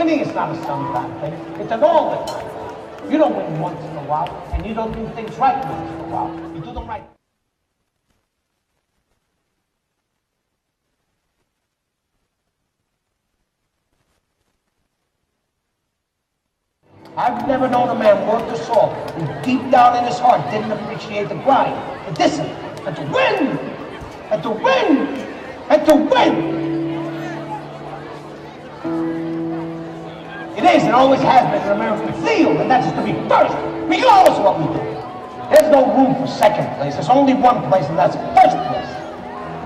Winning is not a sometimes thing. It's an all the time. You don't win once in a while, and you don't do things right once in a while. You do them right. I've never known a man worth the salt who deep down in his heart didn't appreciate the grind, the discipline, and to win! And to win! And to win! It is and always has been an American field, and that's just to be first, regardless of what we do. There's no room for second place. There's only one place, and that's first place.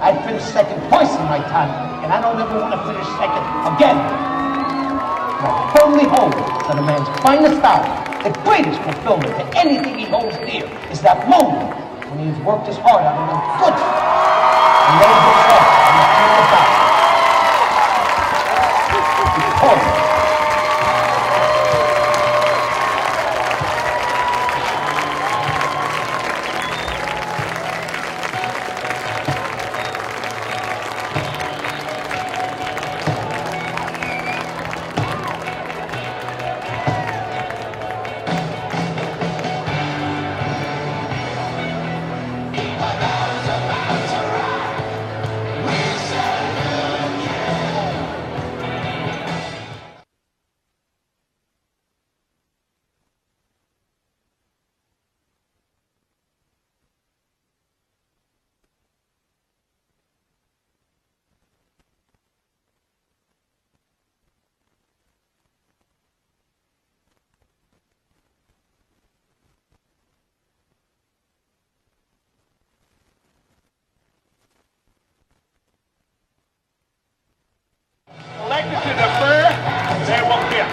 I finished second twice in my time, and I don't ever want to finish second again. And I firmly hold that a man's finest hour, the greatest fulfillment to anything he holds dear, is that moment when he has worked his heart out on the good and laid his heart on the field of battle. Because elected to defer, they will kick.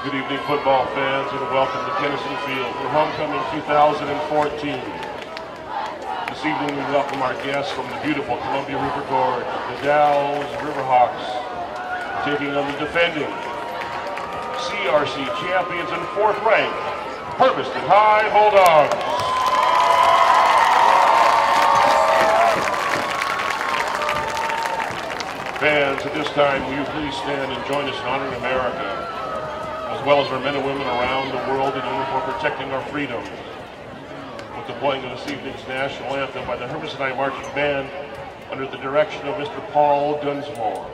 Good evening, football fans, and welcome to Kennison Field for Homecoming 2014. This evening we welcome our guests from the beautiful Columbia River Gorge, the Dalles Riverhawks, taking on the defending CRC champions and fourth ranked Hermiston High Bulldogs. Fans, at this time, will you please stand and join us in honoring America, as well as our men and women around the world in uniform protecting our freedom, with the playing of this evening's national anthem by the Hermiston High Marching Band under the direction of Mr. Paul Dunsmore.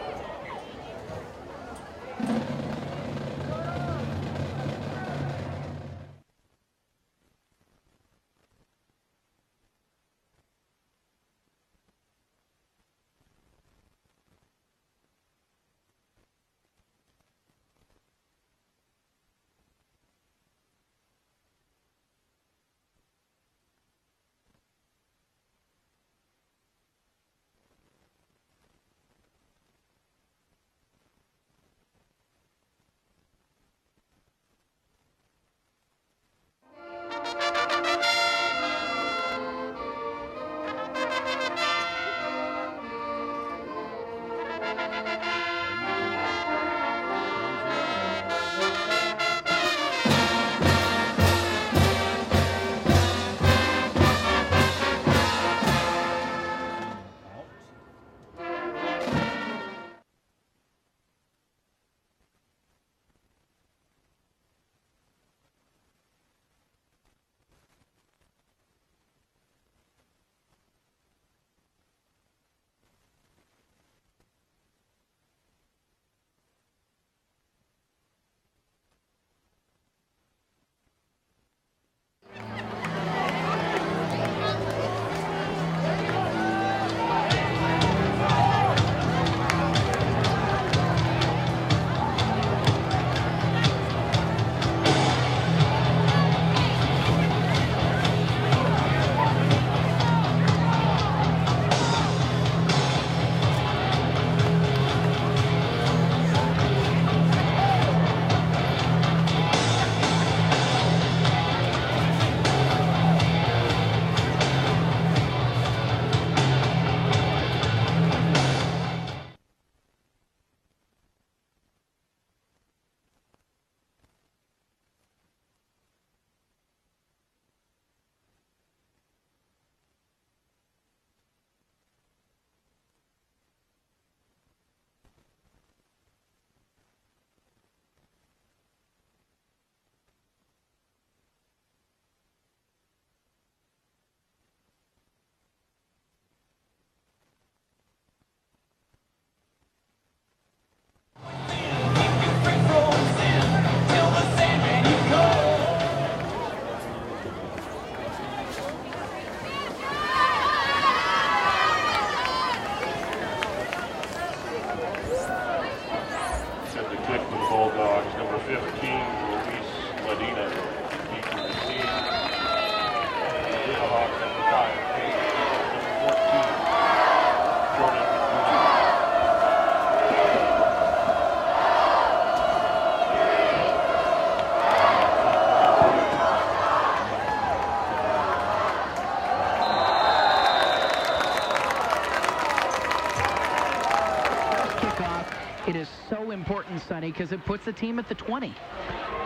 Sonny, because it puts the team at the 20.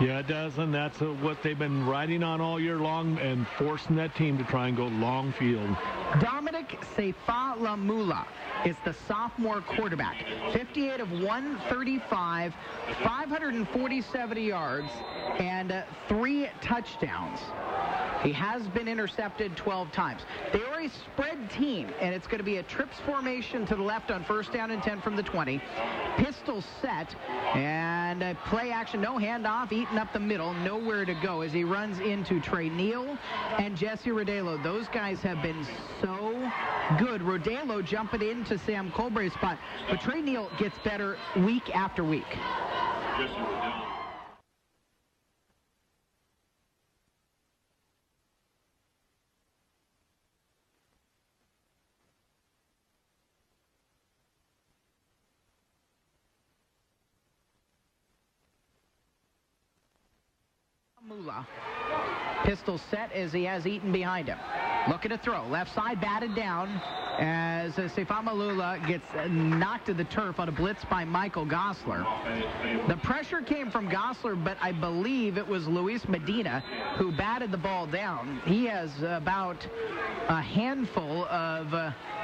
Yeah, it does, and that's what they've been riding on all year long and forcing that team to try and go long field. Dominic Sefa-Lamula is the sophomore quarterback. 58 of 135, 547 yards, and 3 touchdowns. He has been intercepted 12 times. They are a spread team, and it's going to be a trips formation to the left on 1st down and 10 from the 20. Pistol set, and a play action, no handoff, eaten up the middle, nowhere to go as he runs into Trey Neal and Jesse Rodelo. Those guys have been so good. Rodelo jumping into Sam Colbray's spot, but Trey Neal gets better week after week. Mula. Pistol set as he has Eaton behind him. Looking to throw. Left side batted down as Sefa-Lamula gets knocked to the turf on a blitz by Michael Gosler. The pressure came from Gosler, but I believe it was Luis Medina who batted the ball down. He has about a handful of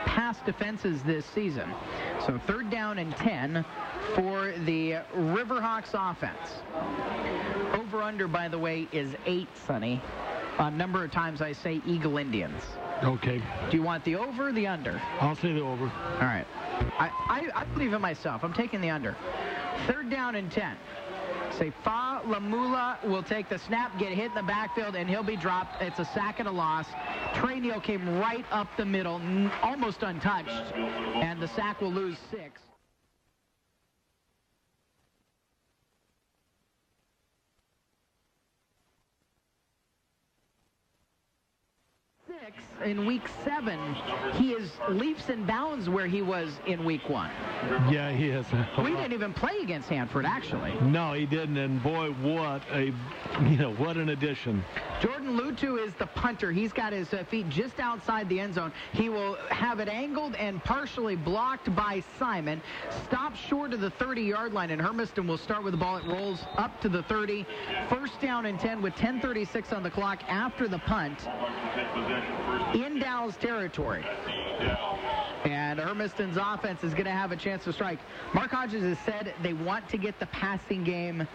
pass defenses this season. So 3rd down and 10 for the Riverhawks offense. Over-under, by the way, is 8, Sonny. A number of times I say Eagle Indians. Okay. Do you want the over or the under? I'll say the over. All right. I believe in myself. I'm taking the under. 3rd down and 10. Sefa-Lamula will take the snap, get hit in the backfield, and he'll be dropped. It's a sack and a loss. Trey Neal came right up the middle, almost untouched, and the sack will lose 6. In week 7, he is leaps and bounds where he was in week 1. Yeah, he is. We didn't even play against Hanford, actually. No, he didn't, and boy, what an addition. Jordan Lutu is the punter. He's got his feet just outside the end zone. He will have it angled and partially blocked by Simon. Stops short of the 30-yard line, and Hermiston will start with the ball. It rolls up to the 30. 1st down and 10 with 10:36 on the clock after the punt in Dalles territory. And Hermiston's offense is going to have a chance to strike. Mark Hodges has said they want to get the passing game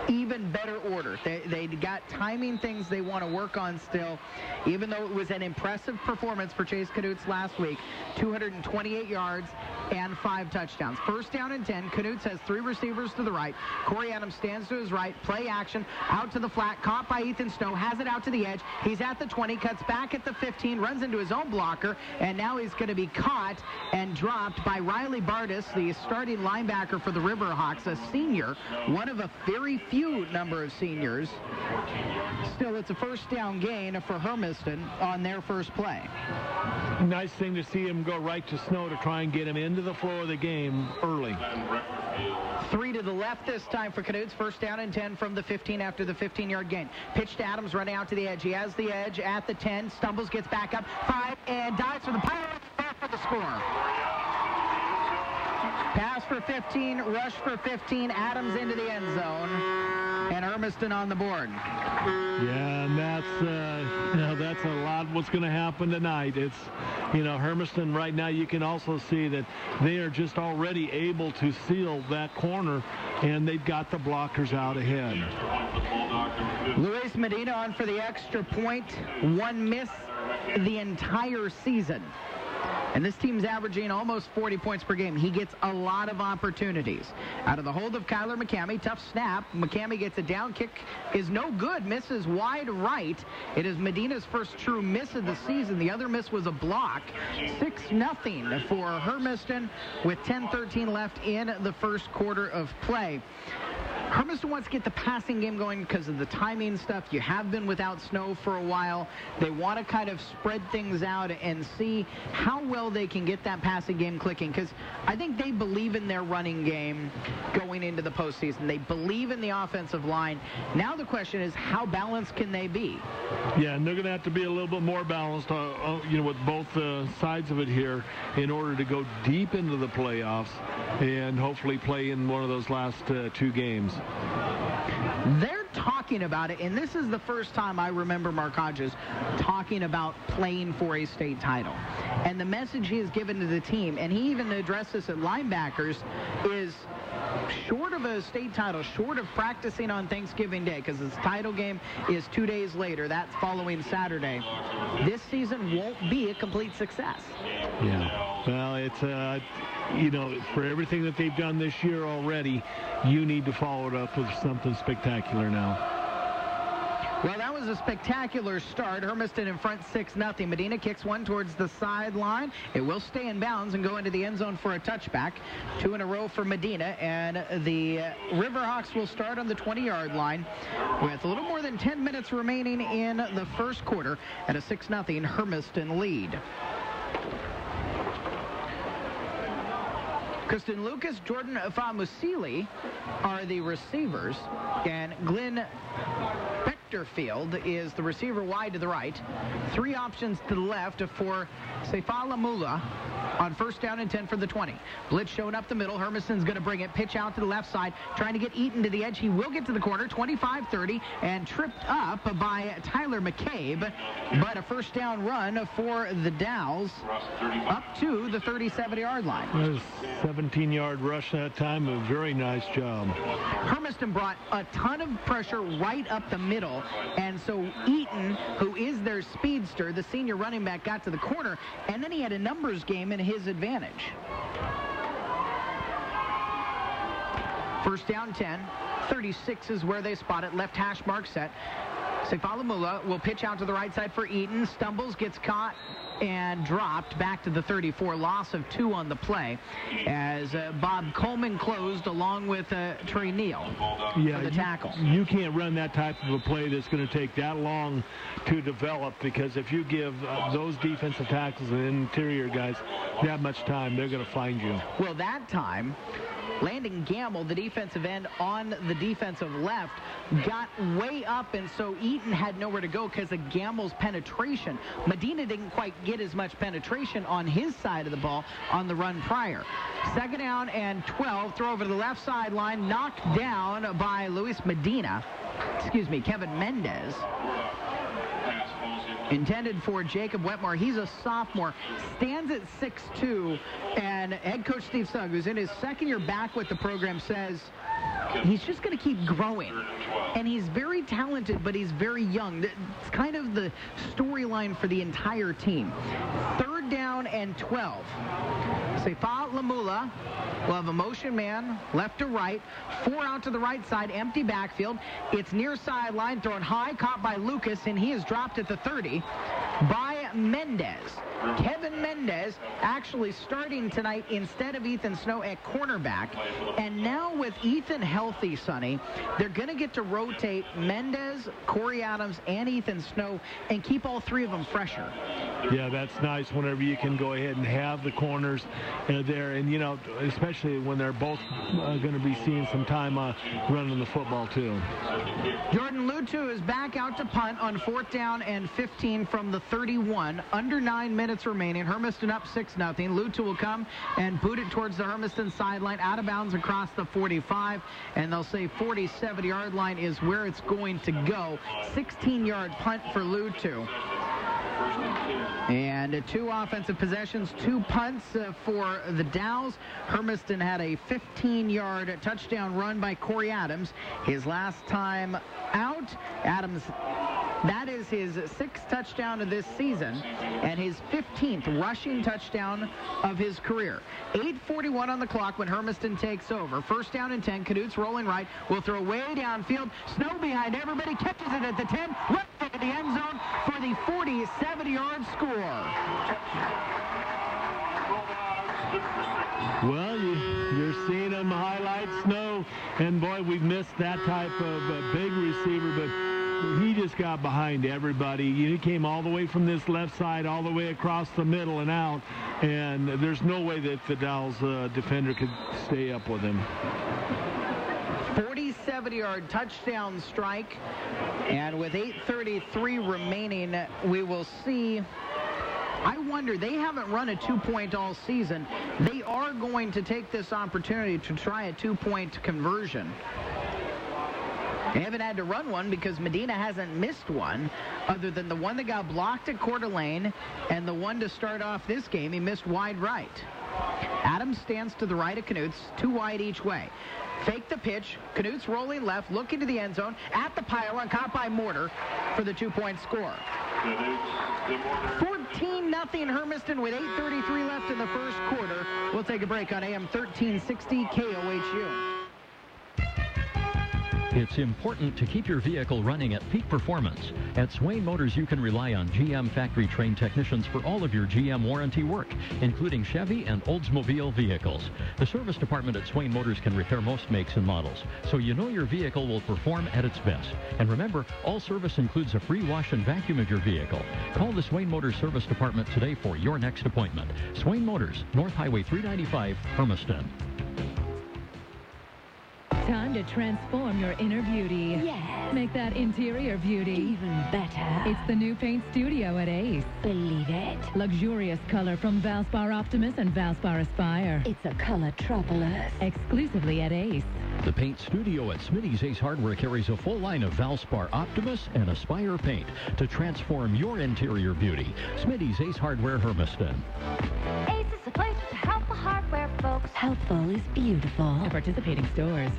even better order. They got timing things they want to work on still, even though it was an impressive performance for Chase Knutz last week. 228 yards and 5 touchdowns. 1st down and 10. Knutz has 3 receivers to the right. Corey Adams stands to his right. Play action. Out to the flat. Caught by Ethan Snow. Has it out to the edge. He's at the 20. Cuts back at the 15. Runs into his own blocker. And now he's going to be caught and dropped by Riley Bardis, the starting linebacker for the Riverhawks, a senior. One of a very few number of seniors. Still, it's a 1st down gain for Hermiston on their first play. Nice thing to see him go right to Snow to try and get him into the flow of the game early. 3 to the left this time for Knutz. 1st down and 10 from the 15 after the 15-yard gain. Pitch to Adams, running out to the edge. He has the edge at the 10. Stumbles, gets back up. 5, and dives for the pilot for the score. Pass for 15, rush for 15. Adams into the end zone, and Hermiston on the board. Yeah, and that's a lot what's going to happen tonight. It's, Hermiston right now, you can also see that they are just already able to seal that corner, and they've got the blockers out ahead. Luis Medina on for the extra point. 1 miss the entire season. And this team's averaging almost 40 points per game. He gets a lot of opportunities. Out of the hold of Kyler McCamey. Tough snap. McCamey gets a down. Kick is no good. Misses wide right. It is Medina's first true miss of the season. The other miss was a block. 6-0 for Hermiston with 10:13 left in the first quarter of play. Hermiston wants to get the passing game going because of the timing stuff. You have been without Snow for a while. They want to kind of spread things out and see how well they can get that passing game clicking, because I think they believe in their running game going into the postseason. They believe in the offensive line. Now the question is, how balanced can they be? Yeah, and they're going to have to be a little bit more balanced, with both sides of it here in order to go deep into the playoffs and hopefully play in one of those last 2 games. They're talking about it, and this is the first time I remember Mark Hodges talking about playing for a state title. And the message he has given to the team, and he even addressed this at linebackers, is short of a state title, short of practicing on Thanksgiving Day, because this title game is 2 days later, that's following Saturday, this season won't be a complete success. Yeah, well, it's, for everything that they've done this year already, you need to follow it up with something spectacular now. Well, that was a spectacular start. Hermiston in front 6-0. Medina kicks one towards the sideline. It will stay in bounds and go into the end zone for a touchback. 2 in a row for Medina, and the Riverhawks will start on the 20-yard line with a little more than 10 minutes remaining in the first quarter at a 6-0 Hermiston lead. Kristen Lucas, Jordan Famusili are the receivers, and Glenn Bechterfield is the receiver wide to the right. 3 options to the left for Seifala Mula on 1st down and 10 for the 20. Blitz showing up the middle. Hermiston's going to bring it. Pitch out to the left side, trying to get Eaton to the edge. He will get to the corner, 25-30, and tripped up by Tyler McCabe. But a 1st down run for the Dalles up to the 37-yard line. 17-yard rush that time. A very nice job. Hermiston brought a ton of pressure right up the middle, and so Eaton, who is their speedster, the senior running back, got to the corner, and then he had a numbers game in his advantage. 1st down 10. 36 is where they spot it. Left hash mark set. Sefalamula will pitch out to the right side for Eaton. Stumbles, gets caught, and dropped back to the 34. Loss of 2 on the play as Bob Coleman closed along with Trey Neal for the tackle. You can't run that type of a play that's going to take that long to develop, because if you give those defensive tackles and interior guys that much time, they're going to find you. Well, that time, Landon Gamble, the defensive end on the defensive left, got way up, and so Eaton had nowhere to go because of Gamble's penetration. Medina didn't quite get as much penetration on his side of the ball on the run prior. 2nd down and 12. Throw over to the left sideline, knocked down by Kevin Mendez. Intended for Jacob Wetmore. He's a sophomore, stands at 6'2", and head coach Steve Sugg, who's in his 2nd year back with the program, says he's just going to keep growing. And he's very talented, but he's very young. It's kind of the storyline for the entire team. 3rd down and 12. Sefa Lamula will have a motion man, left to right. 4 out to the right side, empty backfield. It's near sideline, thrown high, caught by Lucas, and he is dropped at the 30 by Mendez. Kevin Mendez actually starting tonight instead of Ethan Snow at cornerback. And now with Ethan healthy, Sonny, they're going to get to rotate Mendez, Corey Adams, and Ethan Snow and keep all 3 of them fresher. Yeah, that's nice whenever you can go ahead and have the corners there. And, especially when they're both going to be seeing some time running the football, too. Jordan Lutu is back out to punt on 4th down and 15 from the 31. Under 9 minutes remaining. Hermiston up 6-0. Lutu will come and boot it towards the Hermiston sideline, out of bounds across the 45, and they'll say 47-yard line is where it's going to go. 16-yard punt for Lutu. And 2 offensive possessions, 2 punts for the Dalles. Hermiston had a 15-yard touchdown run by Corey Adams. His last time out, Adams, that is his 6th touchdown of this season and his 15th rushing touchdown of his career. 8:41 on the clock when Hermiston takes over. 1st down and 10. Canute's rolling right. Will throw way downfield. Snow behind everybody. Catches it at the 10. Right into the end zone for the 47-yard score. Well, you're seeing them highlights, Snow, and boy, we've missed that type of big receiver, but he just got behind everybody. He came all the way from this left side, all the way across the middle and out, and there's no way that the Dalles defender could stay up with him. 47-yard touchdown strike, and with 8:33 remaining, we will see. I wonder, they haven't run a two-point all season. They are going to take this opportunity to try a two-point conversion. They haven't had to run one because Medina hasn't missed one, other than the one that got blocked at Coeur d'Alene and the one to start off this game. He missed wide right. Adams stands to the right of Knuts, 2 wide each way. Fake the pitch. Knuts rolling left, looking to the end zone, at the pylon, caught by Mortar for the two-point score. 14-0 Hermiston with 8:33 left in the first quarter. We'll take a break on AM 1360 KOHU. It's important to keep your vehicle running at peak performance. At Swain Motors, you can rely on GM factory-trained technicians for all of your GM warranty work, including Chevy and Oldsmobile vehicles. The service department at Swain Motors can repair most makes and models, so you know your vehicle will perform at its best. And remember, all service includes a free wash and vacuum of your vehicle. Call the Swain Motors service department today for your next appointment. Swain Motors, North Highway 395, Hermiston. Time to transform your inner beauty. Yes. Make that interior beauty Even better. It's the new paint studio at Ace. Believe it. Luxurious color from Valspar Optimus and Valspar Aspire. It's a color troublers. Exclusively at Ace. The paint studio at Smitty's Ace Hardware carries a full line of Valspar Optimus and Aspire paint to transform your interior beauty. Smitty's Ace Hardware, Hermiston. Ace is the place to help the hardware folks. Helpful is beautiful. At participating stores.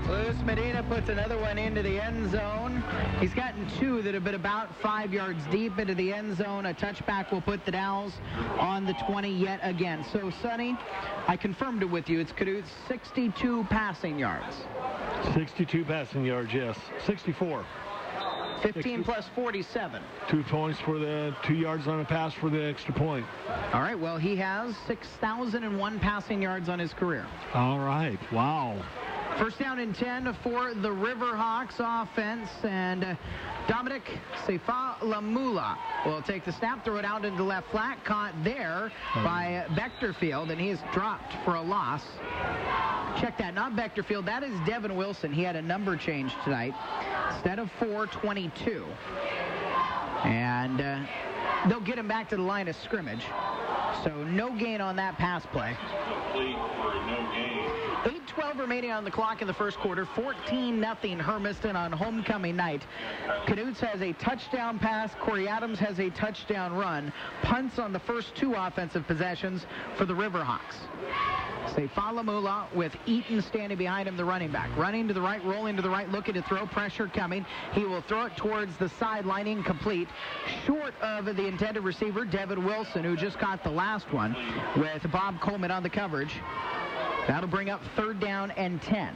Luis Medina puts another one into the end zone. He's gotten 2 that have been about 5 yards deep into the end zone. A touchback will put the Dalles on the 20 yet again. So, Sonny, I confirmed it with you. It's Knuts' 62 passing yards. 62 passing yards, yes. 64. 15 plus 47. 2 points for the 2 yards on a pass for the extra point. All right, well, he has 6,001 passing yards on his career. All right, wow. First down and 10 for the Riverhawks offense, and Dominic Sefa-Lamula will take the snap, throw it out into left flat, caught there by Bechterfield, and he is dropped for a loss. Check that, not Bechterfield, that is Devin Wilson. He had a number change tonight. Instead of 422. And they'll get him back to the line of scrimmage. So no gain on that pass play. 8:12 remaining on the clock in the first quarter. 14-0 Hermiston on homecoming night. Knuts has a touchdown pass. Corey Adams has a touchdown run. Punts on the first 2 offensive possessions for the Riverhawks. Sefa-Lamula with Eaton standing behind him, the running back. Running to the right, rolling to the right, looking to throw, pressure coming. He will throw it towards the sideline, incomplete. Short of the intended receiver, Devin Wilson, who just caught the last one with Bob Coleman on the coverage. That'll bring up 3rd down and 10.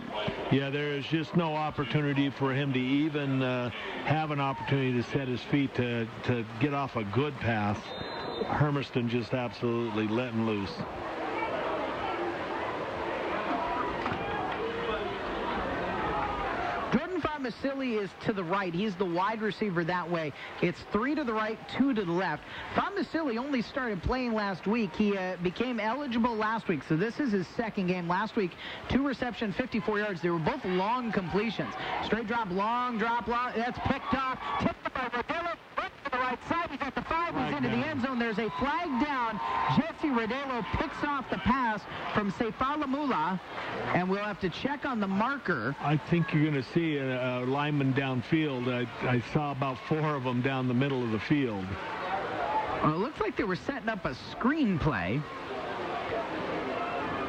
Yeah, there is just no opportunity for him to even have an opportunity to set his feet to get off a good pass. Hermiston just absolutely let him loose. Vasily is to the right. He's the wide receiver that way. It's 3 to the right, 2 to the left. Vasily only started playing last week. He became eligible last week, so this is his 2nd game. Last week, 2 receptions, 54 yards. They were both long completions. Straight drop, long drop, long. That's picked off. Tipped by Rodillo. To the right side. He's at the 5. He's into the end zone. There's a flag down. Jesse Rodillo picks off the pass from Sefa-Lamula, and we'll have to check on the marker. I think you're going to see a lineman downfield. I saw about 4 of them down the middle of the field. Well, it looks like they were setting up a screen play.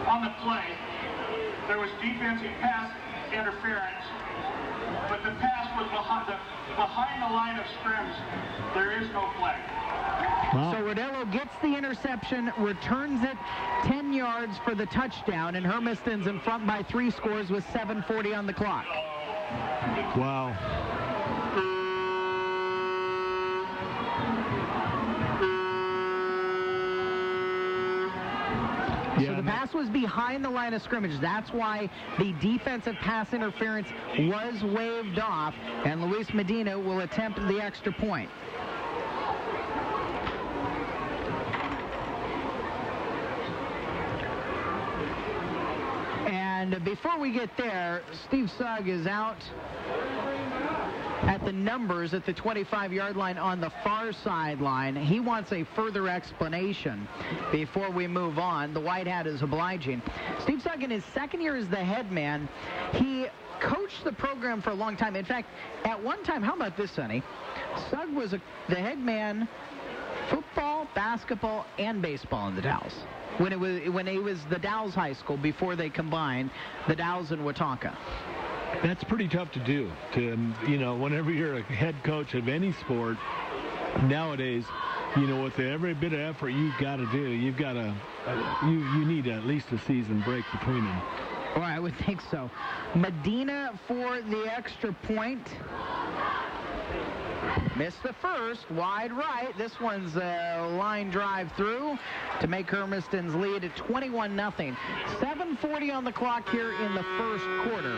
On the play, there was defensive pass interference, but the pass was behind the line of scrimmage. There is no flag. Wow. So Rodillo gets the interception, returns it 10 yards for the touchdown, and Hermiston's in front by 3 scores with 7:40 on the clock. Wow. So the pass was behind the line of scrimmage. That's why the defensive pass interference was waved off, and Luis Medina will attempt the extra point. And before we get there, Steve Sugg is out at the numbers at the 25-yard line on the far sideline. He wants a further explanation before we move on. The white hat is obliging. Steve Sugg, in his second year as the head man, he coached the program for a long time. In fact, at one time, how about this, Sonny? Sugg was the head man, football, basketball, and baseball in the Dalles. When it was the Dalles High School before they combined the Dalles and Wahtonka. That's pretty tough to do. Whenever you're a head coach of any sport nowadays, with every bit of effort you've got to do, you need at least a season break between them. Well, I would think so. Medina for the extra point. Missed the first, wide right. This one's a line drive through to make Hermiston's lead at 21-0. 7:40 on the clock here in the first quarter.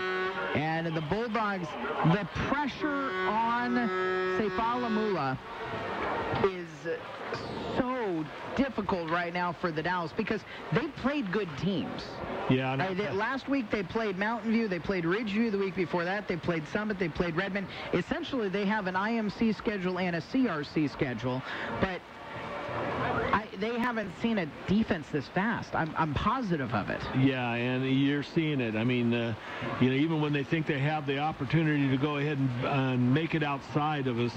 And the Bulldogs, the pressure on Seifalamula is so difficult right now for the Dalles because they played good teams. Yeah. Last week they played Mountain View, they played Ridgeview. The week before that they played Summit, they played Redmond. Essentially they have an IMC schedule and a CRC schedule, but they haven't seen a defense this fast. I'm positive of it. Yeah, and you're seeing it. I mean, even when they think they have the opportunity to go ahead and make it outside of us,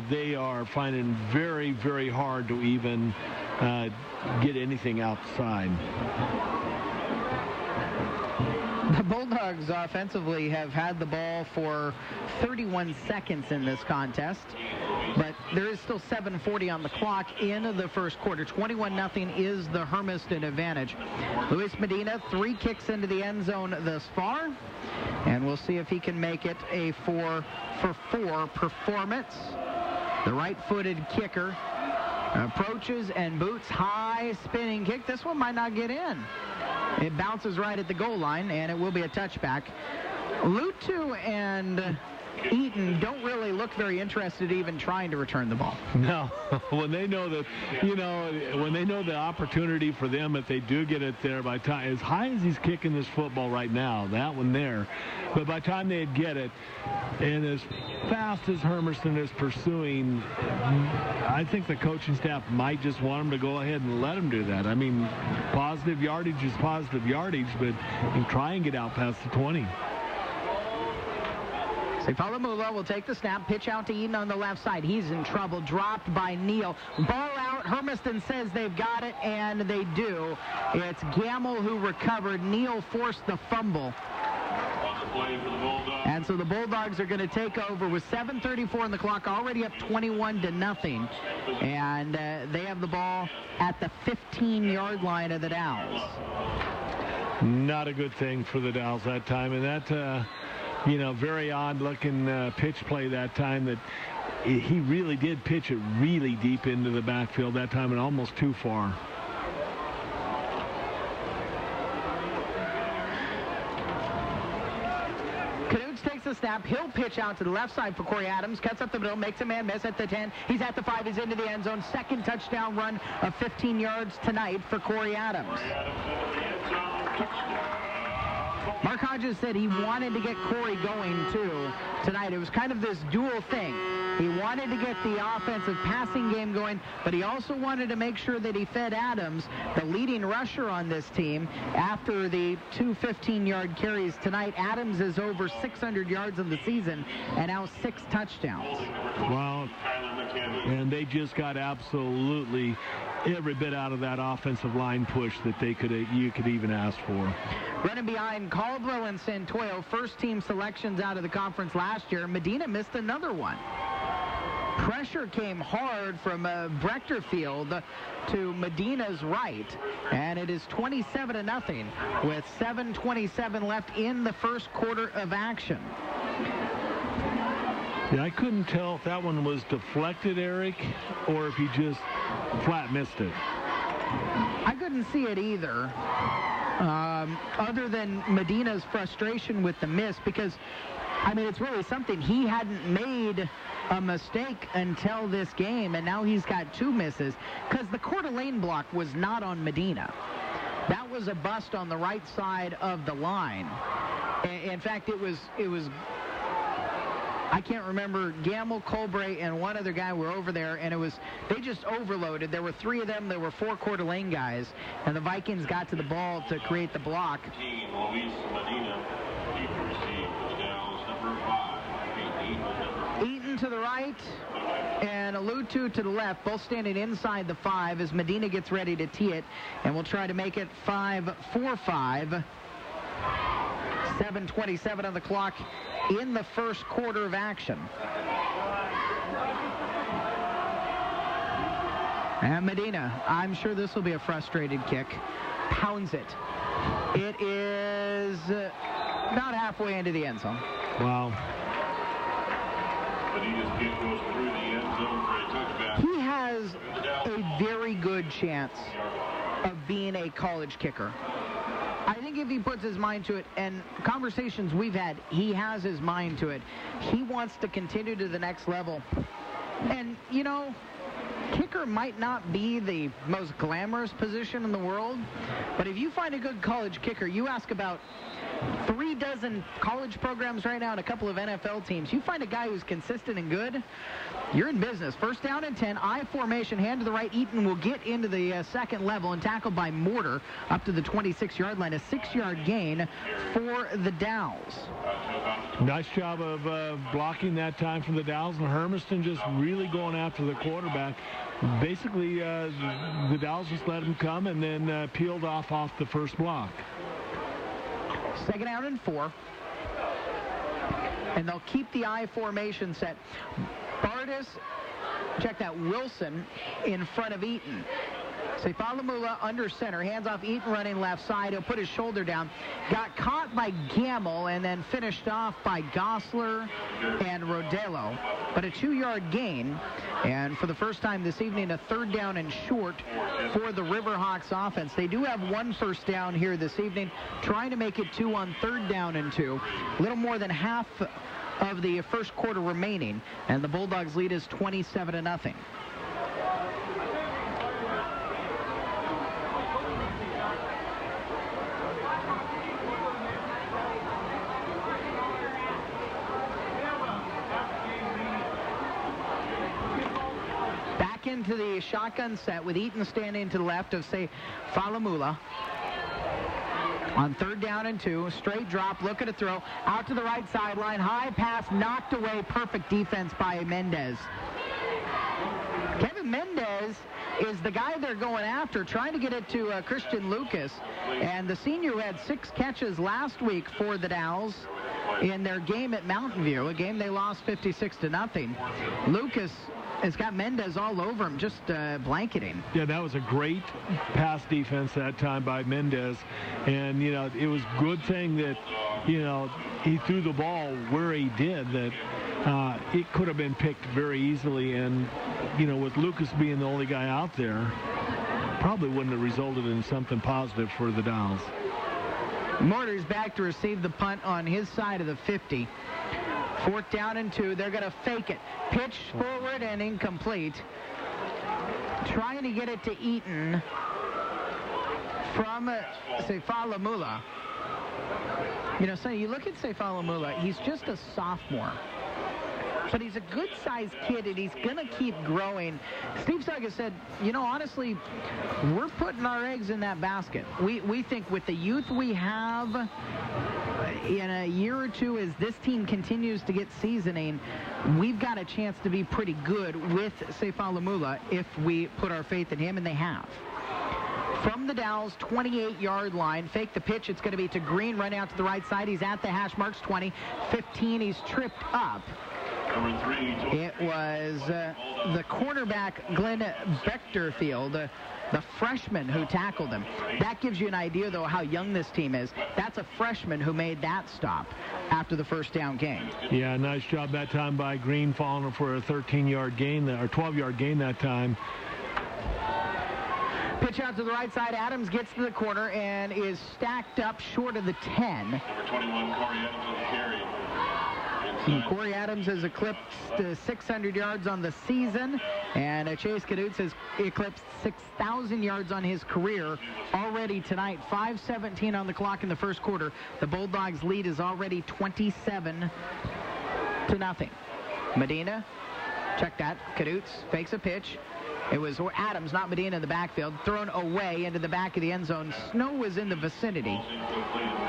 they are finding very, very hard to even get anything outside. The Bulldogs offensively have had the ball for 31 seconds in this contest, but there is still 7:40 on the clock in the first quarter. 21-0 is the Hermiston advantage. Luis Medina, 3 kicks into the end zone thus far, and we'll see if he can make it a 4-for-4 performance. The right-footed kicker approaches and boots, high spinning kick. This one might not get in. It bounces right at the goal line, and it will be a touchback. Lutu and Eaton don't really look very interested even trying to return the ball. No, when they know that, when they know the opportunity for them, if they do get it there by time, as high as he's kicking this football right now, that one there, but by the time they'd get it, and as fast as Hermiston is pursuing, I think the coaching staff might just want them to go ahead and let them do that. I mean, positive yardage is positive yardage, but you try and get out past the 20. Seifalamula will take the snap, pitch out to Eden on the left side. He's in trouble, dropped by Neal. Ball out, Hermiston says they've got it, and they do. It's Gamble who recovered. Neal forced the fumble. And so the Bulldogs are going to take over with 7:34 on the clock, already up 21-0. And they have the ball at the 15-yard line of the Dalles. Not a good thing for the Dalles that time, and that... very odd-looking pitch play that time that he really did pitch it really deep into the backfield that time and almost too far. Knudsen takes the snap. He'll pitch out to the left side for Corey Adams. Cuts up the middle, makes a man miss at the 10. He's at the 5. He's into the end zone. Second touchdown run of 15 yards tonight for Corey Adams. Mark Hodges said he wanted to get Corey going, too, tonight. It was kind of this dual thing. He wanted to get the offensive passing game going, but he also wanted to make sure that he fed Adams, the leading rusher on this team, after the 2 15-yard carries tonight. Adams is over 600 yards in the season and now 6 touchdowns. Well, and they just got absolutely every bit out of that offensive line push that you could even ask for. Running behind Caldwell and Santoyo, first-team selections out of the conference last year. Medina missed another one. Pressure came hard from Brechterfield to Medina's right, and it is 27-0 with 7:27 left in the first quarter of action. Yeah, I couldn't tell if that one was deflected, Eric, or if he just flat missed it. I couldn't see it either, other than Medina's frustration with the miss, because, I mean, it's really something. He hadn't made a mistake until this game, and now he's got 2 misses, because the Coeur d'Alene block was not on Medina. That was a bust on the right side of the line. In fact, it was I can't remember, Gamble, Colbray, and one other guy were over there, and they just overloaded. There were 3 of them. There were 4 Coeur d'Alene guys, and the Vikings got to the ball to create the block. Eaton to the right, and Alutu to the left, both standing inside the 5 as Medina gets ready to tee it, and we'll try to make it 5-4-5. 7:27 on the clock in the first quarter of action. And Medina, I'm sure this will be a frustrated kick, pounds it. It is about halfway into the end zone. Wow. Medina's kick goes through the end zone for a touchback. He has a very good chance of being a college kicker. I think if he puts his mind to it, and conversations we've had, he has his mind to it. He wants to continue to the next level. And, you know, kicker might not be the most glamorous position in the world, but if you find a good college kicker, you ask about 3 dozen college programs right now and a couple of NFL teams, you find a guy who's consistent and good, you're in business. First down and 10, I formation, hand to the right. Eaton will get into the second level and tackled by Mortar up to the 26-yard line. A 6-yard gain for the Dalles. Nice job of blocking that time from the Dalles, and Hermiston just really going after the quarterback. Basically, the Dalles just let him come and then peeled off the first block. Second down and 4. And they'll keep the I formation set. Bardis, check that, Wilson in front of Eaton. Seifalamula under center, hands off Eaton running left side. He'll put his shoulder down. Got caught by Gamble and then finished off by Gosler and Rodello. But a 2-yard gain. And for the first time this evening, a 3rd down and short for the Riverhawks offense. They do have 1 first down here this evening, trying to make it 2 on 3rd down and 2. A little more than half of the first quarter remaining, and the Bulldogs lead is 27-0. Back into the shotgun set with Eaton standing to the left of, say, Falamula. On 3rd down and 2, straight drop, looking to throw, out to the right sideline, high pass, knocked away, perfect defense by Mendez. Kevin Mendez is the guy they're going after, trying to get it to Christian Lucas, and the senior who had 6 catches last week for the Dalles in their game at Mountain View, a game they lost 56-0. Lucas has got Mendez all over him, just blanketing. Yeah, that was a great pass defense that time by Mendez. And, you know, it was good thing that, you know, he threw the ball where he did, that it could have been picked very easily. And, you know, with Lucas being the only guy out there, probably wouldn't have resulted in something positive for the Dalles. Mortar's back to receive the punt on his side of the 50. 4th down and 2. They're going to fake it. Pitch forward and incomplete. Trying to get it to Eaton from Seifalamula. You know, so you look at Seifalamula, he's just a sophomore. But he's a good-sized kid, and he's going to keep growing. Steve Sugg has said, you know, honestly, we're putting our eggs in that basket. We think with the youth we have, in a year or two, as this team continues to get seasoning, we've got a chance to be pretty good with Seifalamula if we put our faith in him, and they have. From the Dalles 28-yard line, fake the pitch. It's going to be to Green, running out to the right side. He's at the hash marks, 20, 15. He's tripped up. It was the cornerback, Glenn Bechterfield, the freshman who tackled him. That gives you an idea, though, how young this team is. That's a freshman who made that stop after the first down gain. Yeah, nice job that time by Green, falling for a 13-yard gain, or 12-yard gain that time. Pitch out to the right side. Adams gets to the corner and is stacked up short of the 10. Number 21, Corey Adams on the carry. Corey Adams has eclipsed 600 yards on the season, and Chase Knutz has eclipsed 6,000 yards on his career already tonight. 5:17 on the clock in the first quarter. The Bulldogs' lead is already 27-0. Medina, check that. Knutz fakes a pitch. It was Adams, not Medina, in the backfield, thrown away into the back of the end zone. Snow was in the vicinity,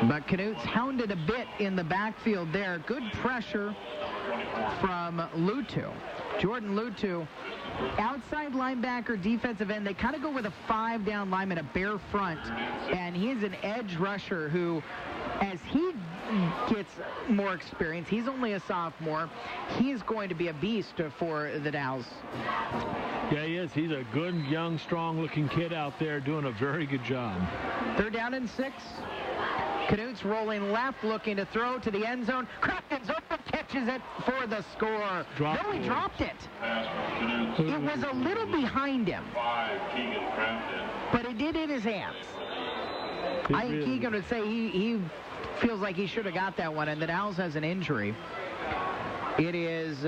but Knutz hounded a bit in the backfield there. Good pressure from Lutu. Jordan Lutu, outside linebacker, defensive end. They kind of go with a 5-down lineman, a bare front, and he is an edge rusher who, as he gets more experience, he's only a sophomore, he is going to be a beast for the Dalles. Yeah, he is. He's a good, young, strong-looking kid out there doing a very good job. 3rd down and 6. Knutz rolling left, looking to throw to the end zone. Crafton's open, catches it for the score. No, he dropped it. It was a little behind him, but it did in his hands. I think Keegan would say he feels like he should have got that one, and the Dalles has an injury. It is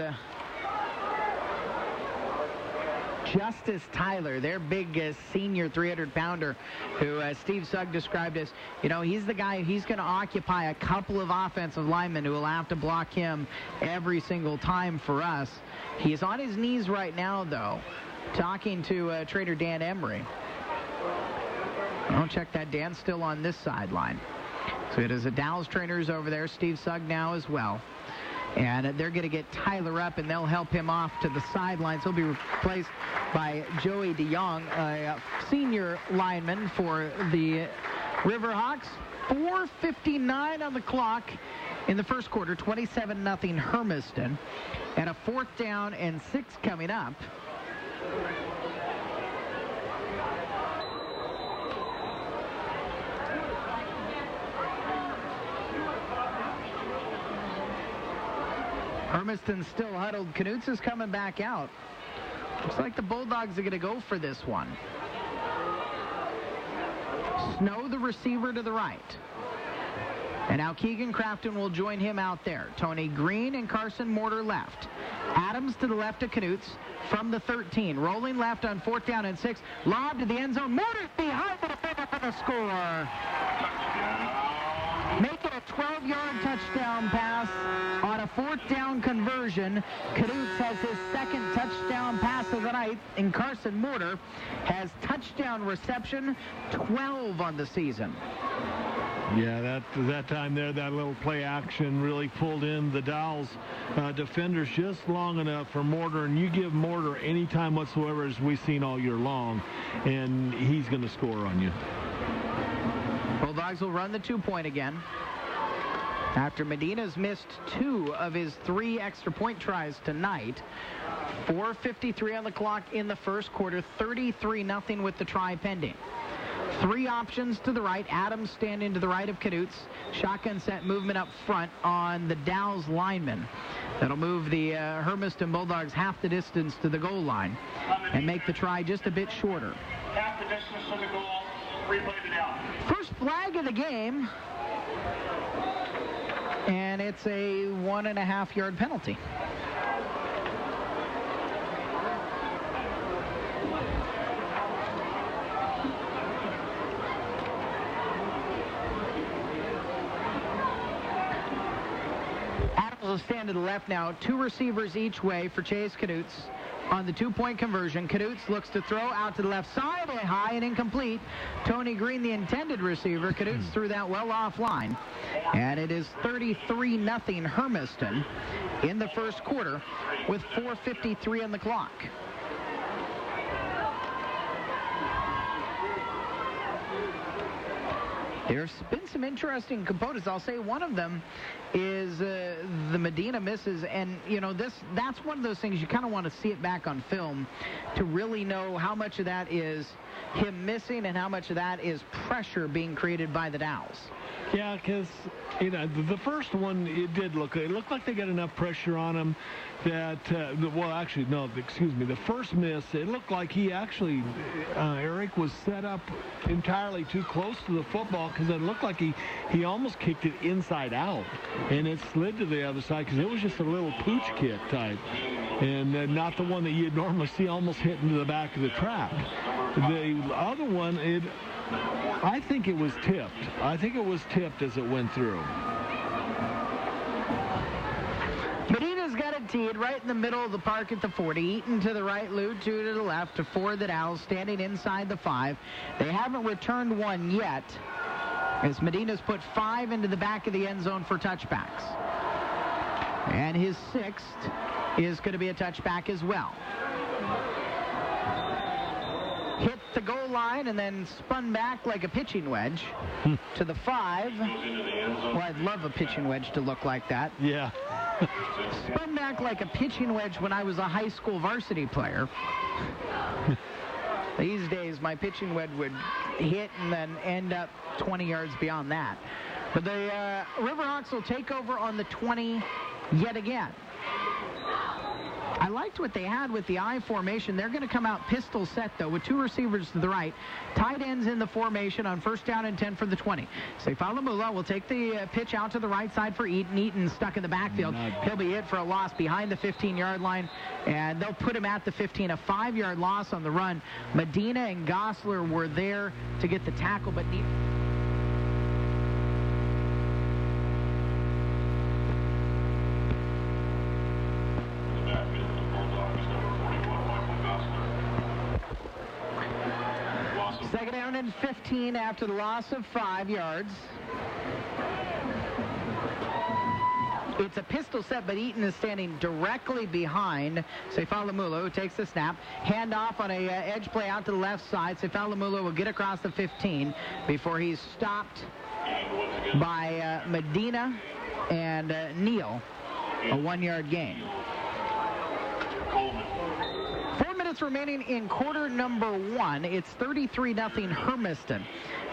Justice Tyler, their big senior 300-pounder, who Steve Sugg described as, he's the guy, he's going to occupy a couple of offensive linemen who will have to block him every single time for us. He's on his knees right now, though, talking to trainer Dan Emery. I'll check that. Dan's still on this sideline. So it is the Dalles trainers over there, Steve Sugg now as well. And they're going to get Tyler up, and they'll help him off to the sidelines. He'll be replaced by Joey DeYoung, a senior lineman for the Riverhawks. 4:59 on the clock in the first quarter, 27-0 Hermiston. And a 4th down and 6 coming up. Hermiston still huddled. Knutz is coming back out. Looks like the Bulldogs are going to go for this one. Snow, the receiver, to the right. And now Keegan Crafton will join him out there. Tony Green and Carson Mortar left. Adams to the left of Knutz from the 13. Rolling left on 4th down and 6. Lob to the end zone. Mortar's behind the defender for the score. Make it a 12-yard touchdown pass on a 4th down conversion. Knutz has his 2nd touchdown pass of the night, and Carson Mortar has touchdown reception 12 on the season. Yeah, that time there, that little play action really pulled in the Dalles defenders just long enough for Mortar, and you give Mortar any time whatsoever, as we've seen all year long, and he's going to score on you. Bulldogs will run the 2-point again. After Medina's missed 2 of his 3 extra point tries tonight. 4:53 on the clock in the first quarter. 33-0 with the try pending. 3 options to the right. Adams standing to the right of Knutz. Shotgun set movement up front on the Dalles lineman. That'll move the Hermiston Bulldogs half the distance to the goal line and make the try just a bit shorter. Half the distance to the goal. Replay the down. First flag of the game. And it's a 1.5-yard penalty. Adams will stand to the left now. 2 receivers each way for Chase Knutz. On the 2-point conversion, Knutz looks to throw out to the left side, and high and incomplete. Tony Green, the intended receiver. Knutz threw that well offline. And it is 33-0 Hermiston in the first quarter with 4:53 on the clock. There's been some interesting components. I'll say one of them is the Medina misses, and that's one of those things you kind of want to see it back on film to really know how much of that is him missing and how much of that is pressure being created by the Dalles. Yeah, because the first one, it looked like they got enough pressure on him that well, actually, no, excuse me, the first miss, it looked like he actually Eric was set up entirely too close to the football, because it looked like he almost kicked it inside out, and it slid to the other side because it was just a little pooch kick type, and not the one that you'd normally see almost hit into the back of the trap. The other one, I think it was tipped. I think it was tipped as it went through. Medina's got it teed right in the middle of the park at the 40. Eaton to the right, Lou 2 to the left, for the Dalles, standing inside the 5. They haven't returned one yet, as Medina's put 5 into the back of the end zone for touchbacks. And his 6th is going to be a touchback as well. Hit the goal line and then spun back like a pitching wedge to the 5. Well, I'd love a pitching wedge to look like that. Yeah. Spun back like a pitching wedge when I was a high school varsity player. These days, my pitching wedge would hit and then end up 20 yards beyond that. But the Riverhawks will take over on the 20 yet again. I liked what they had with the I formation. They're going to come out pistol set, though, with 2 receivers to the right. Tight ends in the formation on 1st down and 10 for the 20. Seifalamula will take the pitch out to the right side for Eaton. Eaton stuck in the backfield. He'll be hit for a loss behind the 15-yard line, and they'll put him at the 15. A 5-yard loss on the run. Medina and Gosler were there to get the tackle, but second down and 15 after the loss of 5 yards. It's a pistol set, but Eaton is standing directly behind Seifalamula, who takes the snap. Hand off on a edge play out to the left side. Seifalamula will get across the 15 before he's stopped by Medina and Neal. A 1-yard gain. 4 minutes remaining in quarter number 1. It's 33-0 Hermiston,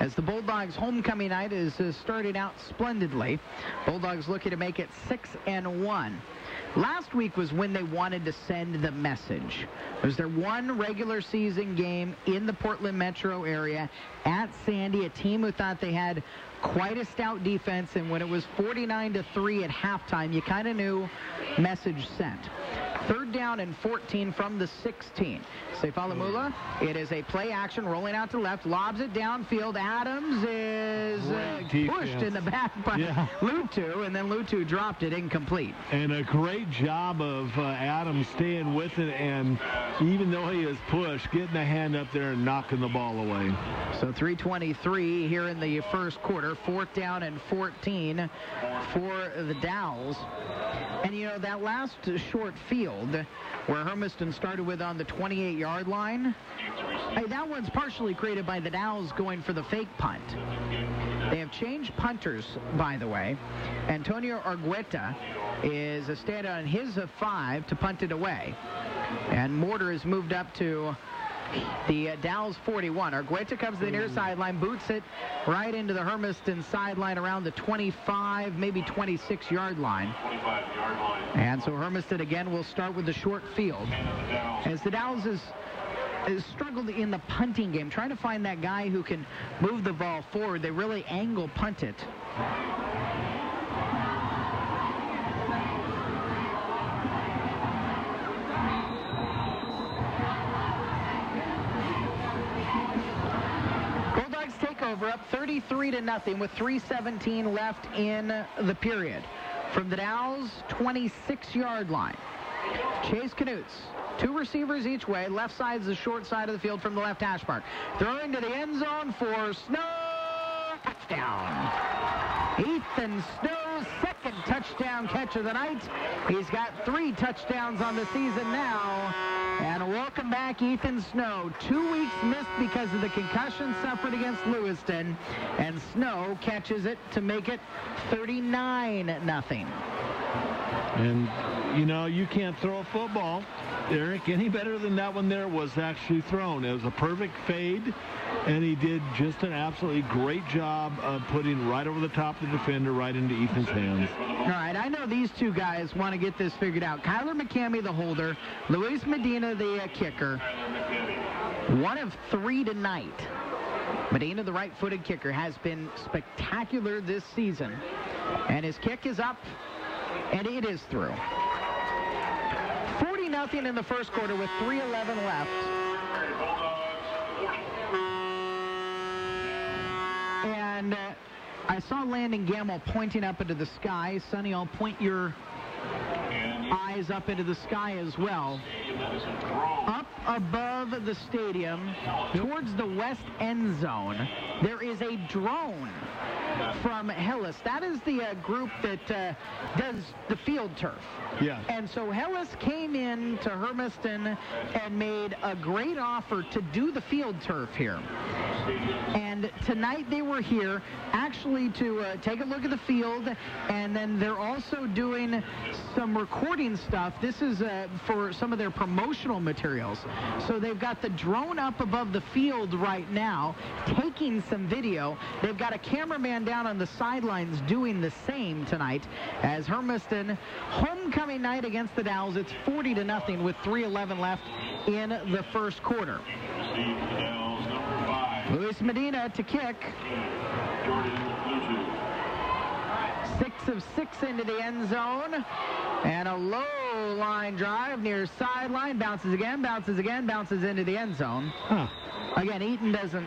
as the Bulldogs' homecoming night is starting out splendidly. Bulldogs looking to make it 6-1. Last week was when they wanted to send the message. It was their one regular season game in the Portland metro area at Sandy, a team who thought they had quite a stout defense, and when it was 49-3 at halftime, you kind of knew message sent. 3rd down and 14 from the 16. Seifalamula, it is a play action, rolling out to the left, lobs it downfield. Adams is pushed in the back by Lutu, and then Lutu dropped it incomplete. And a great job of Adams staying with it, and even though he is pushed, getting a hand up there and knocking the ball away. So 3:23 here in the first quarter. 4th down and 14 for the Dalles. And, you know, that last short field where Hermiston started with on the 28-yard line, that one's partially created by the Dalles going for the fake punt. They have changed punters, by the way. Antonio Argueta is a stand on his 5 to punt it away. And Mortar has moved up to the Dalles 41. Argueta comes to the near sideline, boots it right into the Hermiston sideline around the 25, maybe 26-yard line. And so Hermiston again will start with the short field, as the Dalles is struggled in the punting game, trying to find that guy who can move the ball forward. They really angle punt it. Over up 33-0 with 3:17 left in the period. From the Dalles 26-yard line, Chase Knutz, 2 receivers each way. Left side is the short side of the field from the left hash mark. Throwing to the end zone for Snow. Touchdown. Ethan Snow's 2nd touchdown catch of the night. He's got 3 touchdowns on the season now. And welcome back, Ethan Snow. 2 weeks missed because of the concussion suffered against Lewiston. And Snow catches it to make it 39-0. And, you know, you can't throw a football, Eric, any better than that one there was actually thrown. It was a perfect fade, and he did just an absolutely great job of putting right over the top of the defender right into Ethan's hands. All right, I know these two guys want to get this figured out. Kyler McCamey, the holder, Luis Medina, the kicker. 1 of 3 tonight. Medina, the right-footed kicker, has been spectacular this season. And his kick is up, and it is through. 40-0 in the first quarter with 3:11 left. And I saw Landon Gamble pointing up into the sky. Sonny, I'll point your eyes up into the sky as well. Up above the stadium, towards the west end zone, there is a drone from Hellas. That is the group that does the field turf. Yeah. And so Hellas came in to Hermiston and made a great offer to do the field turf here. And tonight they were here actually to take a look at the field, and then they're also doing some recording stuff. This is for some of their promotional materials. So they've got the drone up above the field right now, taking some video. They've got a cameraman down on the sidelines doing the same tonight as Hermiston homecoming night against the Dalles. It's 40-0 with 3:11 left in the first quarter. Luis Medina to kick. 6 of 6 into the end zone. And a low line drive near sideline. Bounces again, bounces again, bounces into the end zone. Huh. Again, Eaton doesn't.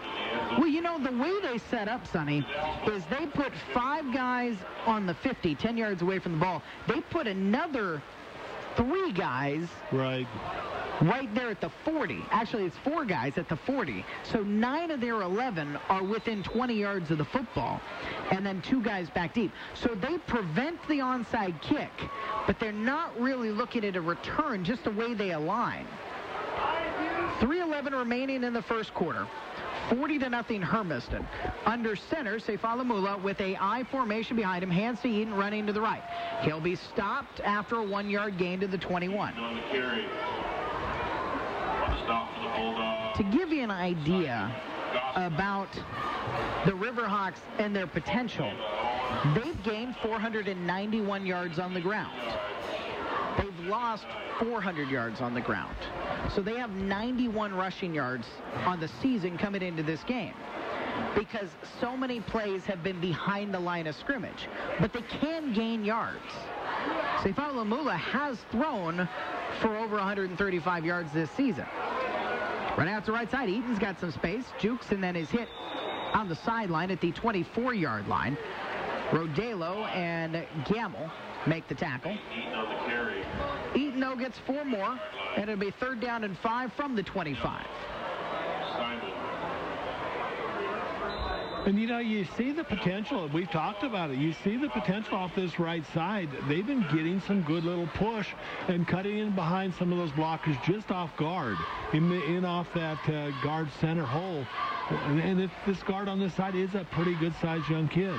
Well, you know, the way they set up, Sonny, is they put 5 guys on the 50, 10 yards away from the ball. They put another 3 guys right there at the 40. Actually, it's 4 guys at the 40. So 9 of their 11 are within 20 yards of the football, and then 2 guys back deep. So they prevent the onside kick, but they're not really looking at a return, just the way they align. 3:11 remaining in the first quarter. 40-0 Hermiston. Under center, Seifalamula with a I formation behind him. Hands to Eden running to the right. He'll be stopped after a 1-yard gain to the 21. To give you an idea about the Riverhawks and their potential, they've gained 491 yards on the ground. They've lost 400 yards on the ground. So they have 91 rushing yards on the season coming into this game, because so many plays have been behind the line of scrimmage. But they can gain yards. Seifalamula has thrown for over 135 yards this season. Right out to right side, Eaton's got some space, jukes, and then is hit on the sideline at the 24-yard line. Rodelo and Gamble make the tackle. Eaton, though, gets 4 more, and it'll be 3rd down and 5 from the 25. And, you know, you see the potential. We've talked about it. You see the potential off this right side. They've been getting some good little push and cutting in behind some of those blockers just off guard, in off that guard center hole. And this guard on this side is a pretty good-sized young kid.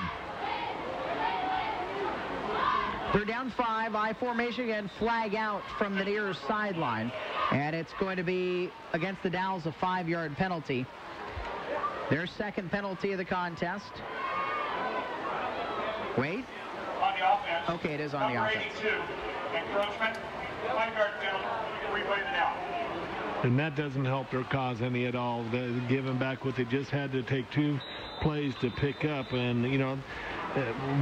3rd down 5, I formation again, flag out from the near sideline. And it's going to be against the Dalles a 5-yard penalty. Their second penalty of the contest. Wait. On the offense. Okay, it is on the offense. 82. Encroachment. 5-yard penalty. We played it out. And that doesn't help their cause any at all. Giving back what they just had to take 2 plays to pick up. And, you know,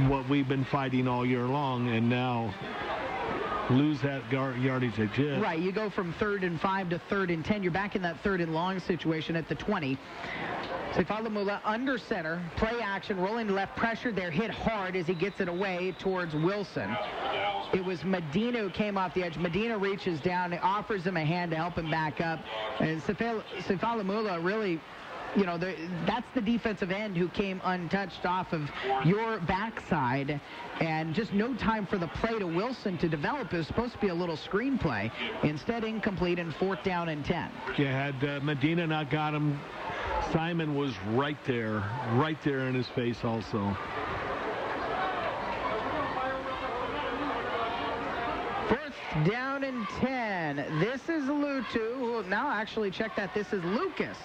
what we've been fighting all year long, and now lose that yardage they did. Right, you go from 3rd and 5 to 3rd and 10. You're back in that 3rd and long situation at the 20. Seifalamula under center, play action, rolling left, pressure there, hit hard as he gets it away towards Wilson. It was Medina who came off the edge. Medina reaches down, offers him a hand to help him back up. And Seifalamula really you know, that's the defensive end who came untouched off of your backside, and just no time for the play to Wilson to develop. It was supposed to be a little screenplay. Instead, incomplete, and 4th down and 10. Yeah, had Medina not got him, Simon was right there in his face also. Down and 10. This is Lutu, who will now actually check that. This is Lucas.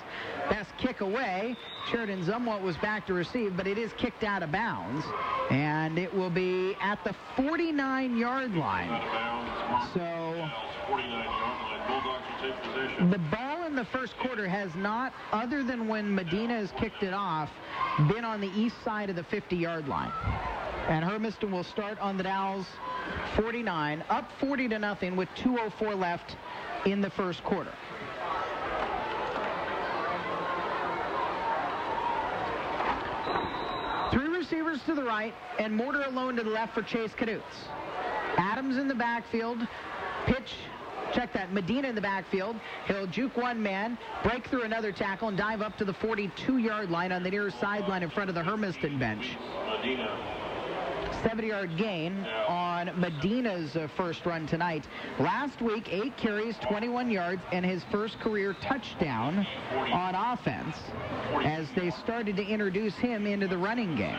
Best kick away. Sheridan Zumwalt was back to receive, but it is kicked out of bounds. And it will be at the 49-yard line. So the ball in the first quarter has not, other than when Medina has kicked it off, been on the east side of the 50-yard line. And Hermiston will start on the Dalles 49, up 40-0 with 2:04 left in the first quarter. Three receivers to the right, and Mortar alone to the left for Chase Knutz. Adams in the backfield. Pitch, check that, Medina in the backfield. He'll juke one man, break through another tackle, and dive up to the 42-yard line on the near sideline in front of the Hermiston bench. 70-yard gain on Medina's first run tonight. Last week, 8 carries, 21 yards, and his first career touchdown on offense as they started to introduce him into the running game.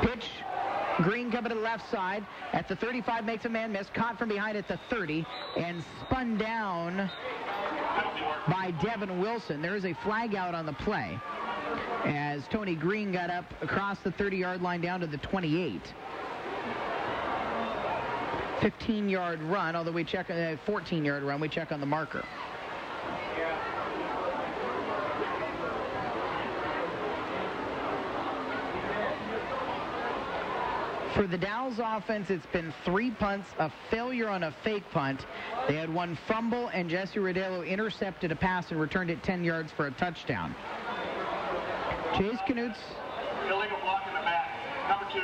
Pitch. Green coming to the left side at the 35, makes a man miss, caught from behind at the 30, and spun down by Devin Wilson. There is a flag out on the play as Tony Green got up across the 30-yard line down to the 28. 15-yard run, although we check a 14-yard run. We check on the marker. For the Dalles offense, it's been 3 punts, a failure on a fake punt. They had one fumble, and Jesse Rodello intercepted a pass and returned it 10 yards for a touchdown. Chase Knutz. Illegal block in the back. Number 2,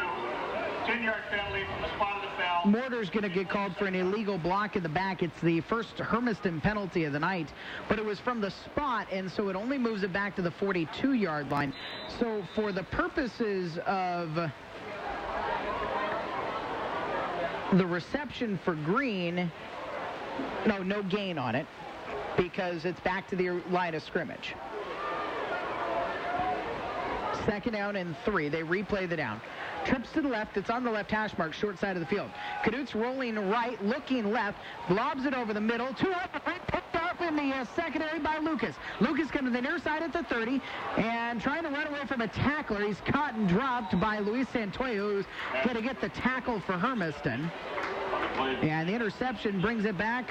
10-yard penalty from the spot of the foul. Mortar's going to get called for an illegal block in the back. It's the first Hermiston penalty of the night, but it was from the spot, and so it only moves it back to the 42-yard line. So for the purposes of the reception for Green, no gain on it because it's back to the line of scrimmage. 2nd down and 3. They replay the down. Trips to the left. It's on the left hash mark, short side of the field. Knutz rolling right, looking left, lobs it over the middle. 2 up, right, picked up in the secondary by Lucas. Lucas comes to the near side at the 30 and trying to run away from a tackler. He's caught and dropped by Luis Santoyo, who's going to get the tackle for Hermiston. And the interception brings it back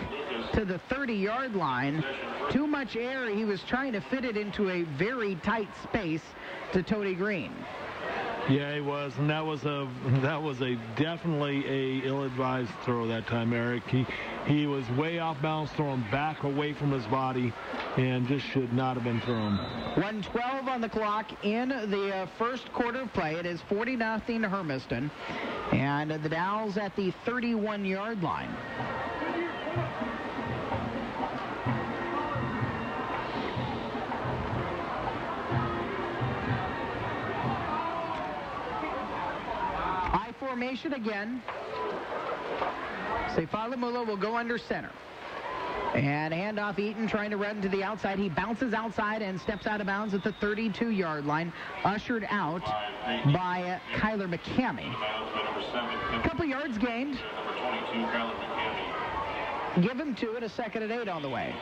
to the 30-yard line. Too much air. He was trying to fit it into a very tight space to Tony Green. Yeah, he was, and that was definitely a ill-advised throw that time, Eric. He was way off balance, throwing back away from his body, and just should not have been thrown. 1:12 on the clock in the first quarter of play. It is 40-0 Hermiston, and the Dalles at the 31-yard line. Formation again. Sefala will go under center. And handoff Eaton trying to run to the outside. He bounces outside and steps out of bounds at the 32-yard line. Ushered out by Kyler McCamey. A couple yards gained. Give him 2 and a 2nd and 8 on the way.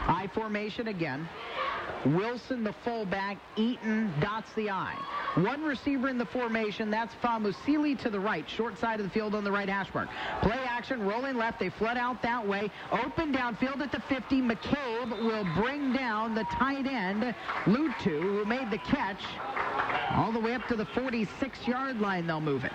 I formation again. Wilson, the fullback. Eaton dots the I. One receiver in the formation. That's Famusili to the right. Short side of the field on the right hash mark. Play action, rolling left. They flood out that way. Open downfield at the 50. McCabe will bring down the tight end, Lutu, who made the catch All the way up to the 46-yard line, they'll move it.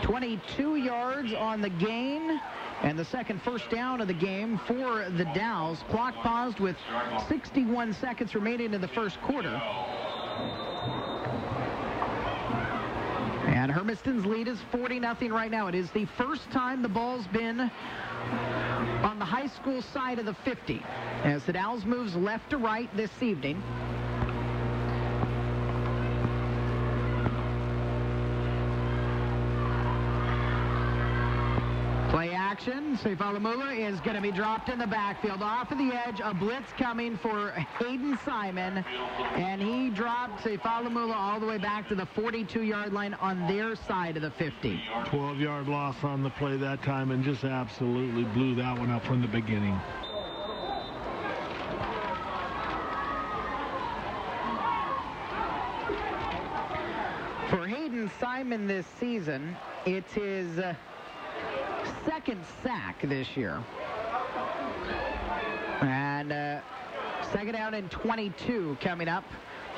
22 yards on the gain, and the second first down of the game for the Dalles. Clock paused with 61 seconds remaining in the first quarter. And Hermiston's lead is 40-0 right now. It is the first time the ball's been on the high school side of the 50 as the Dalles moves left to right this evening. Play action. Seifalamula is going to be dropped in the backfield. Off of the edge, a blitz coming for Hayden Simon. And he dropped Seifalamula all the way back to the 42-yard line on their side of the 50. 12-yard loss on the play that time and just absolutely blew that one up from the beginning. For Hayden Simon this season, it's his second sack this year. And second down and 22 coming up.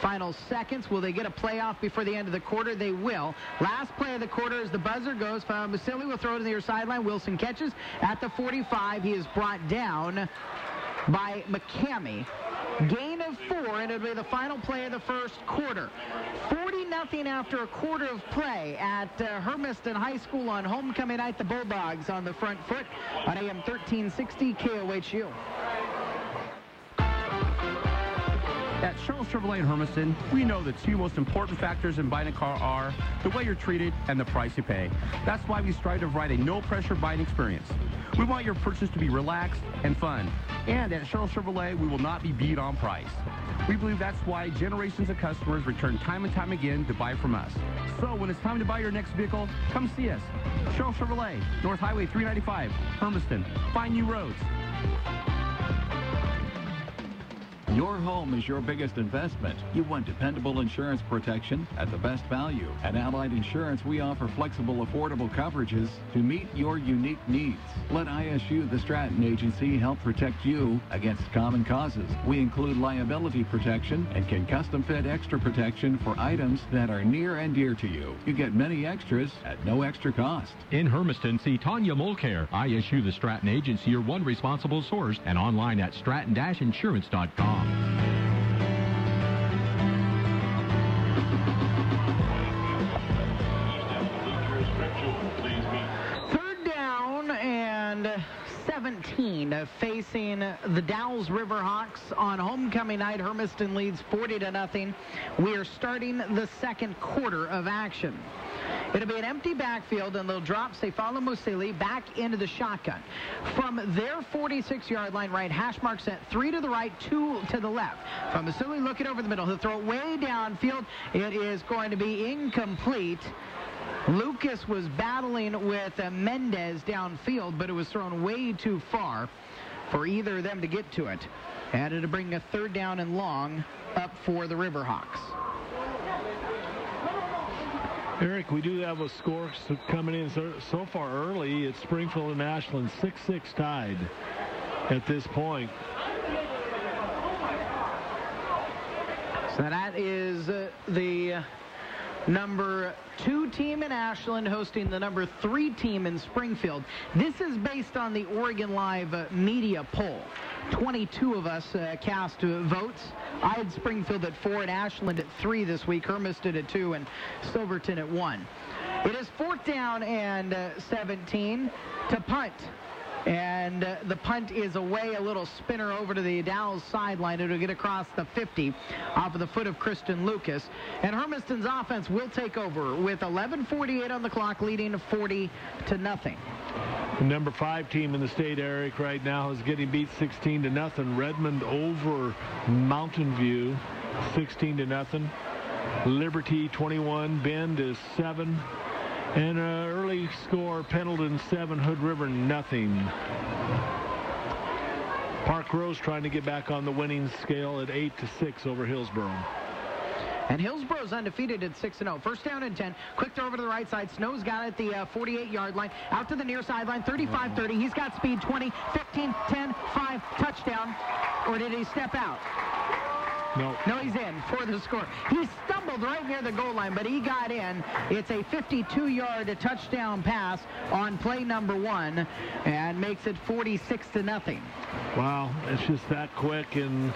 Final seconds. Will they get a playoff before the end of the quarter? They will. Last play of the quarter as the buzzer goes. Musili will throw it to the near sideline. Wilson catches at the 45. He is brought down by McCamey. Gain of 4, and it'll be the final play of the first quarter. 40-0 after a quarter of play at Hermiston High School on homecoming night. The Bulldogs on the front foot on AM 1360 KOHU. At Charles Chevrolet in Hermiston, we know the two most important factors in buying a car are the way you're treated and the price you pay. That's why we strive to provide a no-pressure buying experience. We want your purchase to be relaxed and fun. And at Charles Chevrolet, we will not be beat on price. We believe that's why generations of customers return time and time again to buy from us. So when it's time to buy your next vehicle, come see us. Charles Chevrolet, North Highway 395, Hermiston. Find new roads. Your home is your biggest investment. You want dependable insurance protection at the best value. At Allied Insurance, we offer flexible, affordable coverages to meet your unique needs. Let ISU, the Stratton Agency, help protect you against common causes. We include liability protection and can custom fit extra protection for items that are near and dear to you. You get many extras at no extra cost. In Hermiston, see Tanya Mulcair, ISU, the Stratton Agency, your one responsible source, and online at stratton-insurance.com. Third down and 17 facing the Dalles Riverhawks on homecoming night. Hermiston leads 40-0. We are starting the second quarter of action. It'll be an empty backfield, and they'll drop Seifalu Musili back into the shotgun. From their 46-yard line, right hash mark set, 3 to the right, 2 to the left. From Musili looking over the middle, he'll throw it way downfield. It is going to be incomplete. Lucas was battling with Mendez downfield, but it was thrown way too far for either of them to get to it. And it'll bring a third down and long up for the Riverhawks. Eric, we do have a score coming in so far early. It's Springfield and Ashland 6-6 tied at this point. So that is the number 2 team in Ashland hosting the number 3 team in Springfield. This is based on the Oregon Live media poll. 22 of us cast votes. I had Springfield at 4 and Ashland at 3 this week. Hermiston at 2 and Silverton at 1. It is 4th down and 17 to punt. And the punt is away, a little spinner over to the Dalles sideline. It'll get across the 50 off of the foot of Kristen Lucas. And Hermiston's offense will take over with 11:48 on the clock, leading 40-0. The number 5 team in the state, Eric, right now is getting beat 16-0. Redmond over Mountain View, 16-0. Liberty 21, Bend is 7. And an early score, Pendleton 7, Hood River nothing. Park Rose trying to get back on the winning scale at 8-6 over Hillsboro. And Hillsboro's undefeated at 6-0. First down and 10. Quick throw over to the right side. Snow's got it at the 48-yard line. Out to the near sideline, 35-30. He's got speed, 20, 15, 10, 5, touchdown. Or did he step out? No. No, he's in for the score. He stumbled right near the goal line, but he got in. It's a 52-yard touchdown pass on play number 1 and makes it 46-0. Wow, it's just that quick, and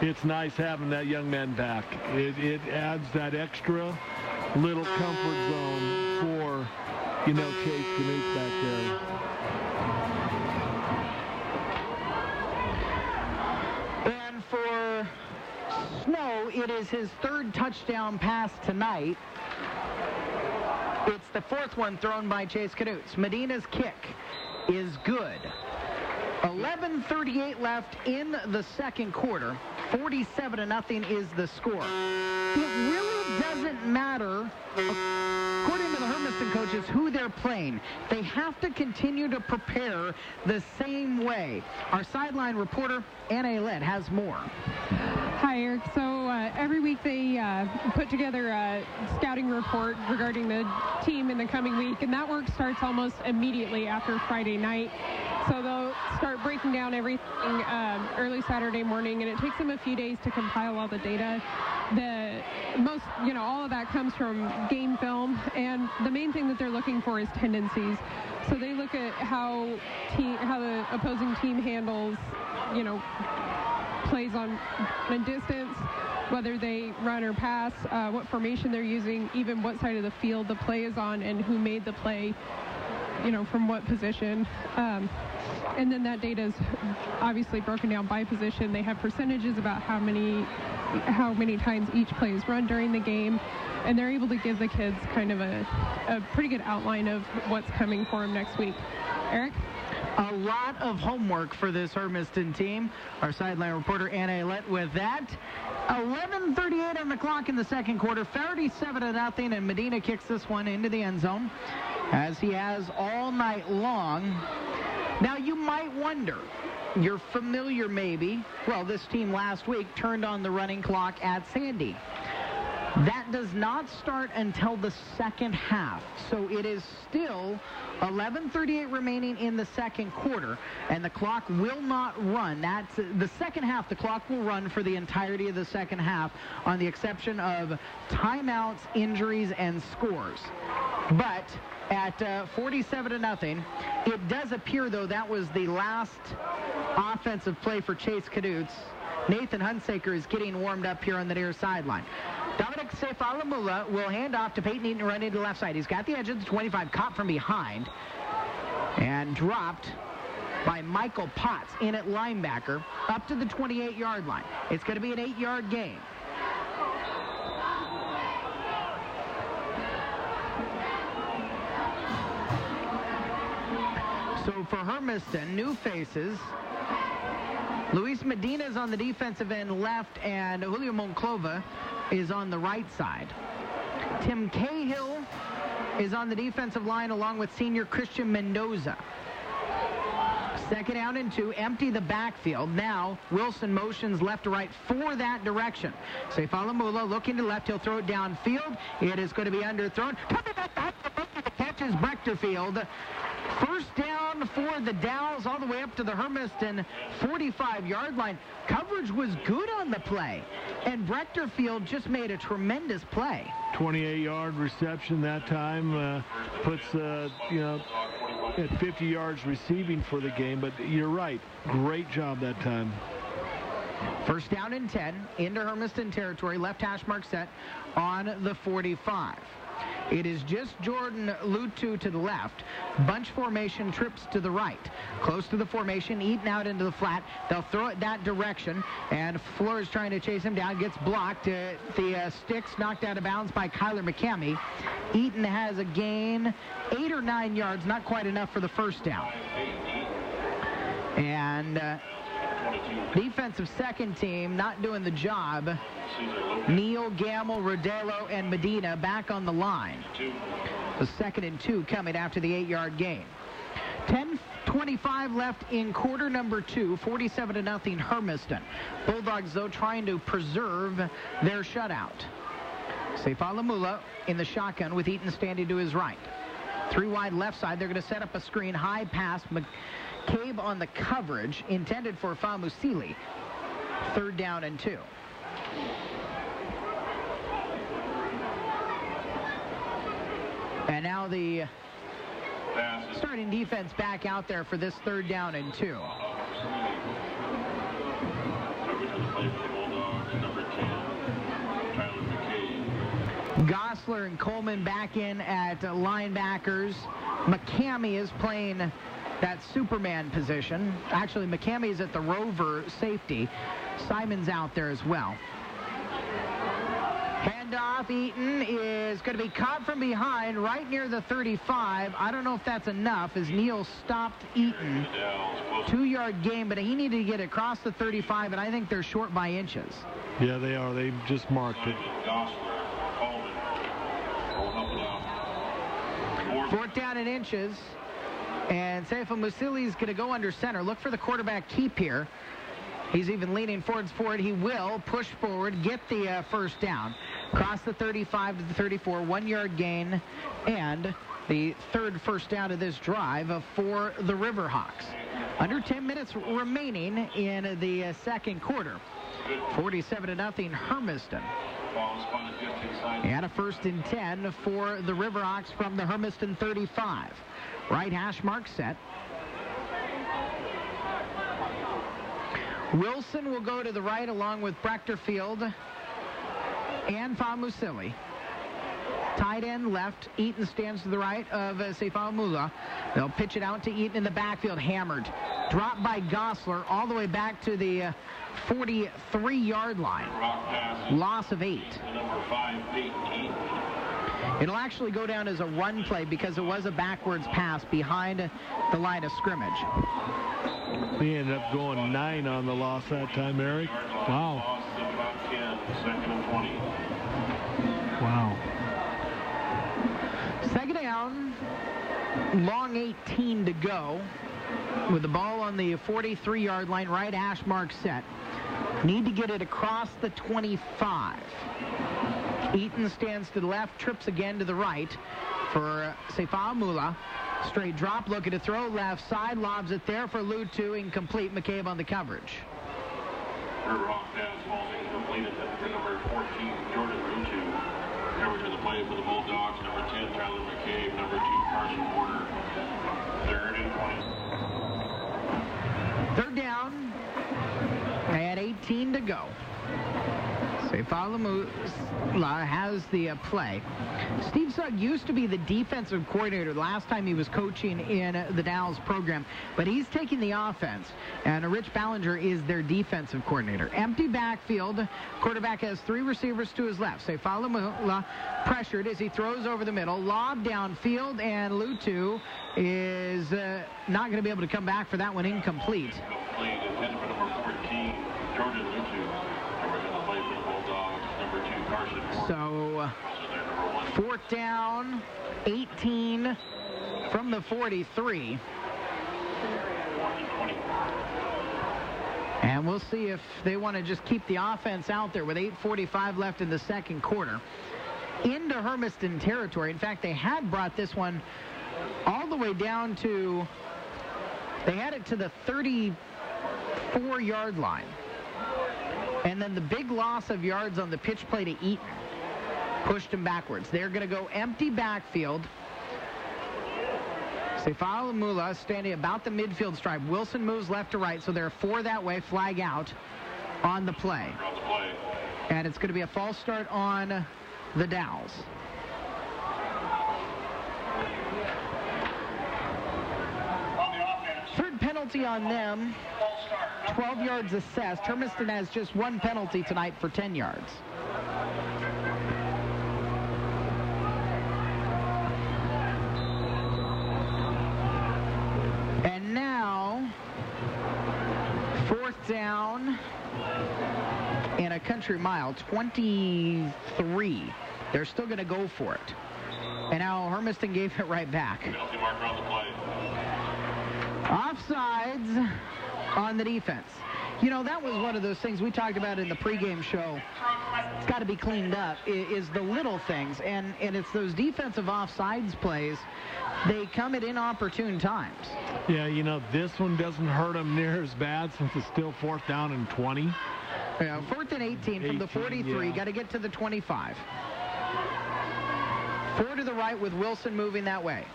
it's nice having that young man back. It adds that extra little comfort zone for, Chase Knuth back there. And for Snow, it is his 3rd touchdown pass tonight. It's the 4th one thrown by Chase Knuth. Medina's kick is good. 11:38 left in the second quarter. 47-0 is the score. It really doesn't matter, according to the Hermiston coaches, who they're playing. They have to continue to prepare the same way. Our sideline reporter, Anna Aylett, has more. Hi, Eric. So every week they put together a scouting report regarding the team in the coming week, and that work starts almost immediately after Friday night. So they'll start breaking down everything early Saturday morning, and it takes them a few days to compile all the data. All of that comes from game film, and the main thing that they're looking for is tendencies. So they look at how the opposing team handles, plays on a distance, whether they run or pass, what formation they're using, even what side of the field the play is on, and who made the play, from what position. And then that data is obviously broken down by position. They have percentages about how many times each play is run during the game, and they're able to give the kids kind of a pretty good outline of what's coming for them next week. Eric? A lot of homework for this Hermiston team. Our sideline reporter, Anna Aylett, with that. 11:38 on the clock in the second quarter, 37-0, and Medina kicks this one into the end zone, as he has all night long. Now, you might wonder, you're familiar maybe, well, this team last week turned on the running clock at Sandy. That does not start until the second half, so it is still 11:38 remaining in the second quarter, and the clock will not run. That's the second half. The clock will run for the entirety of the second half, on the exception of timeouts, injuries, and scores. But at 47-0, it does appear, though, that was the last offensive play for Chase Knuth. Nathan Hunsaker is getting warmed up here on the near sideline. Dominic Sefalamula will hand off to Peyton Eaton to run into the left side. He's got the edge of the 25, caught from behind, and dropped by Michael Potts in at linebacker up to the 28-yard line. It's going to be an 8-yard gain. So for Hermiston, new faces. Luis Medina is on the defensive end left, and Julio Monclova is on the right side. Tim Cahill is on the defensive line along with senior Christian Mendoza. Second down and 2, empty the backfield. Now Wilson motions left to right for that direction. Sefalamula looking to left. He'll throw it downfield. It is going to be underthrown. Coming back to catches Brechterfield. First down for the Dalles all the way up to the Hermiston 45-yard line. Coverage was good on the play, and Brechterfield just made a tremendous play. 28-yard reception that time, puts, at 50 yards receiving for the game, but you're right. Great job that time. First down and 10 into Hermiston territory. Left hash mark set on the 45. It is just Jordan Lutu to the left. Bunch formation, trips to the right. Close to the formation, Eaton out into the flat. They'll throw it that direction, and Flores trying to chase him down. Gets blocked. The sticks knocked out of bounds by Kyler McCamey. Eaton has a gain, 8 or 9 yards, not quite enough for the first down. And defensive second team not doing the job. Neal, Gamble, Rodelo, and Medina back on the line. The 2nd and 2 coming after the 8-yard gain. 10:25 left in quarter number 2, 47-0 Hermiston. Bulldogs, though, trying to preserve their shutout. Sefalamula in the shotgun with Eaton standing to his right. 3 wide left side. They're going to set up a screen. High pass. McCabe on the coverage, intended for Famusili. 3rd down and 2. And now the starting defense back out there for this 3rd down and 2. Gosler and Coleman back in at linebackers. McCamey is playing that Superman position. Actually, McCamey is at the rover safety. Simon's out there as well. Handoff. Eaton is going to be caught from behind right near the 35. I don't know if that's enough as Neal stopped Eaton. 2-yard gain, but he needed to get across the 35, and I think they're short by inches. Yeah, they are. They just marked it. 4th down and inches. And Seifa Musili is going to go under center. Look for the quarterback keep here. He's even leaning forward. He will push forward, get the 1st down. Cross the 35 to the 34, 1-yard gain, and the 3rd 1st down of this drive for the Riverhawks. Under 10 minutes remaining in the 2nd quarter. 47-0 Hermiston. And a 1st and 10 for the Riverhawks from the Hermiston 35. Right hash mark set. Wilson will go to the right along with Brechterfield and Famusili. Tight end left. Eaton stands to the right of Seifamula. They'll pitch it out to Eaton in the backfield. Hammered. Dropped by Gosler all the way back to the 43-yard line. Loss of 8. It'll actually go down as a run play because it was a backwards pass behind the line of scrimmage. He ended up going 9 on the loss that time, Eric. Wow. Wow. 2nd down, long 18 to go. With the ball on the 43-yard line, right hash mark set. Need to get it across the 25. Eaton stands to the left, trips again to the right for Seifamula. Straight drop, looking to throw left side, lobs it there for Lutu, incomplete. McCabe on the coverage. Wrong pass, ball incompleted to number 14, Jordan Lutu. Coverage of the play for the Bulldogs, number 10, Tyler McCabe, number 2, Carson Porter. 3rd and 20. 3rd down, and 18 to go. Seifamula has the play. Steve Sugg used to be the defensive coordinator last time he was coaching in the Dalles program, but he's taking the offense, and Rich Ballinger is their defensive coordinator. Empty backfield. Quarterback has 3 receivers to his left. Seifamula pressured as he throws over the middle. Lob downfield, and Lutu is not going to be able to come back for that one. Incomplete. Intended for number 14, Jordan Lutu. So, 4th down, 18 from the 43. And we'll see if they want to just keep the offense out there with 8:45 left in the 2nd quarter. Into Hermiston territory. In fact, they had brought this one all the way down to, they had it to the 34-yard line. And then the big loss of yards on the pitch play to Eaton pushed him backwards. They're going to go empty backfield. Seifamula standing about the midfield stripe. Wilson moves left to right, so there are 4 that way. Flag out on the play. And it's going to be a false start on the Dalles. Third penalty on them. 12 yards assessed. Hermiston has just 1 penalty tonight for 10 yards. And now, 4th down and a country mile, 23. They're still going to go for it. And now Hermiston gave it right back. Offsides on the defense. You know, that was one of those things we talked about in the pregame show. It's got to be cleaned up, is the little things. And it's those defensive offsides plays. They come at inopportune times. Yeah, you know, this one doesn't hurt them near as bad since it's still 4th down and 20. 4th and 18 from the 43. Yeah. Got to get to the 25. 4 to the right with Wilson moving that way.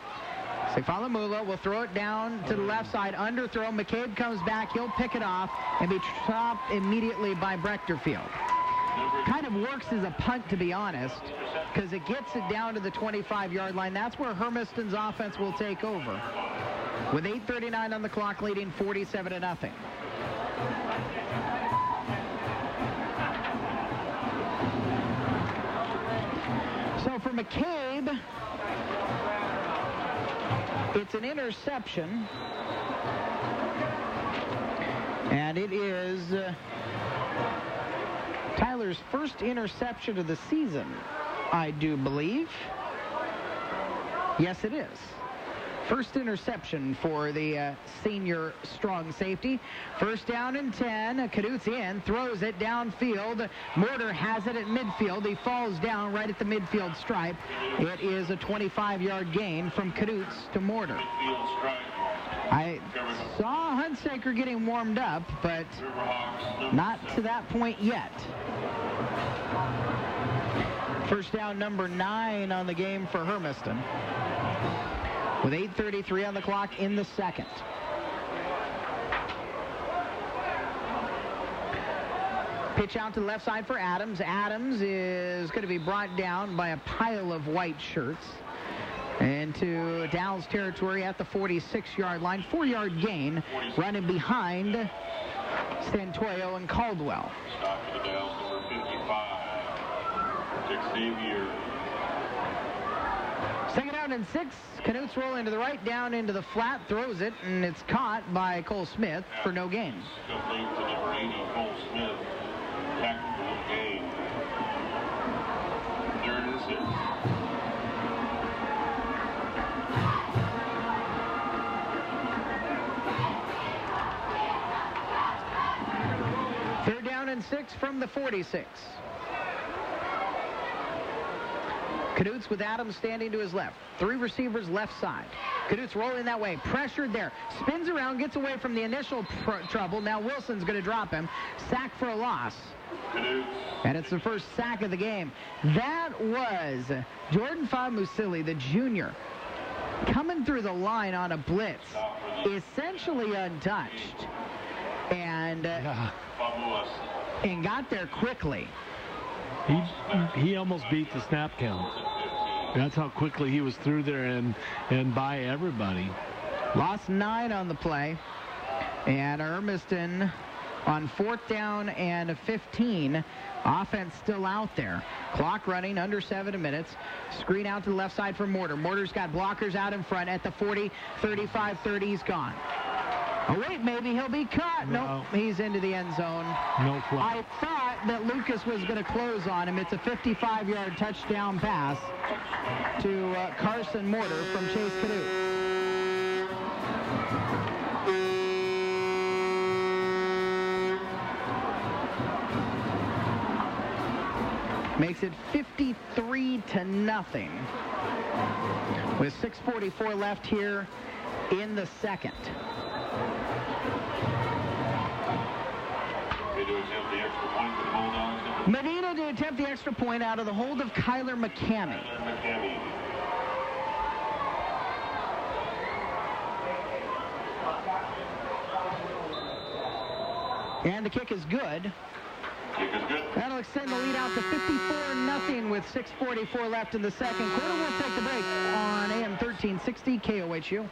Sefalamula will throw it down to the left side. Underthrow. McCabe comes back. He'll pick it off and be chopped immediately by Brechterfield. Kind of works as a punt, to be honest, because it gets it down to the 25-yard line. That's where Hermiston's offense will take over, with 8:39 on the clock, leading 47-0. So for McCabe, it's an interception, and it is Tyler's first interception of the season, I do believe. Yes, it is. First interception for the senior strong safety. 1st down and 10. Caduce in, throws it downfield. Mortar has it at midfield. He falls down right at the midfield stripe. It is a 25-yard gain from Caduce to Mortar. I saw Hunsaker getting warmed up, but not to that point yet. 1st down, number 9 on the game for Hermiston, with 8:33 on the clock in the second. Pitch out to the left side for Adams. Adams is going to be brought down by a pile of white shirts into Dalles territory at the 46-yard line. 4-yard gain, running behind Santoyo and Caldwell. Stop for the Dalles, number 55, Dick Xavier. 2nd down and 6. Canucks roll into the right, down into the flat, throws it, and it's caught by Cole Smith for no gain. Complete to number 80, Cole Smith. Tackle for no gain. 3rd and 6. Third down and 6 from the 46. Caduce with Adams standing to his left. 3 receivers left side. Caduce rolling that way. Pressured there. Spins around, gets away from the initial trouble. Now Wilson's going to drop him. Sack for a loss. And it's the first sack of the game. That was Jordan Famusili, the junior, coming through the line on a blitz, essentially untouched. And got there quickly. He almost beat the snap count. That's how quickly he was through there and by everybody. Lost 9 on the play. And Hermiston on 4th down and 15. Offense still out there. Clock running, under 7 minutes. Screen out to the left side for Mortar. Mortar's got blockers out in front at the 40, 35, 30. He's gone. Oh, wait, maybe he'll be caught. No. Nope, he's into the end zone. No flag. I thought that Lucas was going to close on him. It's a 55-yard touchdown pass to Carson Mortar from Chase Caduce. Makes it 53-0 with 6:44 left here in the second. Medina to attempt the extra point out of the hold of Kyler McCamey. And the kick is good. That'll extend the lead out to 54-0 with 6:44 left in the second quarter. We'll take the break on AM 1360 KOHU.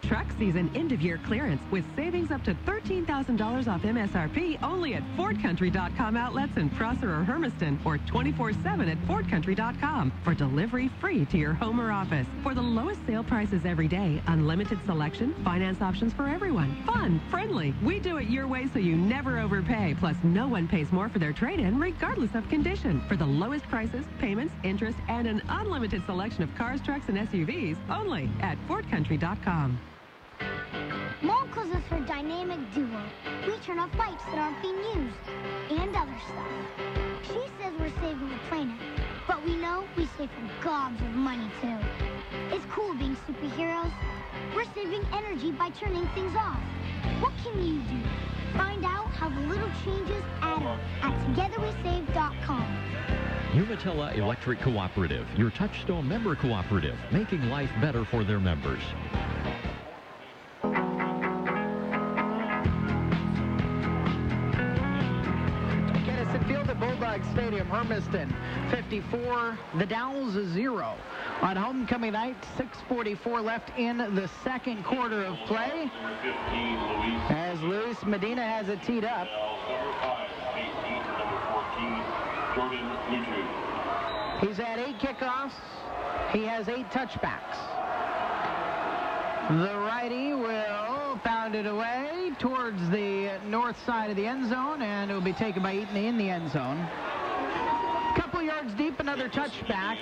Truck season end-of-year clearance with savings up to $13,000 off MSRP only at FordCountry.com outlets in Prosser or Hermiston, or 24/7 at FordCountry.com for delivery free to your home or office. For the lowest sale prices every day, unlimited selection, finance options for everyone, fun, friendly. We do it your way so you never overpay. Plus, no one pays more for their trade-in regardless of condition. For the lowest prices, payments, interest, and an unlimited selection of cars, trucks, and SUVs only at FordCountry.com. Mom calls us her dynamic duo. We turn off lights that aren't being used and other stuff. She says we're saving the planet, but we know we save her gobs of money too. It's cool being superheroes. We're saving energy by turning things off. What can you do? Find out how the little changes add up at togetherwesave.com. Umatilla Electric Cooperative, your Touchstone member cooperative, making life better for their members. Stadium, Hermiston 54, the Dalles 0. On homecoming night, 6:44 left in the second quarter of play. As Luis Medina has it teed up. He's had 8 kickoffs. He has 8 touchbacks. The righty will pound it away towards the north side of the end zone, and it will be taken by Eaton in the end zone. Couple yards deep, another touchback,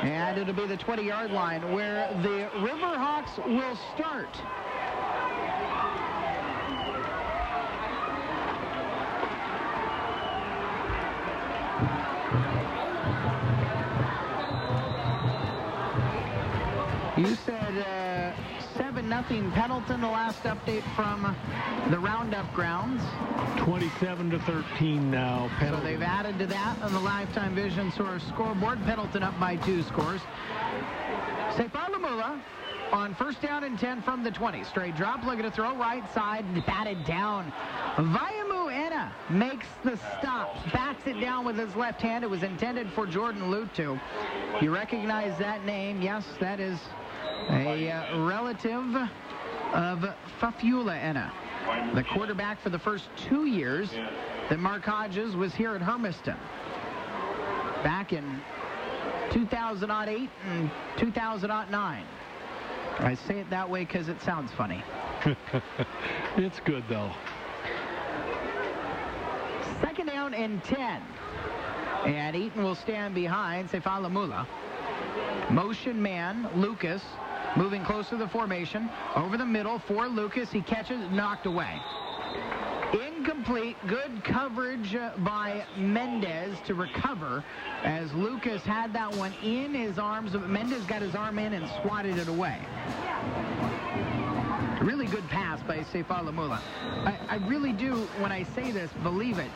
and it'll be the 20-yard line where the Riverhawks will start. You said 7-0 Pendleton, the last update from the Roundup grounds. 27-13 now, Pendleton. So they've added to that on the Lifetime Vision Source scoreboard. Pendleton up by 2 scores. Sepalamula on 1st down and 10 from the 20. Straight drop, looking to throw right side, batted down. Vaiamu Ena makes the stop, bats it down with his left hand. It was intended for Jordan Lutu. You recognize that name? Yes, that is a relative of Fafula Ena, the quarterback for the first 2 years that Mark Hodges was here at Hermiston. Back in 2008 and 2009. I say it that way because it sounds funny. It's good, though. 2nd down and 10. And Eaton will stand behind Sefalamula. Motion man, Lucas, moving close to the formation. Over the middle for Lucas. He catches, knocked away. Incomplete. Good coverage by Mendez to recover as Lucas had that one in his arms. Mendez got his arm in and swatted it away. Really good pass by Sefalamula. I really do, when I say this, believe it.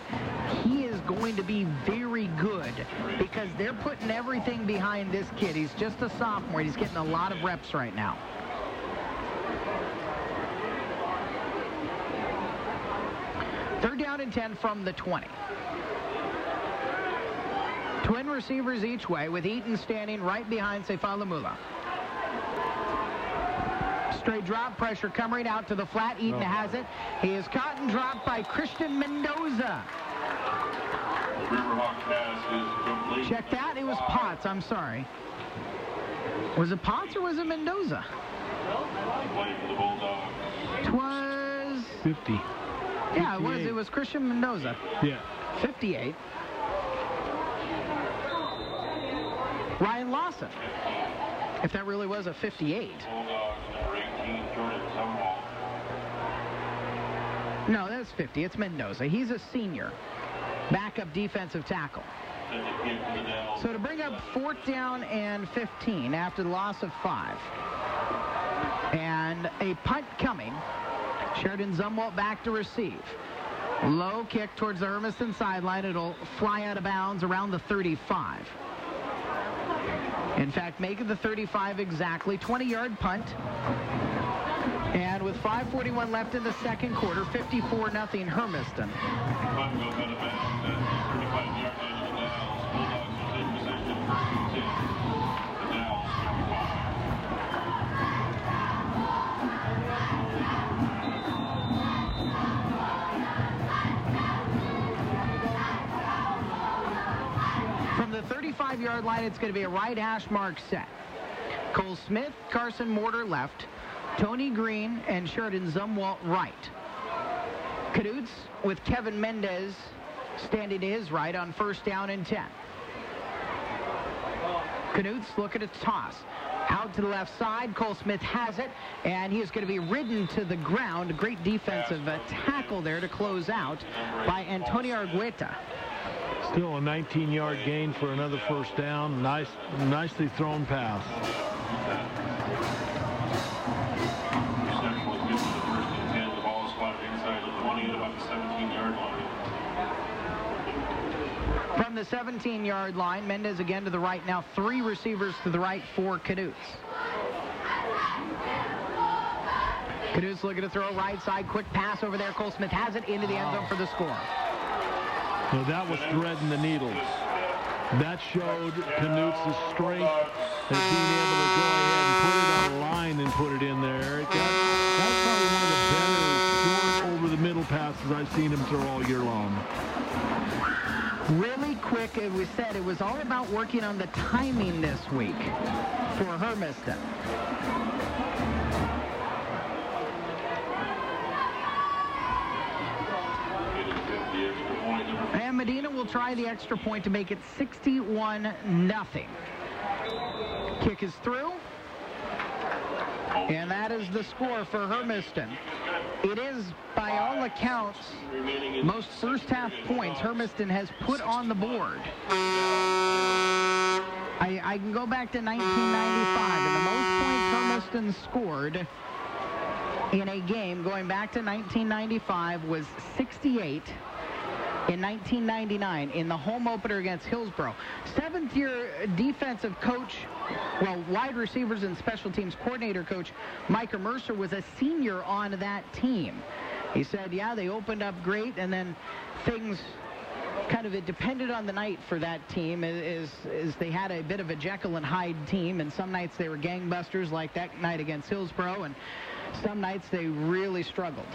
He is going to be very good because they're putting everything behind this kid. He's just a sophomore. He's getting a lot of reps right now. Third down and 10 from the 20. Twin receivers each way with Eaton standing right behind Sefalamula. Straight drop, pressure coming out to the flat. Eaton has it. He is caught and dropped by Christian Mendoza. Check that. It was Potts. I'm sorry. Was it Potts or was it Mendoza? It was 50. Yeah, it was Christian Mendoza. Yeah. 58. Ryan Lawson. If that really was a 58. No, that's 50. It's Mendoza. He's a senior. Backup defensive tackle. So to bring up 4th down and 15 after the loss of 5. And a punt coming. Sheridan Zumwalt back to receive. Low kick towards the Hermiston sideline. It'll fly out of bounds around the 35. In fact, make it the 35 exactly. 20-yard punt. And with 5:41 left in the second quarter, 54-0 Hermiston. From the 35-yard line, it's going to be a right hash mark set. Cole Smith, Carson Mortar left, Tony Green and Sheridan Zumwalt right. Cadutes with Kevin Mendez standing to his right on 1st down and 10. Cadutes looking to toss. Out to the left side, Cole Smith has it, and he is going to be ridden to the ground. A great defensive tackle there to close out by Antonio Argueta. Still a 19-yard gain for another 1st down. Nicely thrown pass. the 17-yard line. Mendez again to the right now. 3 receivers to the right for Caduce. Caduce looking to throw right side. Quick pass over there. Cole Smith has it into the end zone for the score. Well, that was threading the needles. That showed Canute's strength at being able to go ahead and put it on a line and put it in there, Eric. That's probably one of the better short over-the-middle passes I've seen him throw all year long. Really quick, as we said, it was all about working on the timing this week for Hermiston. And Medina will try the extra point to make it 61-0. Kick is through. And that is the score for Hermiston. It is, by all accounts, most first-half points Hermiston has put on the board. I can go back to 1995, and the most points Hermiston scored in a game going back to 1995 was 68. In 1999, in the home opener against Hillsborough. 7th-year defensive coach, well, wide receivers and special teams coordinator coach Micah Mercer was a senior on that team. He said, yeah, they opened up great, and then things kind of, it depended on the night for that team, is they had a bit of a Jekyll and Hyde team, and some nights they were gangbusters like that night against Hillsborough, and some nights they really struggled.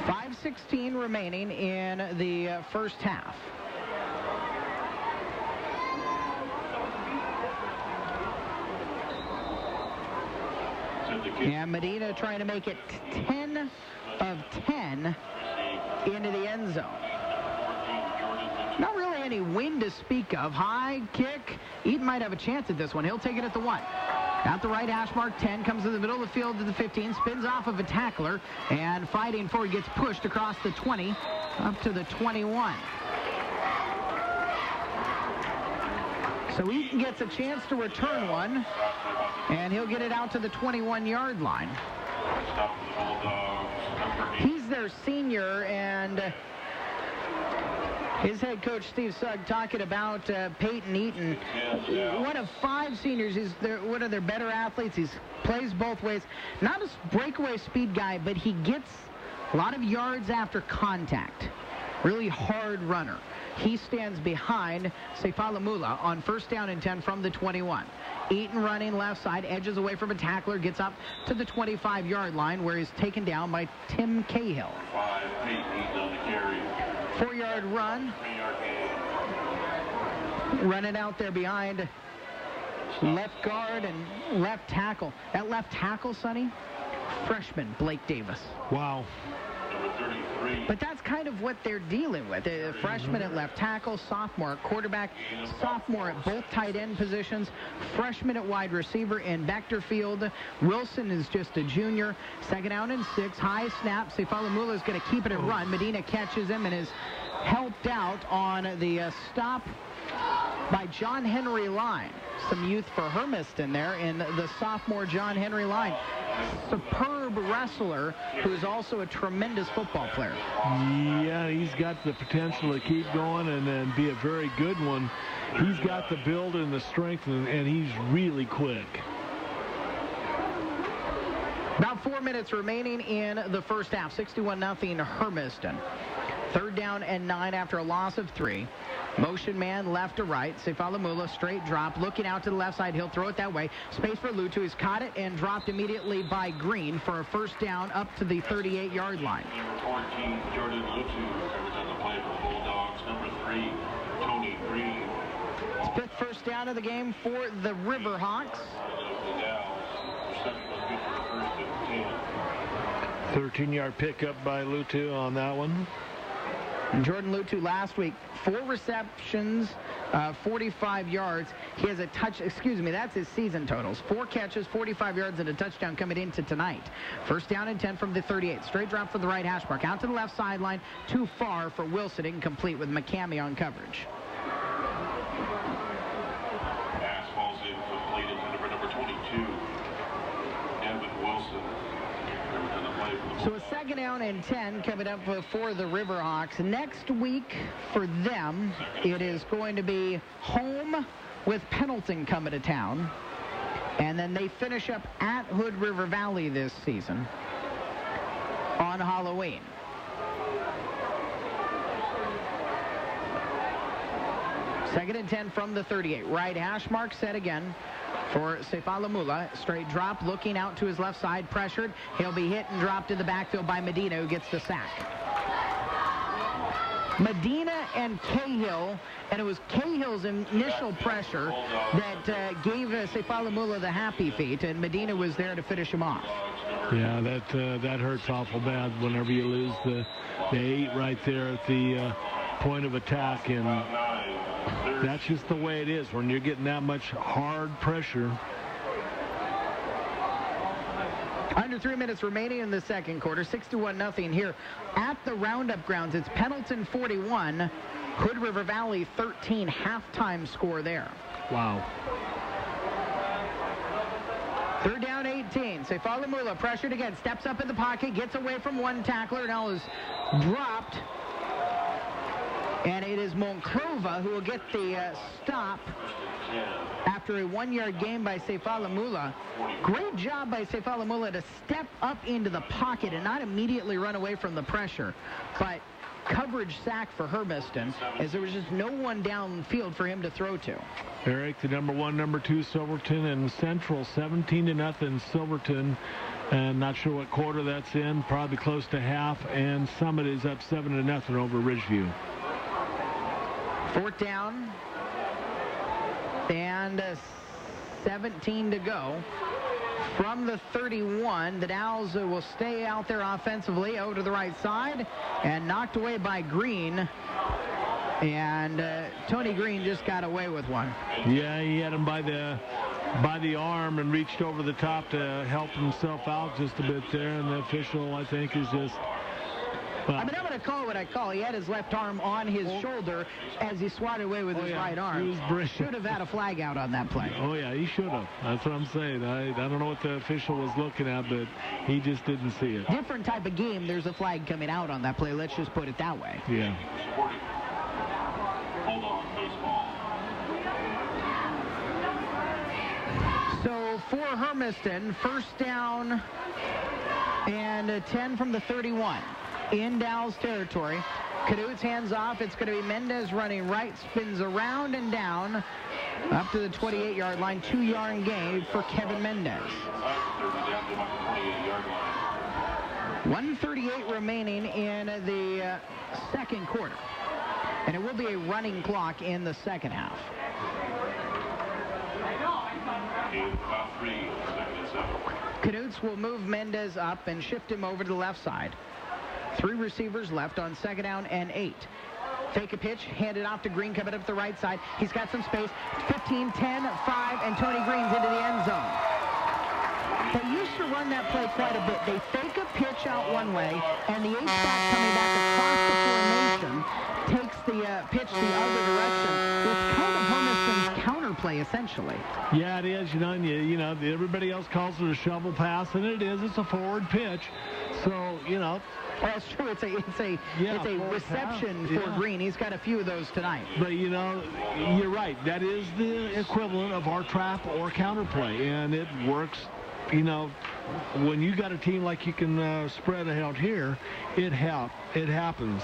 5:16 remaining in the first half. And Medina trying to make it 10 of 10 into the end zone. Not really any wind to speak of. High kick. Eaton might have a chance at this one. He'll take it at the 1. At the right hash mark, 10, comes to the middle of the field to the 15, spins off of a tackler, and fighting forward, gets pushed across the 20, up to the 21. So Eaton gets a chance to return one, and he'll get it out to the 21-yard line. He's their senior, and his head coach, Steve Sugg, talking about Peyton Eaton. One of 5 seniors. He's one of their better athletes. He plays both ways. Not a breakaway speed guy, but he gets a lot of yards after contact. Really hard runner. He stands behind Seifalamula on 1st down and 10 from the 21. Eaton running left side, edges away from a tackler, gets up to the 25-yard line where he's taken down by Tim Cahill. 4-yard run. Running out there behind left guard and left tackle. That left tackle, Sonny, freshman Blake Davis. Wow. But that's kind of what they're dealing with. A freshman at left tackle, sophomore at quarterback, sophomore at both tight end positions, freshman at wide receiver in Bechterfield. Wilson is just a junior. 2nd down and 6. High snap. Seifalamula is going to keep it and run. Medina catches him and is helped out on the stop by John Henry Line. Some youth for Hermiston there in the sophomore John Henry Line. Superb wrestler who's also a tremendous football player. Yeah, he's got the potential to keep going and be a very good one. He's got the build and the strength, and he's really quick. About 4 minutes remaining in the first half. 61-0 Hermiston. 3rd down and 9 after a loss of 3. Motion man left to right. Seifalamula straight drop. Looking out to the left side. He'll throw it that way. Space for Lutu. He's caught it and dropped immediately by Green for a 1st down up to the 38-yard line. Number 14, Jordan Lutu, covers on the play for the Bulldogs. Number 3, Tony Green. 5th 1st down of the game for the Riverhawks. 13-yard pickup by Lutu on that one. Jordan Lutu last week, 4 receptions, 45 yards. He has a that's his season totals. 4 catches, 45 yards, and a touchdown coming into tonight. 1st down and 10 from the 38. Straight drop for the right hash mark. Out to the left sideline. Too far for Wilson. Incomplete with McCamey on coverage. Pass falls in, completed to number 22. So a second down and 10 coming up for the Riverhawks. Next week for them, it is going to be home with Pendleton coming to town. And then they finish up at Hood River Valley this season on Halloween. Second and 10 from the 38. Right hash mark set again for Sefalamula. Straight drop, looking out to his left side, pressured. He'll be hit and dropped in the backfield by Medina, who gets the sack. Medina and Cahill, and it was Cahill's initial pressure that gave Sefalamula the happy feet, and Medina was there to finish him off. Yeah, that hurts awful bad whenever you lose the 8 right there at the point of attack, and that's just the way it is when you're getting that much hard pressure. Under 3 minutes remaining in the second quarter, 6-1-0 here at the Roundup grounds. It's Pendleton 41, Hood River Valley 13, halftime score there. Wow. Third down 18. Sefalamula pressured again, steps up in the pocket, gets away from one tackler, now is dropped. And it is Monclova who will get the stop after a 1-yard gain by Sefalamula. Great job by Sefalamula to step up into the pocket and not immediately run away from the pressure. But coverage sack for Hermiston, as there was just no one downfield for him to throw to. Eric, the number 1, number 2, Silverton and Central, 17-0 Silverton. And not sure what quarter that's in, probably close to half. And Summit is up 7-0 over Ridgeview. Fourth down and 17 to go. From the 31, the Dalles will stay out there offensively over to the right side and knocked away by Green. And Tony Green just got away with one. Yeah, he had him by the arm and reached over the top to help himself out just a bit there. And the official, I think, is just... Well, I mean, I'm going to call what I call. He had his left arm on his shoulder as he swatted away with his right arm. He should have had a flag out on that play. Oh, yeah, he should have. That's what I'm saying. I don't know what the official was looking at, but he just didn't see it. Different type of game. There's a flag coming out on that play. Let's just put it that way. Yeah. Hold on, baseball. So for Hermiston, first down and 10 from the 31. In Dalles territory. Canute's hands off. It's going to be Mendez running right, spins around and down up to the 28-yard line. 2-yard gain for Kevin Mendez. 1:38 remaining in the second quarter. And it will be a running clock in the second half. Canute's will move Mendez up and shift him over to the left side. 3 receivers left on second down and 8. Fake a pitch, hand it off to Green coming up the right side. He's got some space. 15, 10, 5, and Tony Green's into the end zone. They used to run that play quite a bit. They fake a pitch out one way, and the H-back coming back across the formation takes the pitch the other direction. It's kind of Hermiston's counterplay, essentially. Yeah, it is. You know, everybody else calls it a shovel pass, and it is. It's a forward pitch. So, you know. Well, that's true. It's a reception for Green. He's got a few of those tonight. But, you know, you're right. That is the equivalent of our trap or counterplay, and it works. You know, when you got a team like you can spread out here, it happens.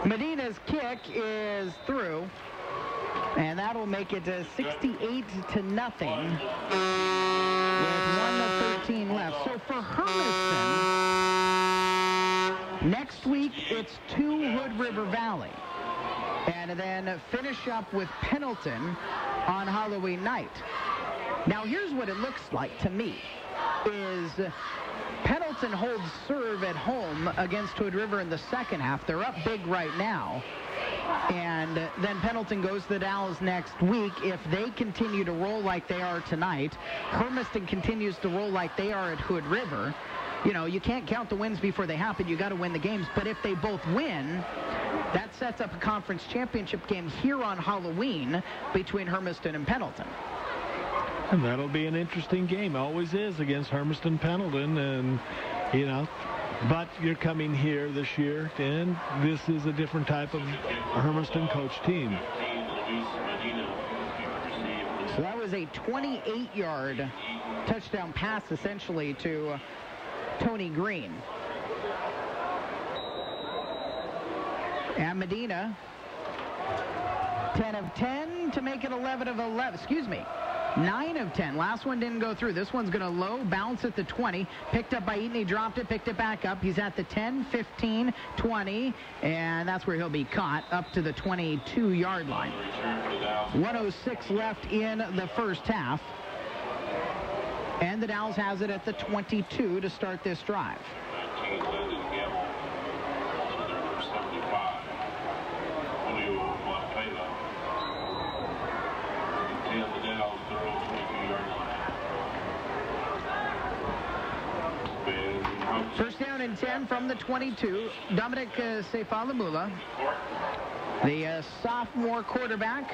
Medina's kick is through, and that'll make it 68-0 with 1:13 left. So for Hermiston, next week it's to Hood River Valley, and then finish up with Pendleton on Halloween night. Now here's what it looks like to me, is Pendleton holds serve at home against Hood River in the second half. They're up big right now. And then Pendleton goes to the Dalles next week. If they continue to roll like they are tonight, Hermiston continues to roll like they are at Hood River. You know, you can't count the wins before they happen. You got to win the games. But if they both win, that sets up a conference championship game here on Halloween between Hermiston and Pendleton. And that'll be an interesting game. Always is against Hermiston Pendleton. And, you know, but you're coming here this year, and this is a different type of Hermiston coach team. So that was a 28-yard touchdown pass, essentially, to Tony Green. And Medina, 10 of 10 to make it 11 of 11. Excuse me. 9 of 10. Last one didn't go through. This one's going to low bounce at the 20. Picked up by Eaton. He dropped it, picked it back up. He's at the 10, 15, 20, and that's where he'll be caught up to the 22-yard line. 1:06 left in the first half. And the Dalles has it at the 22 to start this drive. First down and 10 from the 22. Dominic Seifalamula, the sophomore quarterback,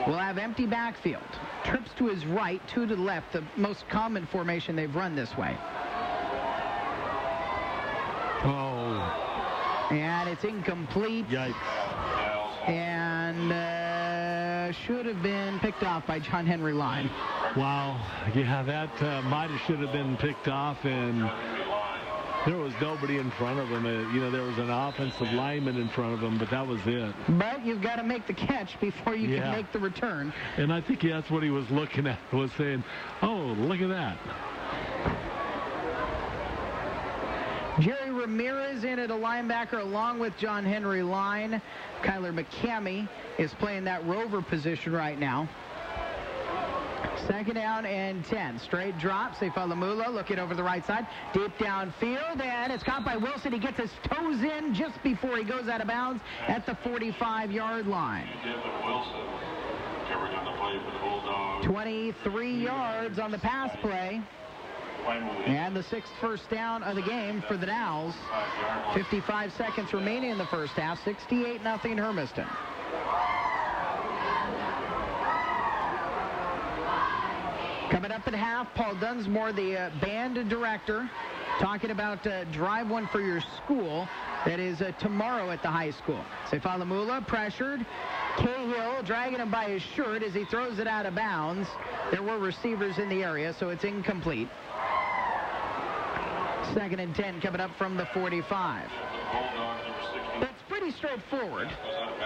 will have empty backfield. Trips to his right, 2 to the left, the most common formation they've run this way. Oh. And it's incomplete. Yikes. And should have been picked off by John Henry Line. Wow. Yeah, that should have been picked off, and there was nobody in front of him. You know, there was an offensive lineman in front of him, but that was it. But you've got to make the catch before you can make the return. And I think that's what he was looking at, was saying, oh, look at that. Jerry Ramirez in at a linebacker along with John Henry Line. Kyler McCamey is playing that rover position right now. Second down and 10. Straight drop. Seifalamula looking over the right side. Deep downfield, and it's caught by Wilson. He gets his toes in just before he goes out of bounds at the 45-yard line. 23 yards on the pass play. And the 6th first down of the game for the Dalles. 55 seconds remaining in the first half. 68-0 Hermiston. Coming up at half, Paul Dunsmore, the band director, talking about drive one for your school. That is tomorrow at the high school. Seifalamula pressured. Cahill dragging him by his shirt as he throws it out of bounds. There were receivers in the area, so it's incomplete. 2nd and 10 coming up from the 45. It's pretty straightforward,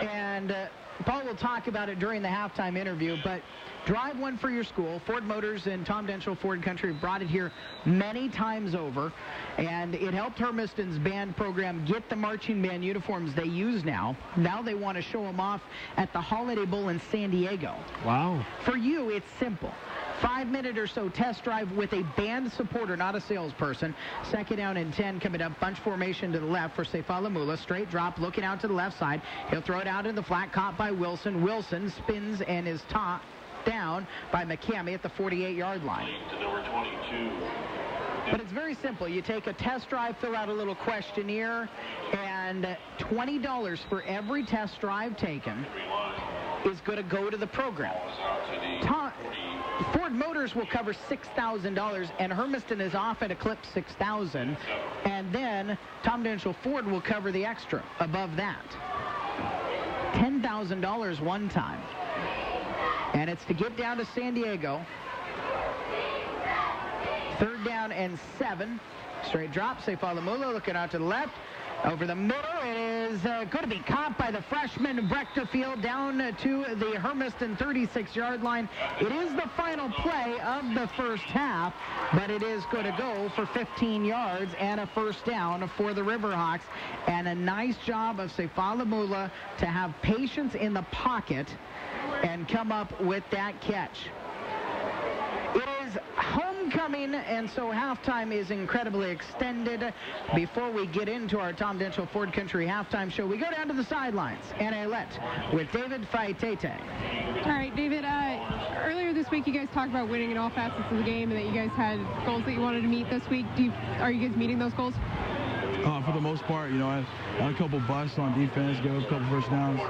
and Paul will talk about it during the halftime interview, but drive one for your school. Ford Motors and Tom Denchel Ford Country brought it here many times over, and it helped Hermiston's band program get the marching band uniforms they use now. Now they want to show them off at the Holiday Bowl in San Diego. Wow. For you, it's simple. 5-minute or so test drive with a band supporter, not a salesperson. 2nd down and 10 coming up. Bunch formation to the left for Seifalamula. Straight drop, looking out to the left side. He'll throw it out in the flat, caught by Wilson. Wilson spins and is topped down by McCamey at the 48-yard line. But it's very simple. You take a test drive, fill out a little questionnaire, and $20 for every test drive taken is going to go to the program. Ford Motors will cover $6,000, and Hermiston is off at a clip $6,000, and then Tom Denchel Ford will cover the extra above that. $10,000 one time. And it's to get down to San Diego. 3rd down and 7. Straight drop. Seifalamula looking out to the left. Over the middle, it is going to be caught by the freshman Brechterfield down to the Hermiston 36-yard line. It is the final play of the first half, but it is going to go for 15 yards and a first down for the Riverhawks. And a nice job of Seifalamula to have patience in the pocket and come up with that catch. It is homecoming, and so halftime is incredibly extended. Before we get into our Tom Denchel Ford Country halftime show, we go down to the sidelines. Anna Aylett with David Faitete. All right, David, earlier this week you guys talked about winning in all facets of the game and that you guys had goals that you wanted to meet this week. Are you guys meeting those goals? For the most part, you know, I had a couple busts on defense, gave up a couple first downs.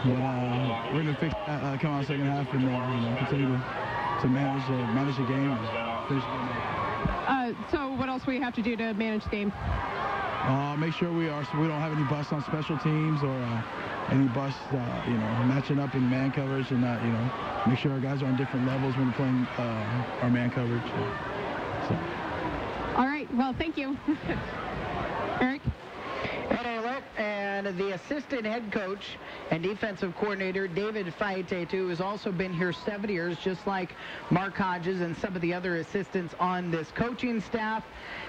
But we're going to fix that, come out second half and continue to to manage the game and finish the game. So what else we have to do to manage the game? Make sure we don't have any busts on special teams or any busts, matching up in man coverage, and not, make sure our guys are on different levels when we're playing our man coverage. So. All right. Well, thank you. Eric? And the assistant head coach and defensive coordinator, David Faitetu, who has also been here 7 years, just like Mark Hodges and some of the other assistants on this coaching staff.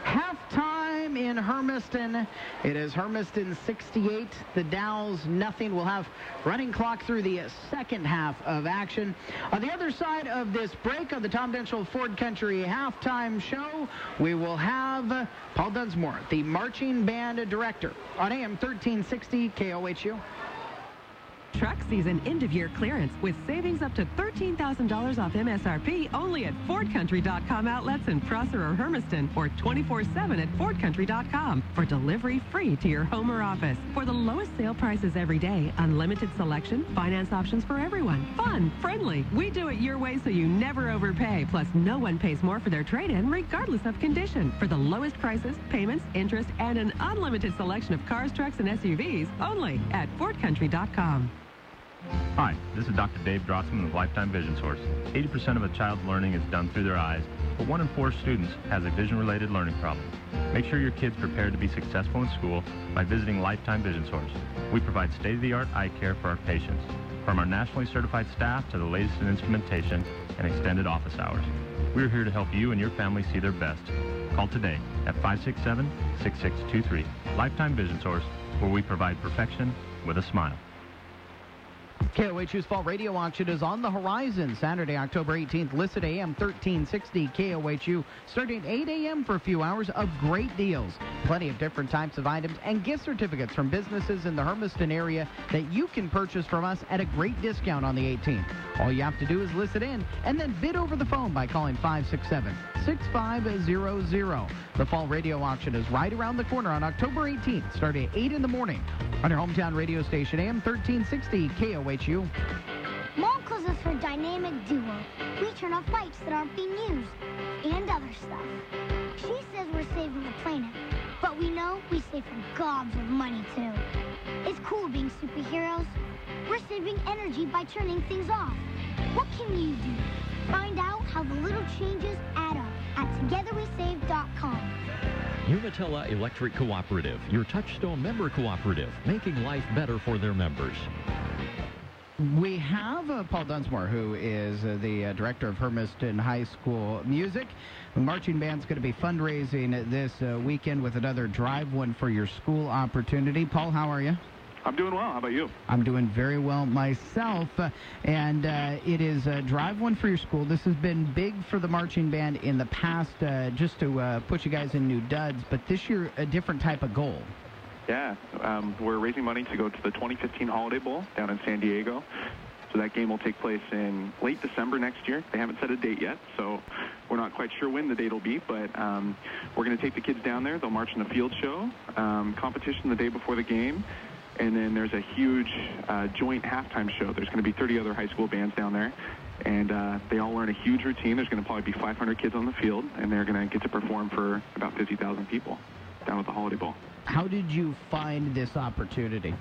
Halftime in Hermiston. It is Hermiston 68, the Dalles nothing. We'll have running clock through the second half of action. On the other side of this break on the Tom Denchel Ford Country halftime show, we will have Paul Dunsmore, the marching band director, on AM 1360 KOHU. Truck season end-of-year clearance with savings up to $13,000 off MSRP only at FordCountry.com outlets in Prosser or Hermiston, or 24/7 at FordCountry.com for delivery free to your home or office. For the lowest sale prices every day, unlimited selection, finance options for everyone, fun, friendly. We do it your way so you never overpay. Plus, no one pays more for their trade-in regardless of condition. For the lowest prices, payments, interest, and an unlimited selection of cars, trucks, and SUVs only at FordCountry.com. Hi, this is Dr. Dave Drossman with Lifetime Vision Source. 80% of a child's learning is done through their eyes, but 1 in 4 students has a vision-related learning problem. Make sure your kid's prepared to be successful in school by visiting Lifetime Vision Source. We provide state-of-the-art eye care for our patients, from our nationally certified staff to the latest in instrumentation and extended office hours. We're here to help you and your family see their best. Call today at 567-6623. Lifetime Vision Source, where we provide perfection with a smile. KOHU's Fall Radio Auction is on the horizon. Saturday, October 18th. Listen to AM 1360 KOHU, starting at 8 a.m. for a few hours of great deals. Plenty of different types of items and gift certificates from businesses in the Hermiston area that you can purchase from us at a great discount on the 18th. All you have to do is listen in and then bid over the phone by calling 567-6500. The Fall Radio Auction is right around the corner on October 18th, starting at 8 in the morning on your hometown radio station, AM 1360 KOHU. Mom calls us her dynamic duo. We turn off lights that aren't being used and other stuff. She says we're saving the planet, but we know we save her gobs of money too. It's cool being superheroes. We're saving energy by turning things off. What can you do? Find out how the little changes add up at togetherwesave.com. Umatilla Electric Cooperative, your Touchstone member cooperative, making life better for their members. We have Paul Dunsmore, who is the director of Hermiston High School Music. The marching band's going to be fundraising this weekend with another Drive One for Your School opportunity. Paul, how are you? I'm doing well. How about you? I'm doing very well myself. And it is Drive One for Your School. This has been big for the marching band in the past, just to put you guys in new duds. But this year, a different type of goal. Yeah, we're raising money to go to the 2015 Holiday Bowl down in San Diego. So that game will take place in late December next year. They haven't set a date yet, so we're not quite sure when the date will be, but we're going to take the kids down there. They'll march in a field show, competition the day before the game, and then there's a huge joint halftime show. There's going to be 30 other high school bands down there, and they all learn a huge routine. There's going to probably be 500 kids on the field, and they're going to get to perform for about 50,000 people down at the Holiday Bowl. How did you find this opportunity?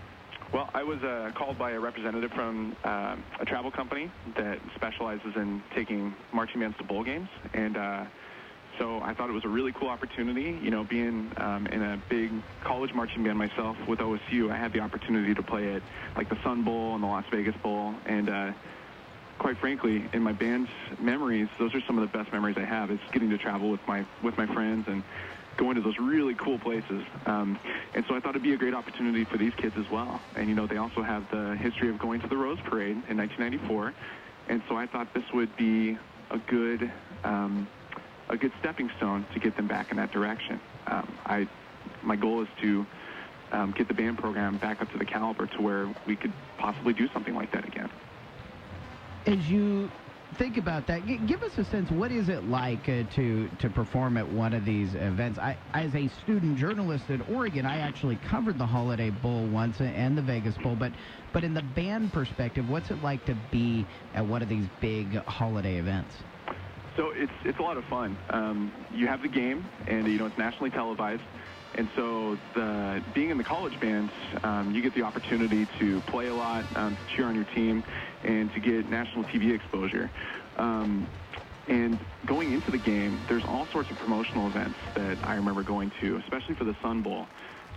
Well, I was called by a representative from a travel company that specializes in taking marching bands to bowl games, and so I thought it was a really cool opportunity. You know, being in a big college marching band myself with OSU, I had the opportunity to play at like the Sun Bowl and the Las Vegas Bowl, and quite frankly, in my band's memories, those are some of the best memories I have, is getting to travel with my friends and going to those really cool places. And so I thought it'd be a great opportunity for these kids as well. And, you know, they also have the history of going to the Rose Parade in 1994. And so I thought this would be a good stepping stone to get them back in that direction. My goal is to get the band program back up to the caliber to where we could possibly do something like that again. As you think about that, give us a sense, what is it like to perform at one of these events? As a student journalist in Oregon, I actually covered the Holiday Bowl once and the Vegas Bowl, but in the band perspective, what's it like to be at one of these big holiday events? So it's a lot of fun. You have the game, and it's nationally televised. And so being in the college bands, you get the opportunity to play a lot, cheer on your team, and to get national TV exposure. And going into the game, there's all sorts of promotional events that I remember going to, especially for the Sun Bowl,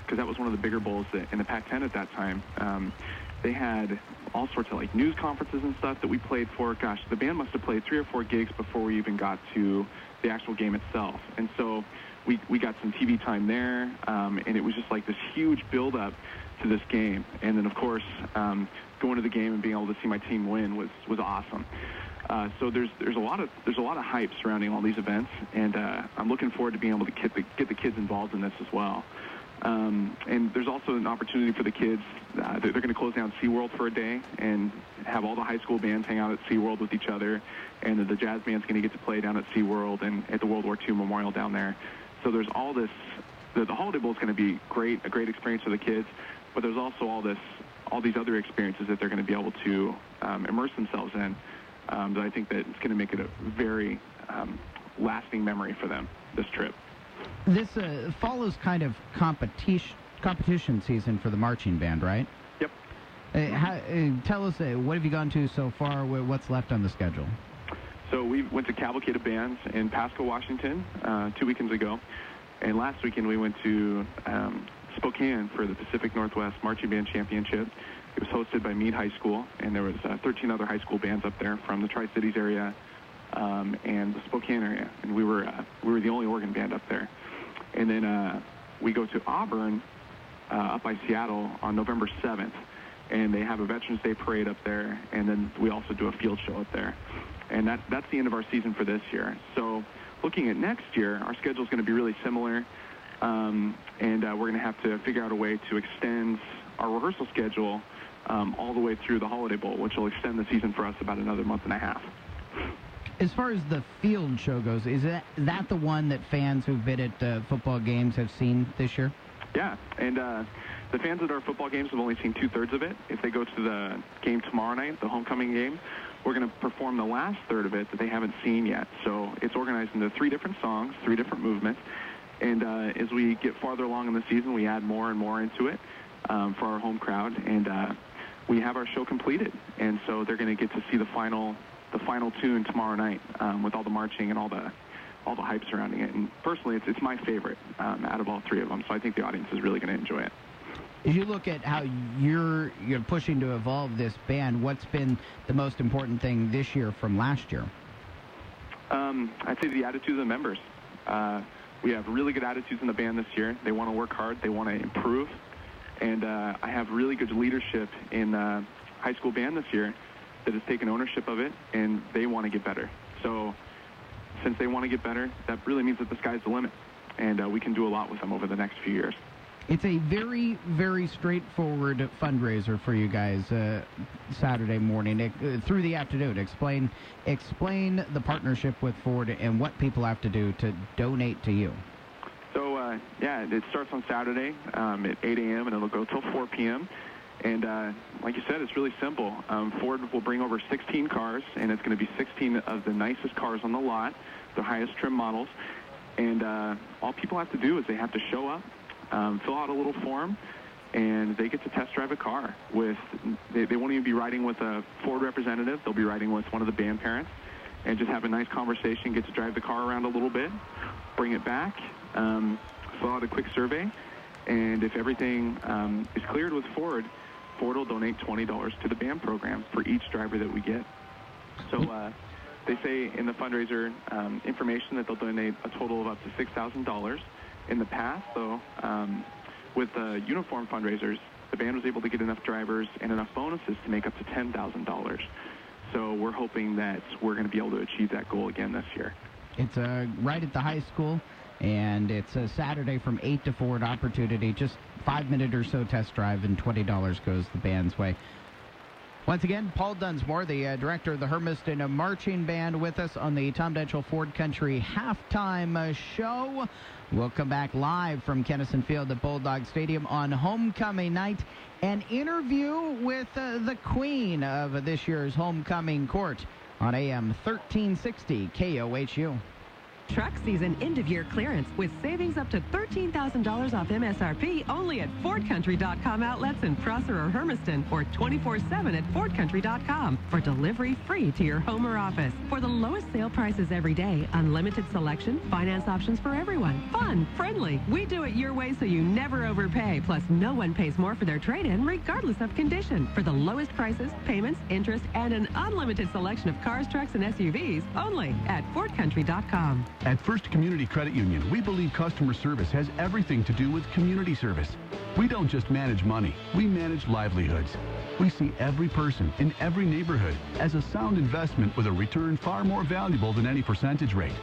because that was one of the bigger bowls in the Pac-10 at that time. They had all sorts of like news conferences and stuff that we played for. Gosh, the band must have played 3 or 4 gigs before we even got to the actual game itself. And so we got some TV time there, and it was just like this huge build-up to this game. And then, of course, going to the game and being able to see my team win was awesome. So there's a lot of hype surrounding all these events, and I'm looking forward to being able to get the kids involved in this as well. And there's also an opportunity for the kids. They're going to close down SeaWorld for a day and have all the high school bands hang out at SeaWorld with each other, and the jazz band's going to get to play down at SeaWorld and at the World War II Memorial down there. So there's all this. The Holiday Bowl is going to be a great experience for the kids, but there's also all these other experiences that they're going to be able to immerse themselves in. That I think that it's going to make it a very lasting memory for them, this trip. This follows kind of competition season for the marching band, right? Yep. Tell us, what have you gone to so far? What's left on the schedule? So we went to Cavalcade of Bands in Pasco, Washington 2 weekends ago. And last weekend we went to Spokane for the Pacific Northwest Marching Band Championship. It was hosted by Meade High School, and there was 13 other high school bands up there from the Tri-Cities area and the Spokane area. And we were the only organ band up there. And then we go to Auburn up by Seattle on November 7th. And they have a Veterans Day parade up there, and then we also do a field show up there. And that's the end of our season for this year. So looking at next year, our schedule is going to be really similar, and we're going to have to figure out a way to extend our rehearsal schedule all the way through the Holiday Bowl, which will extend the season for us about another month and a half. As far as the field show goes, is that the one that fans who've been at football games have seen this year? Yeah, and the fans at our football games have only seen 2/3 of it. If they go to the game tomorrow night, the homecoming game, we're going to perform the last third of it that they haven't seen yet. So it's organized into 3 different songs, 3 different movements. And as we get farther along in the season, we add more and more into it for our home crowd. And we have our show completed. And so they're going to get to see the final tune tomorrow night with all the marching and all the hype surrounding it. And personally, it's my favorite out of all 3 of them. So I think the audience is really going to enjoy it. As you look at how you're pushing to evolve this band, what's been the most important thing this year from last year? I'd say the attitude of the members. We have really good attitudes in the band this year. They want to work hard. They want to improve. And I have really good leadership in high school band this year that has taken ownership of it, and they want to get better. So since they want to get better, that really means that the sky's the limit, and we can do a lot with them over the next few years. It's a very, very straightforward fundraiser for you guys Saturday morning through the afternoon. Explain the partnership with Ford and what people have to do to donate to you. So, yeah, it starts on Saturday at 8 a.m. and it'll go till 4 p.m. And like you said, it's really simple. Ford will bring over 16 cars, and it's going to be 16 of the nicest cars on the lot, the highest trim models. And all people have to do is they have to show up, fill out a little form, and they get to test drive a car. They won't even be riding with a Ford representative. They'll be riding with one of the band parents and just have a nice conversation, get to drive the car around a little bit, bring it back, fill out a quick survey, and if everything is cleared with Ford will donate $20 to the band program for each driver that we get. So they say in the fundraiser information that they'll donate a total of up to $6,000. In the past, though, with uniform fundraisers, the band was able to get enough drivers and enough bonuses to make up to $10,000. So we're hoping that we're going to be able to achieve that goal again this year. It's right at the high school, and it's a Saturday from 8 to 4 opportunity, just 5-minute or so test drive, and $20 goes the band's way. Once again, Paul Dunsmore, the director of the Hermiston Marching Band, with us on the Tom Detchel Ford Country halftime show. We'll come back live from Kennison Field at Bulldog Stadium on homecoming night. An interview with the queen of this year's homecoming court on AM 1360 KOHU. Truck season end-of-year clearance with savings up to $13,000 off MSRP only at FordCountry.com outlets in Prosser or Hermiston, or 24/7 at FordCountry.com for delivery free to your home or office. For the lowest sale prices every day, unlimited selection, finance options for everyone, fun, friendly. We do it your way so you never overpay. Plus, no one pays more for their trade-in regardless of condition. For the lowest prices, payments, interest, and an unlimited selection of cars, trucks, and SUVs only at FordCountry.com. At First Community Credit Union, we believe customer service has everything to do with community service. We don't just manage money, we manage livelihoods. We see every person in every neighborhood as a sound investment with a return far more valuable than any percentage rate.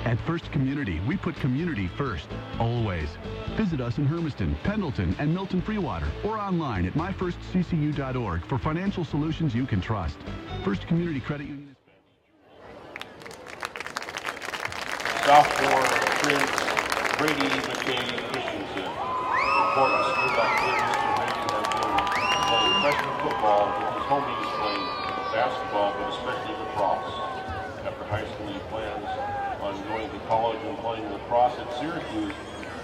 At First Community, we put community first, always. Visit us in Hermiston, Pendleton, and Milton Freewater, or online at myfirstccu.org for financial solutions you can trust. First Community Credit Union. Sophomore Prince Brady McKay Christensen. Important school activities for Brady has been playing freshman football with his homies playing basketball, but especially lacrosse. After high school, he plans on going to college and playing lacrosse at Syracuse,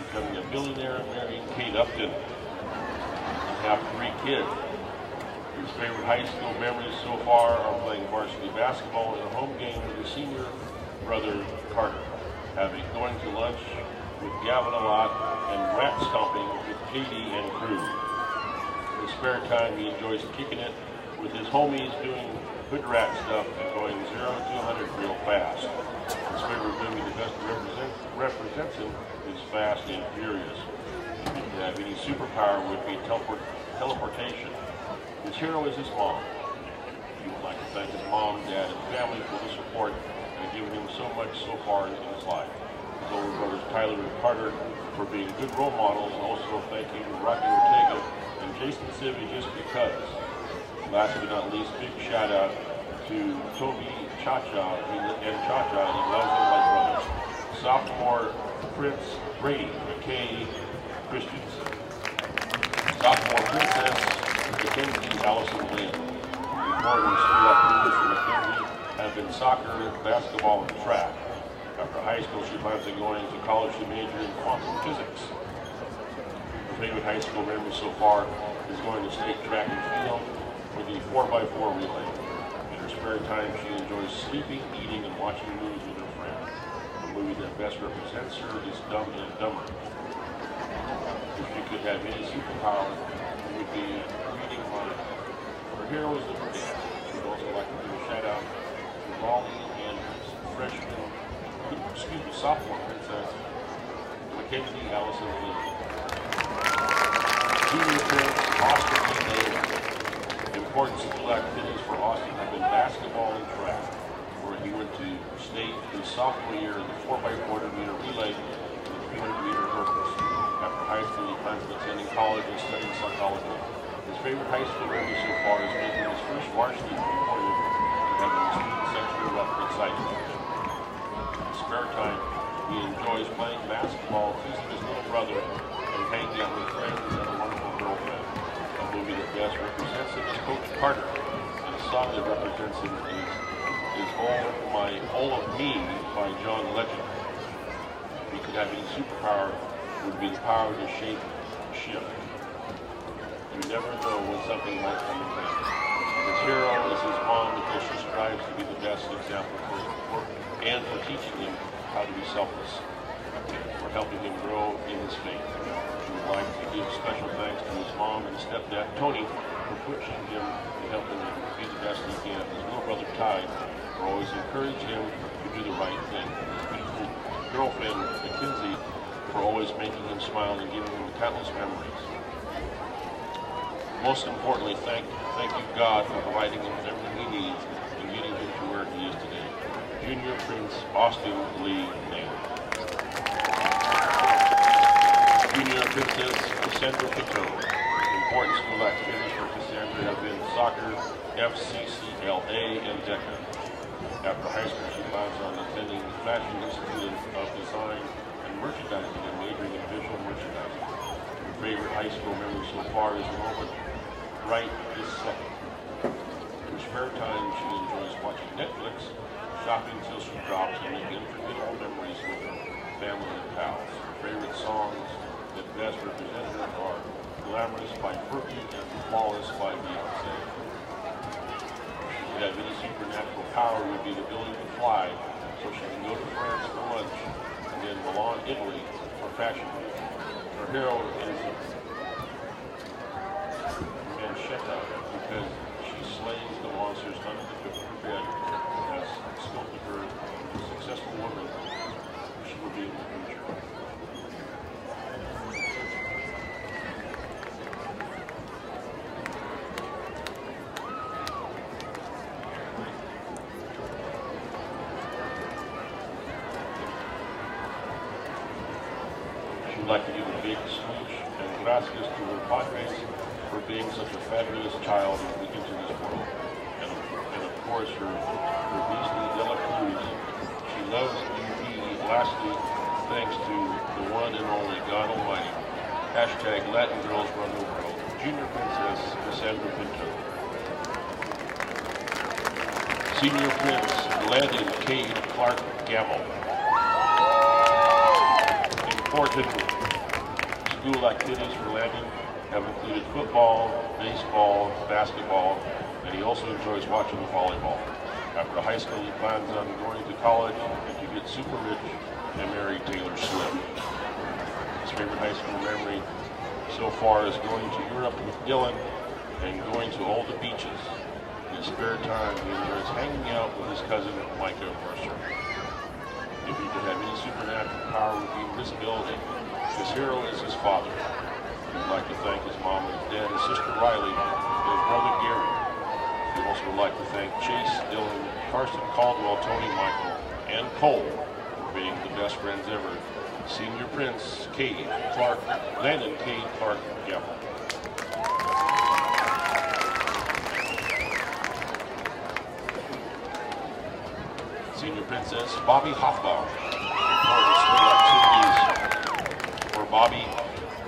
becoming a billionaire and marrying Kate Upton. They have 3 kids. His favorite high school memories so far are playing varsity basketball in a home game with his senior brother Carter, going to lunch with Gavin a lot, and rat stomping with JD and crew. In his spare time, he enjoys kicking it with his homies, doing hood rat stuff and going 0 to 100 real fast. His favorite movie that best represents him is Fast and Furious. If he could have any superpower, would be teleportation. His hero is his mom. He would like to thank his mom, dad, and family for the support and given him so much so far in his life. His older brothers Tyler and Carter for being good role models, and also thanking Rocky Ortega and Jason Civi just because. Last but not least, big shout out to Toby Cha-Cha and Cha-Cha. He loves them like brothers. Sophomore Prince Brady McKay Christensen. Sophomore Princess Mackenzie Allison Lynn. Important school activities for Mackenzie have been soccer, basketball, and track. After high school, she plans on going to college to major in quantum physics. Her favorite high school memory so far is going to state track and field for the 4x4 relay. In her spare time, she enjoys sleeping, eating, and watching movies with her friends. The movie that best represents her is Dumb and Dumber. If she could have any superpower, it would be reading minds. Her hero is the dance. She would also like to give a shout out to Molly and sophomore princess Mackenzie Allison Lee. Junior Prince Austin Lee. Important school activities for Austin have been basketball and track, where he went to state his sophomore year in the 4x400 meter relay and the 300 meter hurdles. After high school, he plans on attending college and studying psychology. His favorite high school memory so far is making his first varsity deployment and having his student section erupted excitement. In his spare time, he enjoys playing basketball, teasing his little brother, and hanging out with friends and a wonderful girlfriend. A movie that best represents him is Coach Carter, and a song that represents him is All of Me by John Legend. If he could have any superpower, it would be the power to shape shift. You never know when something might come in handy. His hero is his mom because she strives to be the best example for and for teaching him how to be selfless, for helping him grow in his faith. We would like to give special thanks to his mom and stepdad, Tony, for pushing him and helping him be the best he can. His little brother, Ty, will always encourage him to do the right thing. His beautiful girlfriend, Mackenzie, for always making him smile and giving him countless memories. Most importantly, thank you, God, for providing him with everything he needs and getting him to where he is today. Junior Prince Austin Lee Naylor. Junior Princess Cassandra Pitot. Important school activities for Cassandra have been soccer, FCCLA, and DECA. After high school, she plans on attending the Fashion Institute of Design and Merchandising and majoring in visual merchandising. Her favorite high school memory so far is the moment right this second. Her spare time, she enjoys watching Netflix, shopping till she drops, and making unforgettable memories with her family and pals. Her favorite songs that best represent her are Glamorous by Fergie and Flawless by Beyonce. If she had any supernatural power, it would be the ability to fly, so she can go to France for lunch, and then Milan, Italy for fashion week. Her hero is Manchetta, because she slays the monsters under the bed, has sculpted her into a successful woman she will be in the future. She would like to give a big smooch and gracias to her padres for being such a fabulous child into this world. And of course, her Beasley de la Cruz. She loves UP. Lastly, thanks to the one and only God Almighty. Hashtag Latin Girls Run the World. Junior Princess Cassandra Pinto. Senior Prince Landon Cade Clark Gamble. Important school activities for Landon have included football, baseball, basketball, and he also enjoys watching volleyball. After high school, he plans on going to college and to get super rich and marry Taylor Swift. His favorite high school memory so far is going to Europe with Dylan and going to all the beaches. In his spare time, he enjoys hanging out with his cousin Micah Mercer. If he could have any supernatural power, it would be invisibility. His hero is his father. He'd like to thank his mom and his dad, his sister Riley, and his brother Gary. He'd also like to thank Chase, Dylan, Carson, Caldwell, Tony, Michael, and Cole for being the best friends ever. Senior Prince Cade Clark, Landon Cade Clark Gamble. Senior Princess Bobby Hoffbauer. Important school activities for Bobby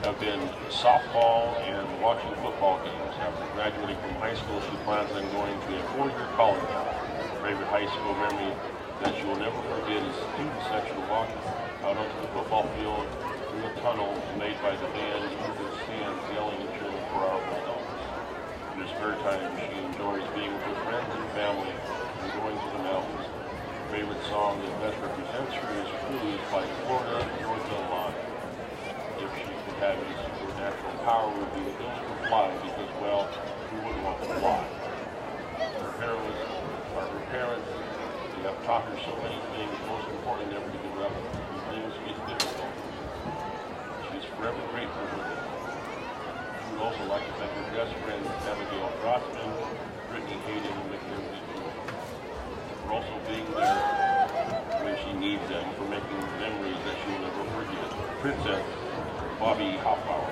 have been softball and watching football games. After graduating from high school, she plans on going to a 4-year college. Her favorite high school memory that she will never forget is student section walk out onto the football field through a tunnel made by the band through the stands yelling and cheering for our Bulldogs. In her spare time, she enjoys being with her friends and family and going to the mountains. Her favorite song that best represents her is Cruise by Florida Georgia Line. If she could have any supernatural power, it would be the ability to fly because, well, who wouldn't want to fly? Her heroes are her parents. They have taught her so many things, most important never to give up when things get difficult. She is forever grateful for them. She would also like to thank her best friends, Abigail Grossman, Brittany Hayden, and Mackenzie Jewell, for also being there when she needs them, for making memories that she will never forget. Princess Bobby Hoffbauer.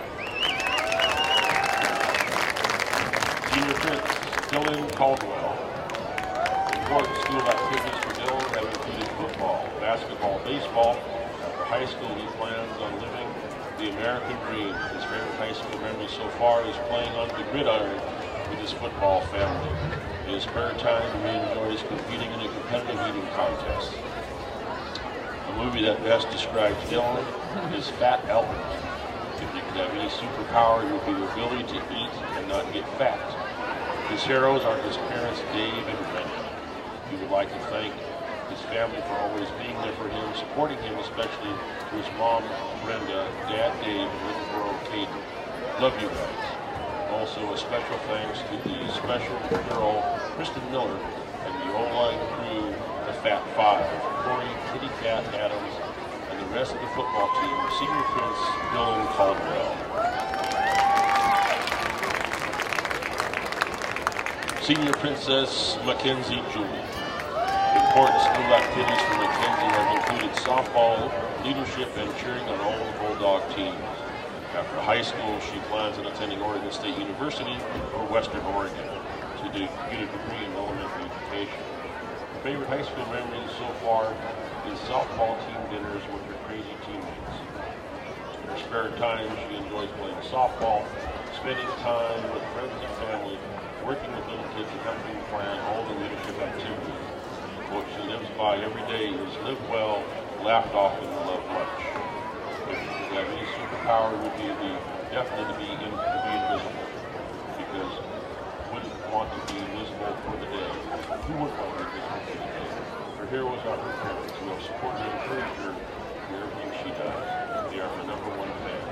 Senior Prince Dylan Caldwell. Important school activities for Dylan have included football, basketball, baseball. After high school, he plans on living the American dream. His favorite high school memory so far is playing on the gridiron with his football family. In his spare time, he enjoys competing in a competitive eating contest. The movie that best describes Dylan is Fat Albert. If he could have any superpower, it would be the ability to eat and not get fat. His heroes are his parents, Dave and Brenda. He would like to thank his family for always being there for him, supporting him, especially to his mom, Brenda, Dad, Dave, and little girl, Katie. Love you guys. Also, a special thanks to the special girl, Kristen Miller, and the O-line crew, the Fat Five, Corey, Kitty Cat Adams, and the rest of the football team, Senior Prince Dylan Caldwell. Senior Princess Mackenzie Jewell. Important school activities for Mackenzie have included softball, leadership, and cheering on all the Bulldog teams. After high school, she plans on attending Oregon State University or Western Oregon to get a degree in elementary education. Her favorite high school memories so far is softball team dinners with her crazy teammates. In her spare time, she enjoys playing softball, spending time with friends and family, working with little kids and helping plan all the leadership activities. What she lives by every day is live well, laugh often, and love much. If you could have any superpower, it would be definitely to be invisible. Because who wouldn't want to be invisible for the day? Who wouldn't want to be invisible for the day? Her heroes are her parents who have supported and encouraged her in everything she does. They are her number one fan.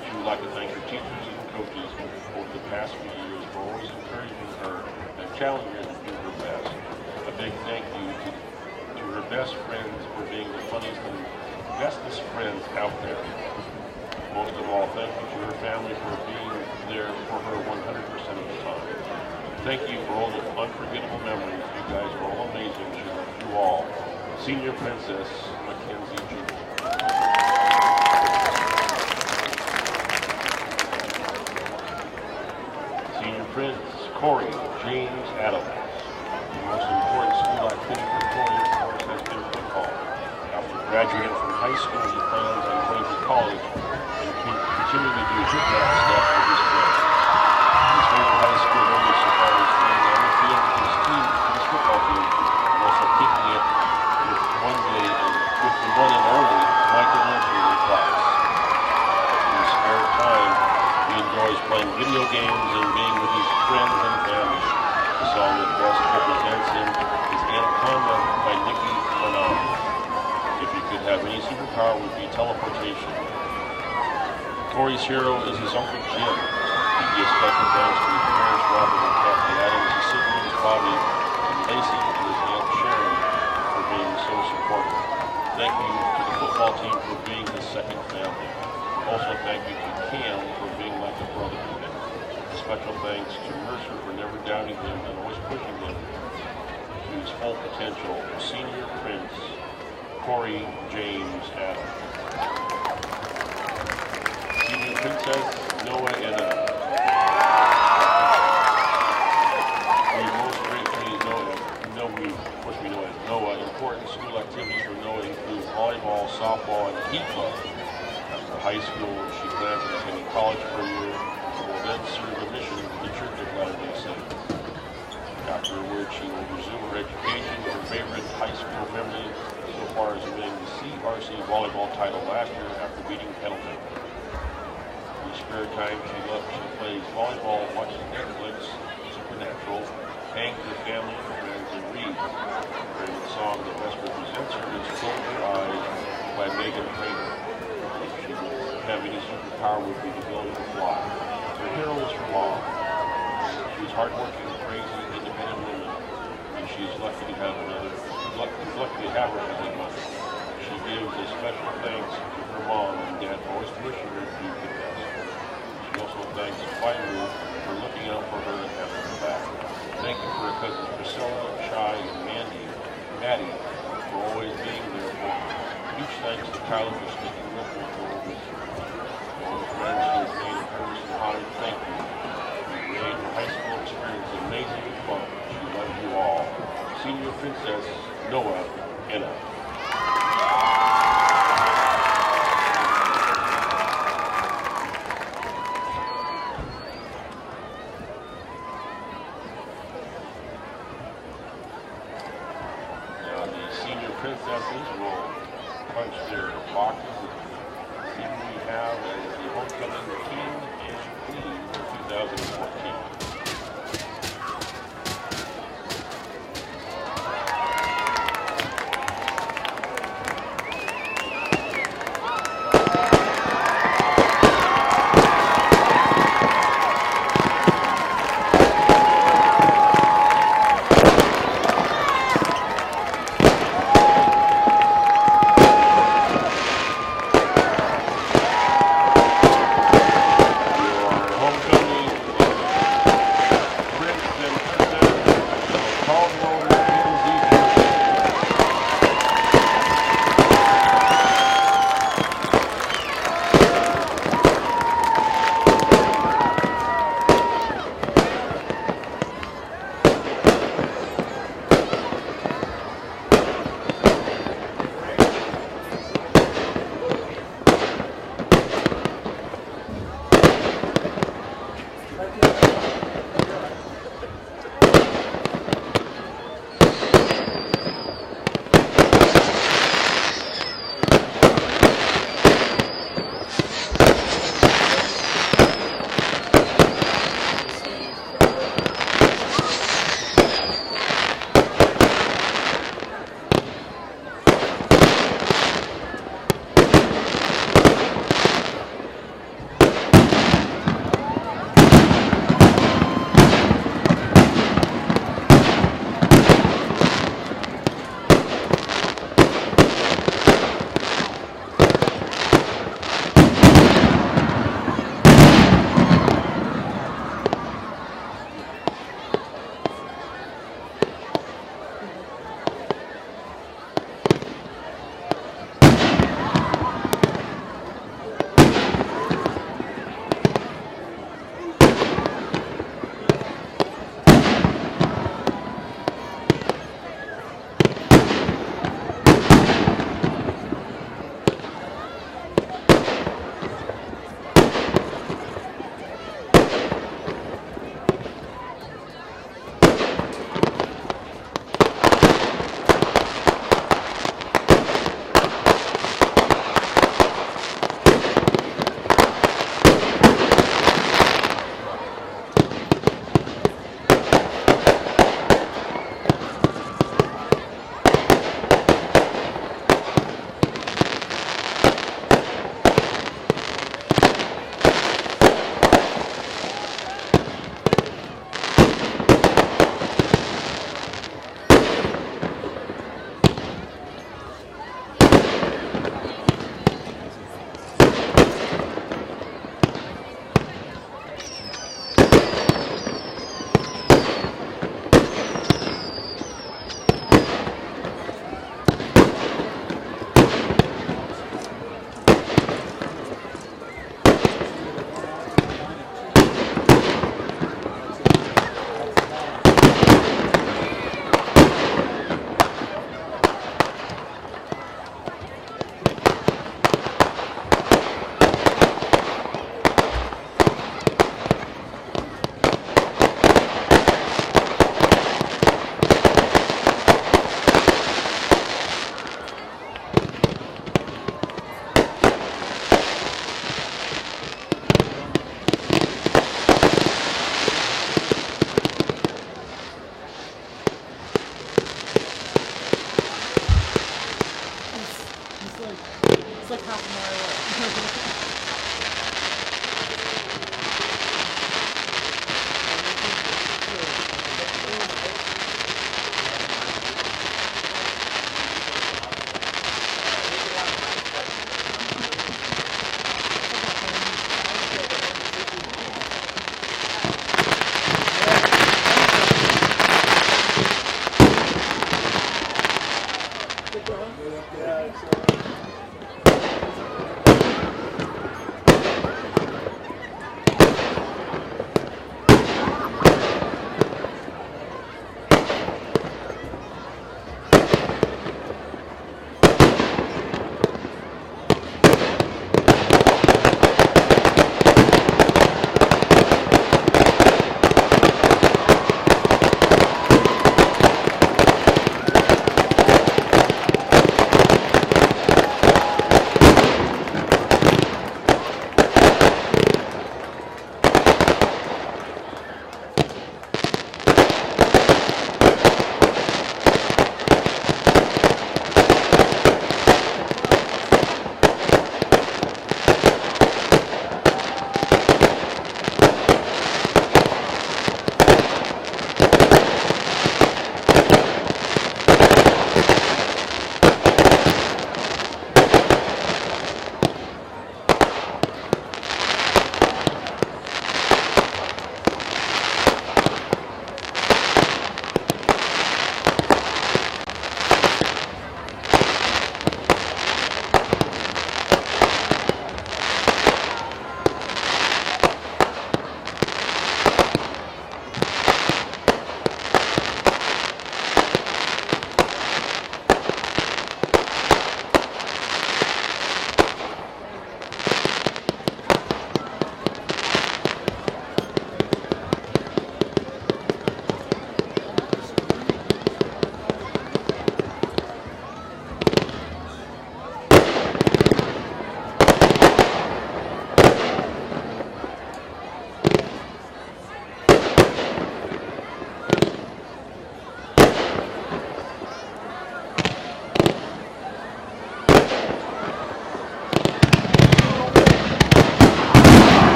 She would like to thank her teachers and coaches over the past few years for always encouraging her and challenging her to do her best. A big thank you to her best friends for being the funniest and bestest friends out there. Most of all, thank you to her family for being there for her 100% of the time. Thank you for all the unforgettable memories. You guys are all amazing. She loves you all. Senior Princess Mackenzie Jr. Senior Prince Corey James Adams. The most important school activity for Corey, of course, has been football. After graduating from high school, he plans on going to college and continuing to do football stuff with his friends. His favorite high school memories so far is playing on the field with his team, his football team, and also kicking it with the one and only Michael Murphy in class. In his spare time, he enjoys playing video games and being with his friends and family. The song that best represents him is Anaconda by Nicki Minaj. If he could have any superpower, it would be teleportation. Corey's hero is his Uncle Jim. He gives special thanks to his parents, Robert and Kathy Adams, his siblings, Bobby and Lacey, and his Aunt Sharon for being so supportive. Thank you to the football team for being his second family. Also thank you to Cam for being like a brother to him. Special thanks to Mercer for never doubting him and always pushing him to his full potential. Senior Prince Corey James Adams. Senior Princess Noah Anna. We most greatly know Noah. Important school activities for Noah include volleyball, softball, and heat club. After high school, she plans on attending college for a year and will then serve a mission with the Church of Latter-day Saints. Afterwards, she will resume her education. Her favorite high school memory so far is winning the CRC volleyball title last year after beating Pendleton. In spare time, she plays volleyball, watches Netflix, Supernatural, hangs with family and friends, and reads. Her favorite song that best represents her is Close Your Eyes by Megan Trainor. If she would have any superpower, would be the ability to fly. Her hero is her mom. She's hardworking, crazy, independent woman, and she's lucky to have her as a mother. She gives a special thanks to her mom and dad for always pushing her to do the best. She also thanks Finder for looking out for her and having her back. Thank you for her cousins Priscilla, Shai, and Maddie for always being there for her. Huge thanks to Kyler for sticking with her for all this year. All the friends who have made Hermiston hotter, thank you. You made her high school experience amazing and fun. She loves you all. Senior Princess Noah Anna. Now the senior princesses will punch their boxes and see who we have as the homecoming king and queen for 2014. It's like half a mile away.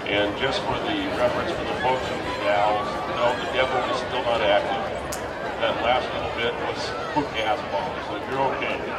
And just for the reference for the folks in the Dalles, no, the devil is still not active. That last little bit was gas bomb, so you're okay.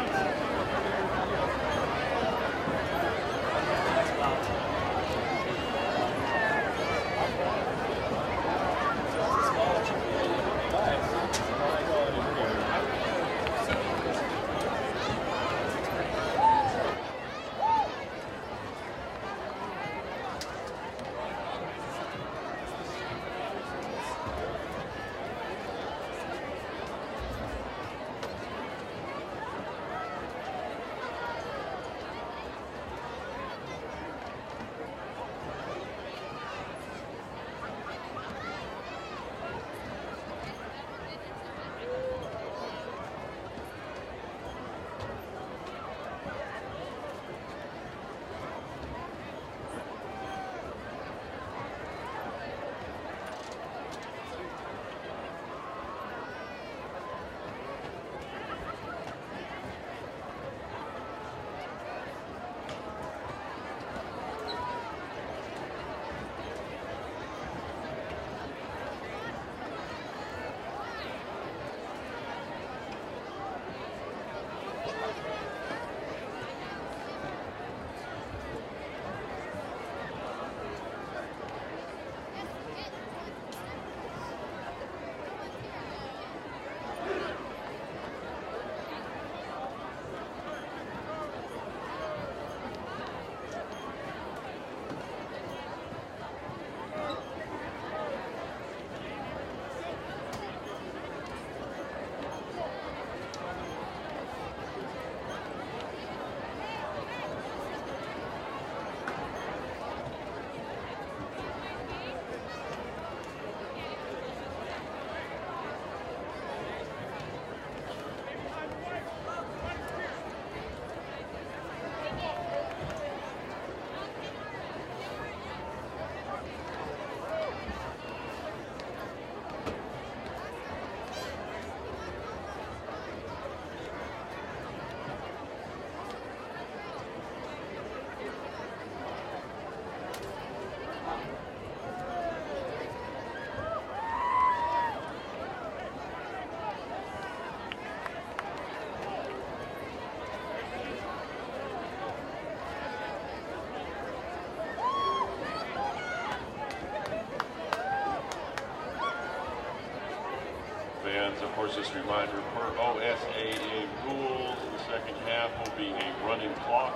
course, this reminder, per OSAA rules, the second half will be a running clock.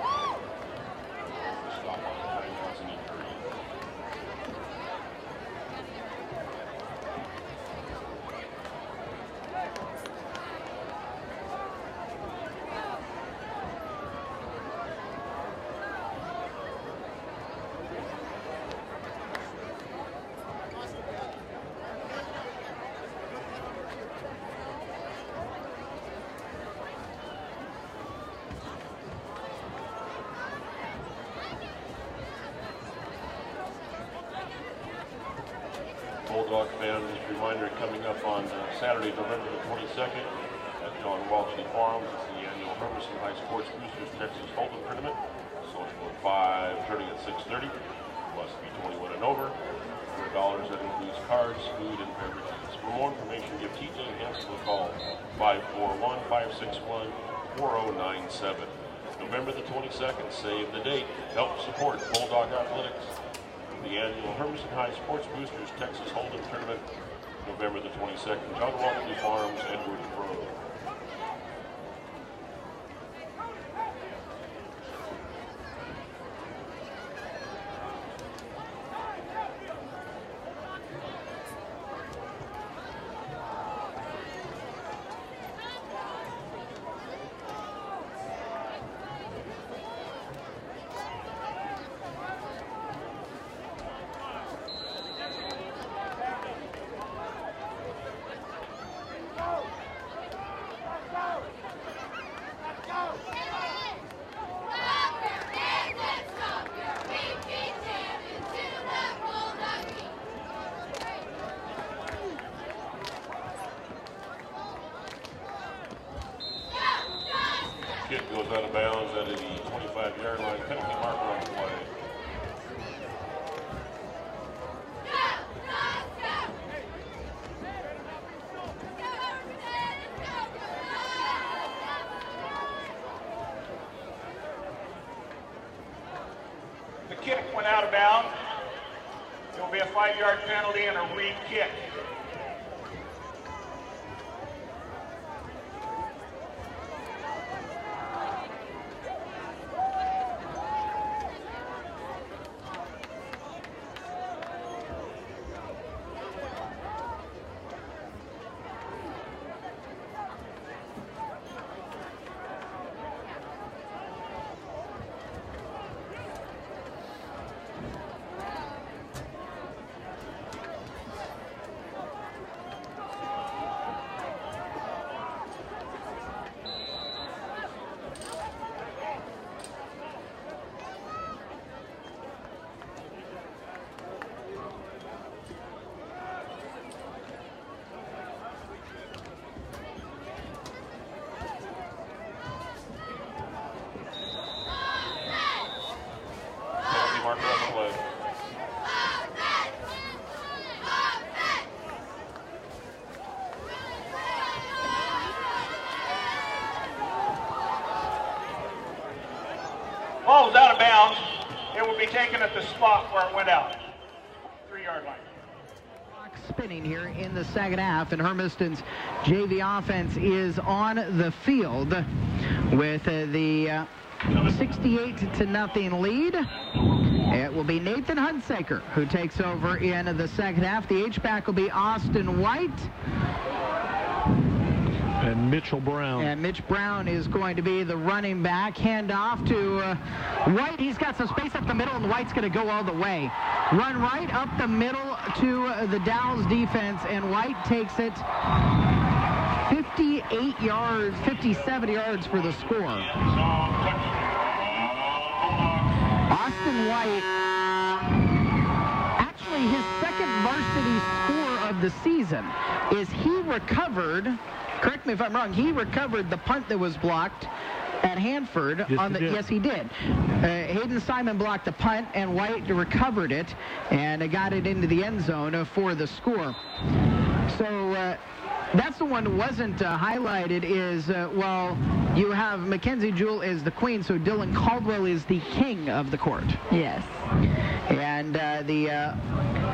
Stop on the timeouts in each period. Bulldog fans, just a reminder, coming up on Saturday, November the 22nd at Dalles-Wahtonka Farms. It's the annual Hermiston High Sports Boosters Texas Hold'em Tournament. Social at 5, starting at 6:30. Must be 21 and over. $100 that includes cards, food, and beverages. For more information, give TJ Hansen a call, 541-561-4097. November the 22nd, save the date. Help support Bulldog Athletics. The annual Hermiston High Sports Boosters Texas Hold'em Tournament, November the 22nd, Dalles-Wahtonka Farms, Edwards Road. Kick goes out of bounds at the 25-yard line. Penalty marker on the play. The kick went out of bounds. There will be a 5-yard penalty and a re-kick. Marker on the play. Ball was out of bounds. It will be taken at the spot where it went out. 3-yard line. Spinning here in the second half, and Hermiston's JV offense is on the field with the 68-0 lead. It will be Nathan Hunsaker who takes over in the second half. The H-back will be Austin White. And Mitchell Brown. And Mitch Brown is going to be the running back. Hand off to White. He's got some space up the middle, and White's going to go all the way. Run right up the middle to the Dalles defense, and White takes it 58 yards, 57 yards for the score. Austin White, actually his second varsity score of the season is he recovered, correct me if I'm wrong, he recovered the punt that was blocked at Hanford. Yes, he did. Hayden Simon blocked the punt, and White recovered it and got it into the end zone for the score. So That's the one that wasn't highlighted is, well, you have Mackenzie Jewell as the queen, so Dylan Caldwell is the king of the court. Yes. And the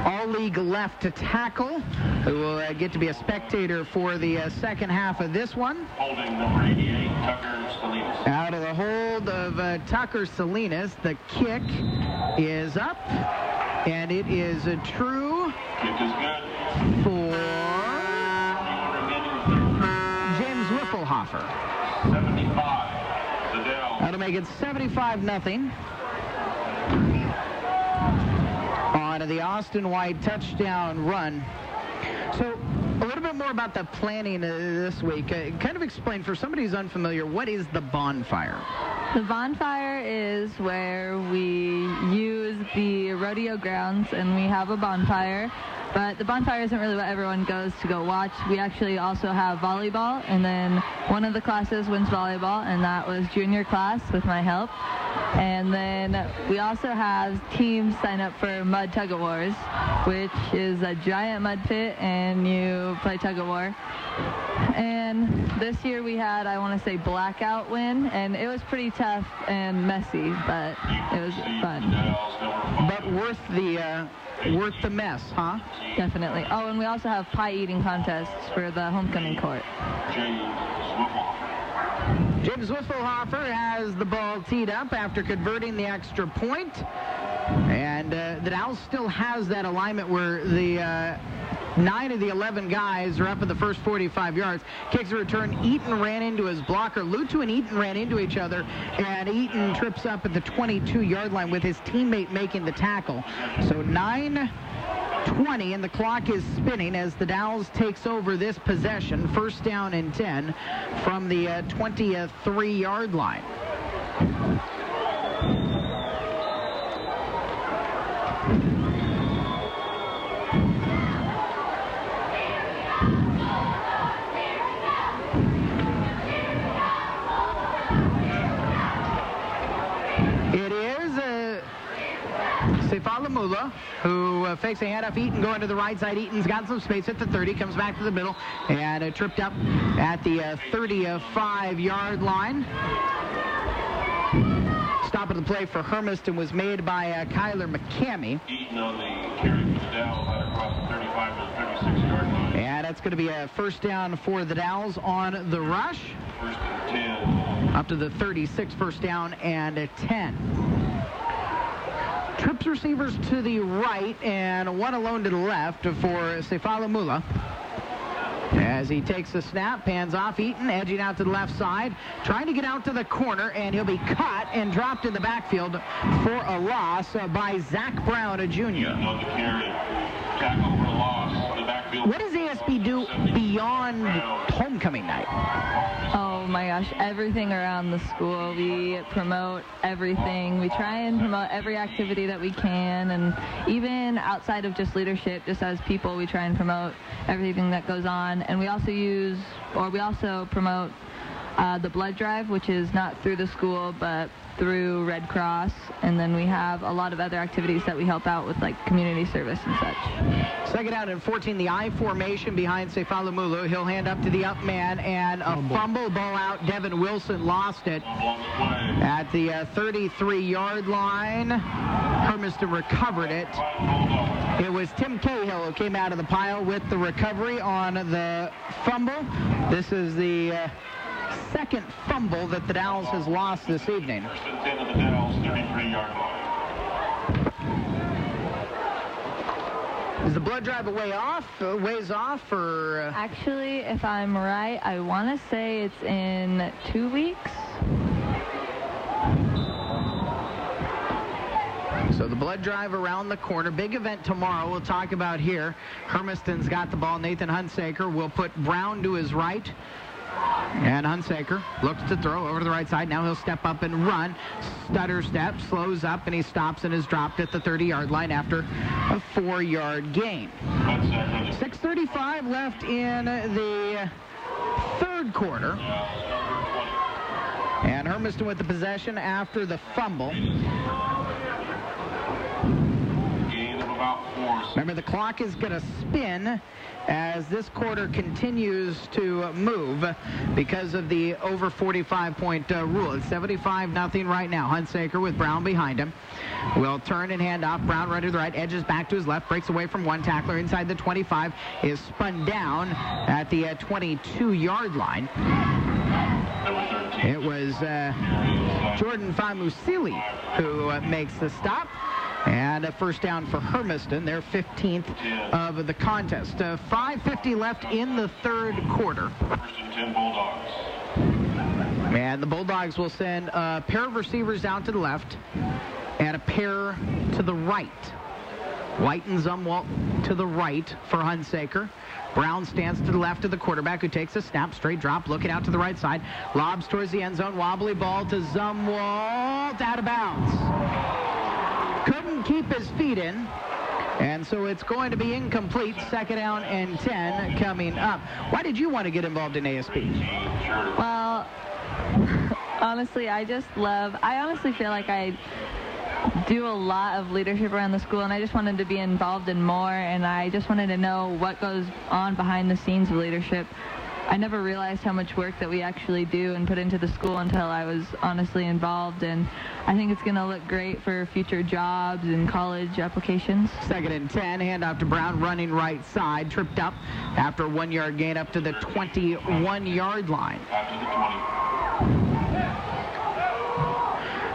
all-league left tackle, who will get to be a spectator for the second half of this one. Holding number 88, Tucker Salinas. Out of the hold of Tucker Salinas, the kick is up, and it is a true Kick is good. for James Whipplehoffer. 75. The Dalles. That'll make it 75-0. On the Austin White touchdown run. So a little bit more about the planning this week. Kind of explain, for somebody who's unfamiliar, what is the bonfire? The bonfire is where we use the rodeo grounds and we have a bonfire. But the bonfire isn't really what everyone goes to go watch. We actually also have volleyball, and then one of the classes wins volleyball, and that was junior class with my help. And then we also have teams sign up for mud tug-of-wars, which is a giant mud pit, and you play tug-of-war. And this year we had, I want to say, blackout win, and it was pretty tough and messy, but it was fun. But worth the mess, huh? Definitely. Oh, and we also have pie eating contests for the homecoming court. James Whipplehoffer has the ball teed up after converting the extra point. And the Dalles still has that alignment where the 9 of the 11 guys are up at the first 45 yards. Kicks a return. Eaton ran into his blocker. Lutu and Eaton ran into each other, and Eaton trips up at the 22-yard line with his teammate making the tackle. So 9:20, and the clock is spinning as the Dalles takes over this possession. First down and 10 from the 23-yard line. Sefala who fakes a handoff. Eaton going to the right side. Eaton's got some space at the 30, comes back to the middle, and tripped up at the 35-yard line. Stop of the play for Hermiston was made by Kyler McCamey. Eaton on the carry for the Dalles across the 35 to the 36-yard line. And that's going to be a first down for the Dalles on the rush. First and 10. Up to the 36, first down and 10. Trips receivers to the right and one alone to the left for Sefala as he takes the snap, pans off. Eaton edging out to the left side, trying to get out to the corner, and he'll be cut and dropped in the backfield for a loss by Zach Brown, a junior. On the carry, tackle for a loss. The backfield. What does ASB do beyond homecoming night? Oh my gosh, everything around the school. We promote everything. We try and promote every activity that we can, and even outside of just leadership, just as people, we try and promote everything that goes on. And we also promote the blood drive, which is not through the school, but through Red Cross. And then we have a lot of other activities that we help out with, like community service and such. Second out and 14, the I formation behind Sefala. He'll hand up to the up man, and a fumble ball out. Devin Wilson lost it at the 33-yard line. Hermiston recovered it. It was Tim Cahill who came out of the pile with the recovery on the fumble. This is the second fumble that the Dalles has lost this evening. First and 10 of the Dalles, 33-yard line. Is the blood drive ways off, or? Actually, if I'm right, I want to say it's in 2 weeks. So the blood drive around the corner. Big event tomorrow we'll talk about here. Hermiston's got the ball. Nathan Hunsaker will put Brown to his right. And Hunsaker looks to throw over to the right side. Now he'll step up and run. Stutter step, slows up, and he stops and is dropped at the 30-yard line after a 4-yard gain. 6:35 left in the third quarter. And Hermiston with the possession after the fumble. Gain of about top 4. Remember, the clock is going to spin as this quarter continues to move because of the over 45-point rule. It's 75-0 right now. Hunsaker with Brown behind him will turn and hand off. Brown right to the right, edges back to his left, breaks away from one tackler inside the 25, is spun down at the 22-yard line. It was Jordan Famusili who makes the stop. And a first down for Hermiston, their 15th of the contest. 5:50 left in the third quarter. First and 10 Bulldogs. And the Bulldogs will send a pair of receivers down to the left and a pair to the right. White and Zumwalt to the right for Hunsaker. Brown stands to the left of the quarterback, who takes a snap, straight drop, looking out to the right side. Lobs towards the end zone, wobbly ball to Zumwalt, out of bounds. Couldn't keep his feet in, and so it's going to be incomplete. Second down and 10 coming up. Why did you want to get involved in ASP? Well, honestly, I honestly feel like I do a lot of leadership around the school, and I just wanted to be involved in more, and I just wanted to know what goes on behind the scenes of leadership. I never realized how much work that we actually do and put into the school until I was honestly involved, and I think it's going to look great for future jobs and college applications. Second and 10, handoff to Brown, running right side, tripped up after a 1-yard gain up to the 21-yard line.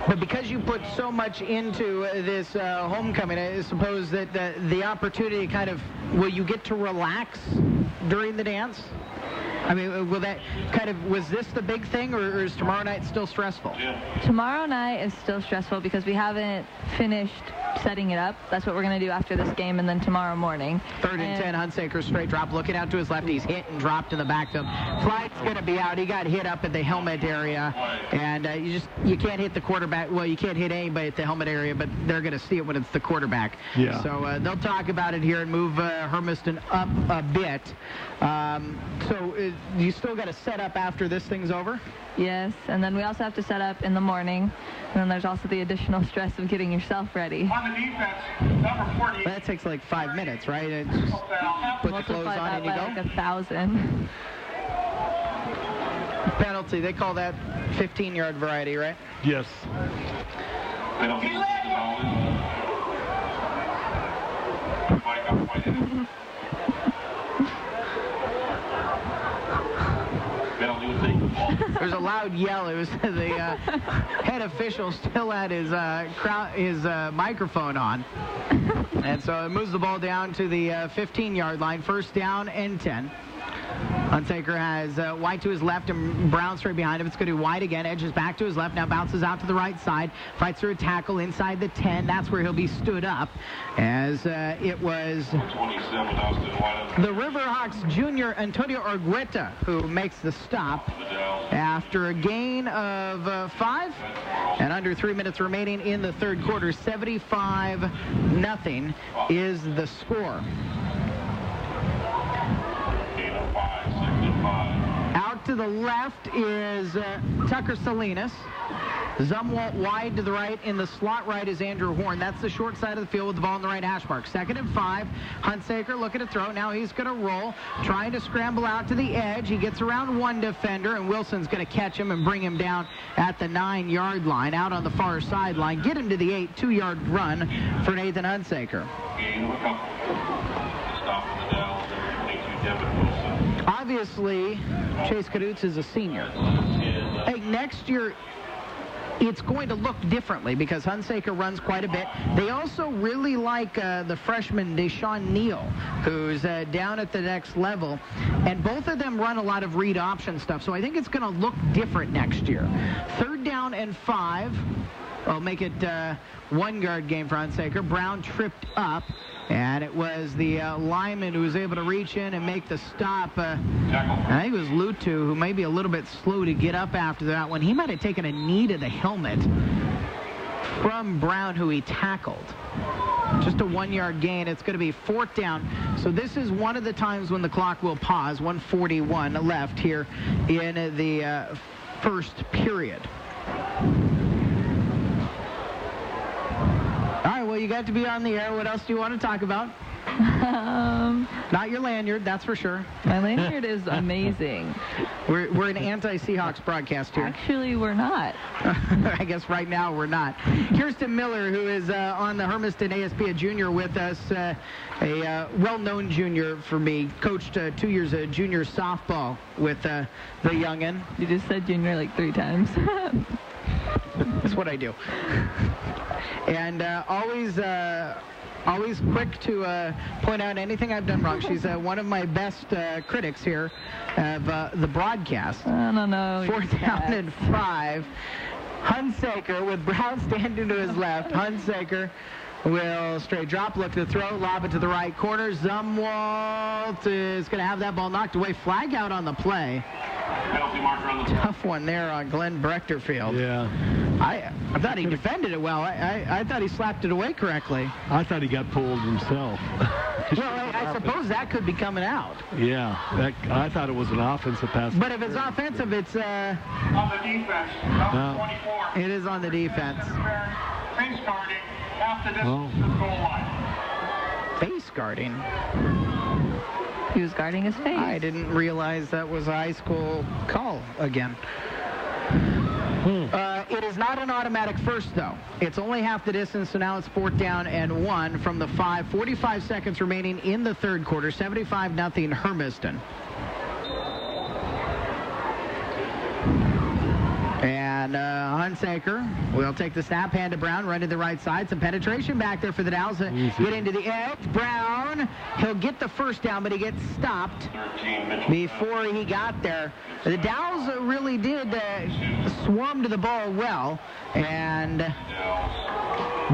But because you put so much into this homecoming, I suppose that the opportunity kind of, will you get to relax during the dance? I mean, will that kind of, was this the big thing, or is tomorrow night still stressful? Yeah. Tomorrow night is still stressful because we haven't finished setting it up. That's what we're going to do after this game, and then tomorrow morning. Third and 10, Hunsaker straight drop, looking out to his left. He's hit and dropped in the backfield. Flight's going to be out. He got hit up at the helmet area, and you can't hit the quarterback. Well, you can't hit anybody at the helmet area, but they're going to see it when it's the quarterback. Yeah. So they'll talk about it here and move Hermiston up a bit. So you still got to set up after this thing's over? Yes, and then we also have to set up in the morning, and then there's also the additional stress of getting yourself ready. On the defense, number 48. That takes like 5 minutes, right? It's just put the clothes on and you go? Like 1,000. Penalty, they call that 15-yard variety, right? Yes. Penalty. There's a loud yell. It was the head official still had his microphone on. And so it moves the ball down to the 15-yard line. First down and 10. Hunsaker has White to his left and Brown straight behind him. It's going to be White again. Edges back to his left. Now bounces out to the right side. Fights through a tackle inside the 10. That's where he'll be stood up, as it was the Riverhawks junior Antonio Argueta who makes the stop after a gain of 5 and under 3 minutes remaining in the third quarter. 75-0 is the score. Out to the left is Tucker Salinas. Zumwalt wide to the right. In the slot right is Andrew Horn. That's the short side of the field with the ball in the right hash mark. Second and 5. Hunsaker looking to throw. Now he's going to roll, trying to scramble out to the edge. He gets around one defender, and Wilson's going to catch him and bring him down at the 9-yard line. Out on the far sideline. Get him to the 8. 2-yard run for Nathan Hunsaker. Obviously, Chase Kadutz is a senior. Hey, next year, it's going to look differently because Hunsaker runs quite a bit. They also really like the freshman Deshaun Neal, who's down at the next level. And both of them run a lot of read option stuff. So I think it's going to look different next year. Third down and 5. I'll make it 1-yard game for Hunsaker. Brown tripped up, and it was the lineman who was able to reach in and make the stop. I think it was Lutu, who may be a little bit slow to get up after that one. He might have taken a knee to the helmet from Brown, who he tackled. Just a 1-yard gain. It's going to be 4th down. So this is one of the times when the clock will pause. 1:41 left here in the first period. All right, well, you got to be on the air. What else do you want to talk about? Not your lanyard, that's for sure. My lanyard is amazing. We're an anti-Seahawks broadcast here. Actually, we're not. I guess right now we're not. Kirsten Miller, who is on the Hermiston ASP, a junior with us, a well-known junior for me, coached 2 years of junior softball with the youngin. You just said junior like 3 times. That's what I do. And always quick to point out anything I've done wrong. She's one of my best critics here of the broadcast. I don't know. 4th down and 5. Hunsaker with Brown standing to his left. Hunsaker will straight drop, look to throw, lob it to the right corner. Zumwalt is going to have that ball knocked away. Flag out on the play. Penalty marker on the Tough one there on Glenn Brechterfield. Yeah. I thought he defended it well. I thought he slapped it away correctly. I thought he got pulled himself. Well, I suppose that could be coming out. Yeah, I thought it was an offensive pass. But if it's offensive, it's... On the defense, number 24. It is on the defense. Face guarding, half the distance to the goal line. Face guarding? He was guarding his face. I didn't realize that was a high school call again. It is not an automatic first, though. It's only half the distance, so now it's 4th down and 1 from the 5. 45 seconds remaining in the third quarter. 75-0 Hermiston. And Hunsaker will take the snap, hand to Brown, run to the right side. Some penetration back there for the Dalles. Get into the edge. Brown, he'll get the first down, but he gets stopped before he got there. The Dalles really did swarm to the ball well. And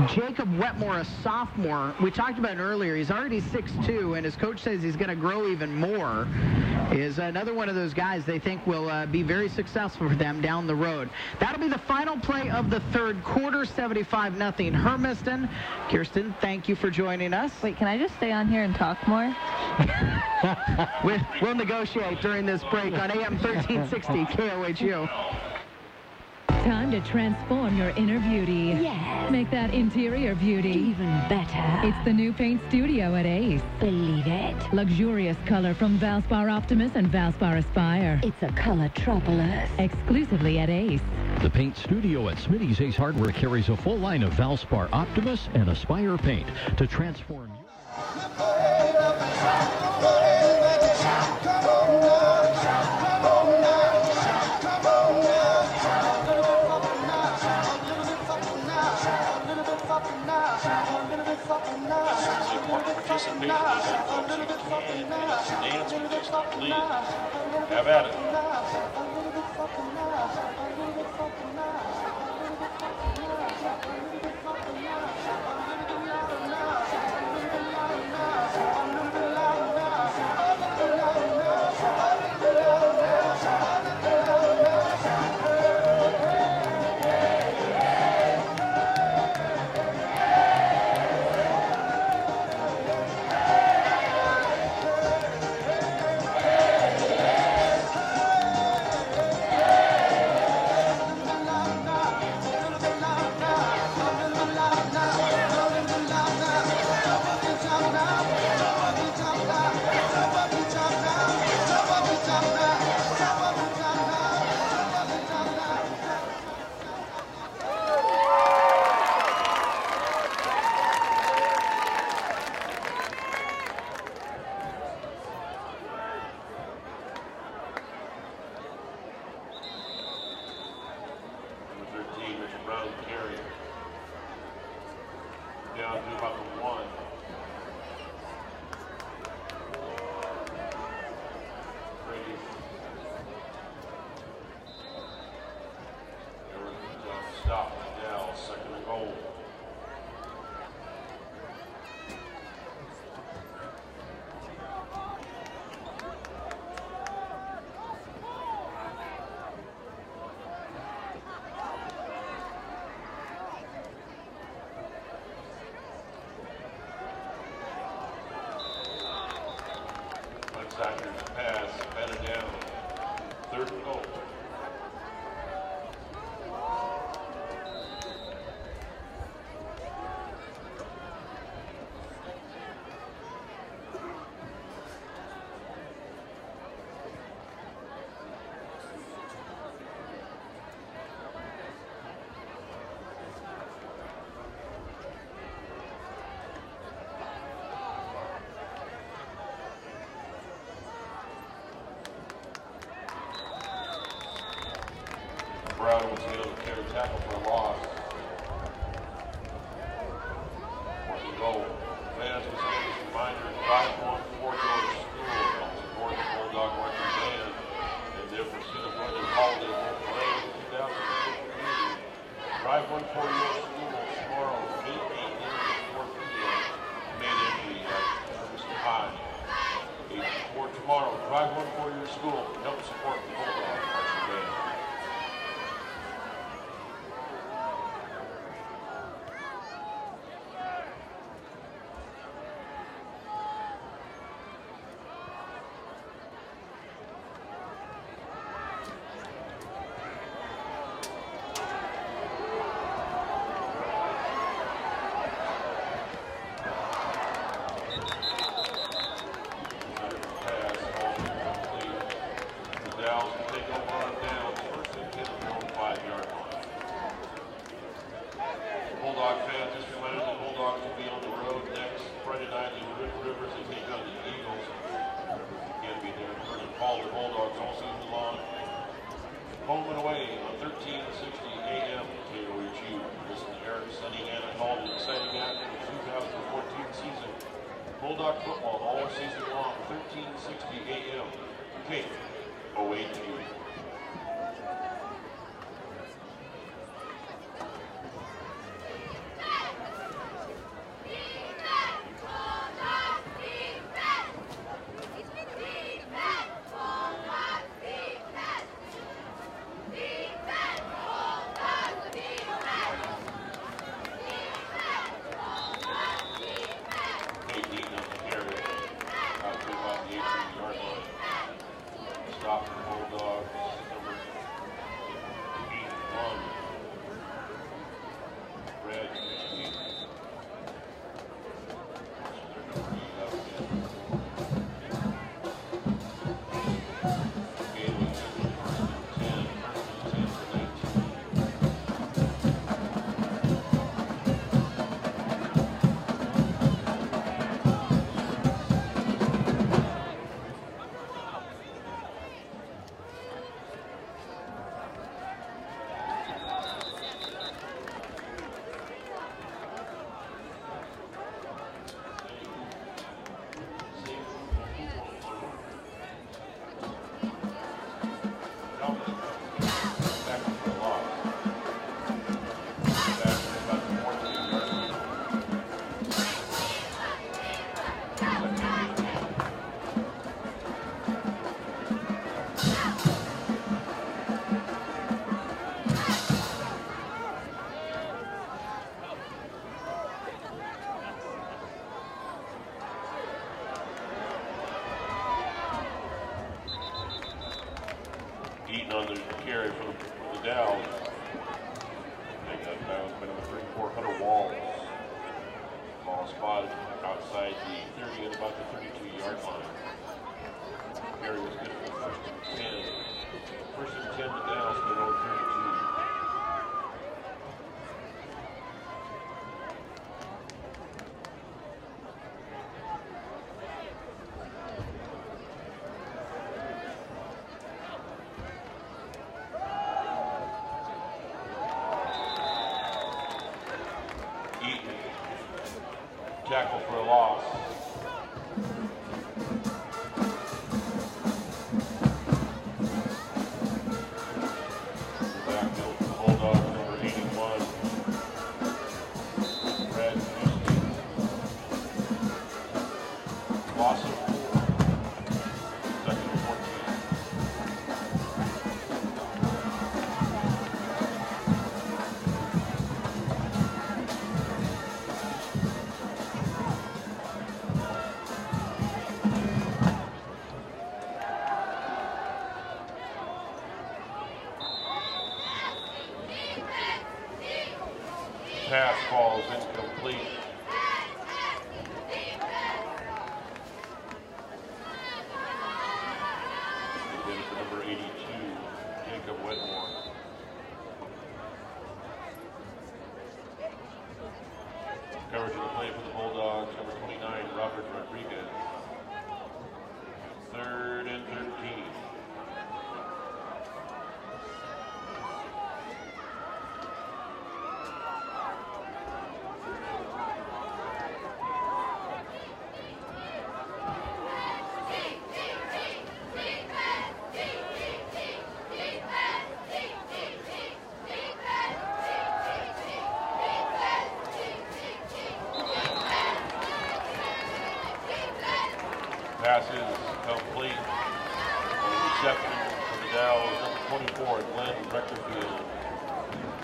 Jacob Wetmore, a sophomore, we talked about it earlier. He's already 6'2", and his coach says he's going to grow even more. Is another one of those guys they think will be very successful for them down the road. That'll be the final play of the third quarter, 75-0 Hermiston. Kirsten, thank you for joining us. Wait, can I just stay on here and talk more? We'll negotiate during this break on AM 1360 KOHU. Time to transform your inner beauty. Yes. Make that interior beauty even better. It's the new paint studio at Ace. Believe it. Luxurious color from Valspar Optimus and Valspar Aspire. It's a colortropolis. Exclusively at Ace. The paint studio at Smitty's Ace Hardware carries a full line of Valspar Optimus and Aspire paint to transform you. Participate in this, folks. You can dance with this, please. Have at it. Down to about the 1. Brady. Stop. Dalles, second and goal. Colorado was able to carry tackle for a loss. One to go. Fans was a reminder, drive one for your school. Help support the Bulldog Marching Band and their pursuit of winning holiday bowl parade in 2015. Drive one for your school tomorrow from 8 a.m. to 4 p.m. Main entry at Hermiston High. 8 to 4 tomorrow. Drive one for your school. Help support the Bulldog Marching Band. Dalles will take over on downs, first and 10 from the 5-yard line. Bulldog fans, just reminded the Bulldogs will be on the road next Friday night in Red Rivers. They take on the Eagles. You can't be there in person. Follow the Bulldogs all season long. Home and away on 1360 AM KOHU. Listen to Eric, Sunny, and I called an exciting act of the 2014 season. Bulldog football all season long, 1360 AM. KOHU. Stop the Bulldogs, number 81. Red 16. Eaton on the carry for the Dalles. Take that bounce, been on the 3-400 walls. Ball spotted outside the 30 at about the 32-yard line. Carry was good for the first and 10. First and 10 to Dalles, but over 32. Tackle for a loss. Backfield for the Bulldogs, number 81. Red 15. Loss of 4. Second and 14. Pass falls incomplete. Again for number 82, Jacob Whitmore. Coverage of the play for the Bulldogs, number 29, Robert Rodriguez. 3rd and 13. Pass is complete. And the reception for the Dalles, number 24, Glenn Rectorfield.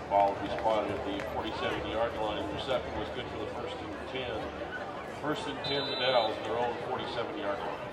Ball will be spotted at the 47-yard line. The reception was good for the first and 10. First and 10, the Dalles, their own 47-yard line.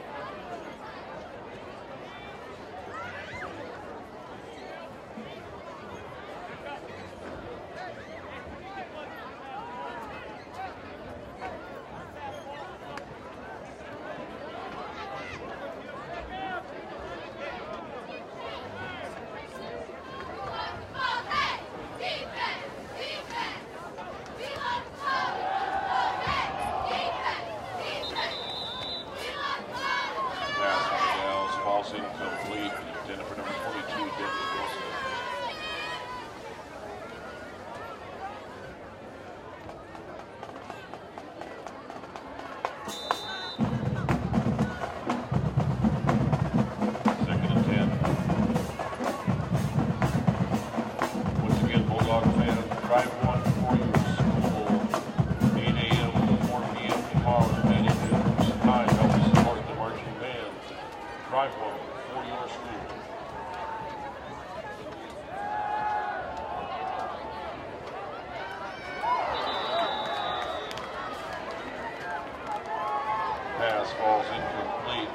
Incomplete, intended for number 22, Devin Wilson. Second and 10. Once again, Bulldog fans, drive one for your school. 8 a.m. to 4 p.m. tomorrow. And it is time to help support the marching band. Drive one for your school. Pass falls incomplete.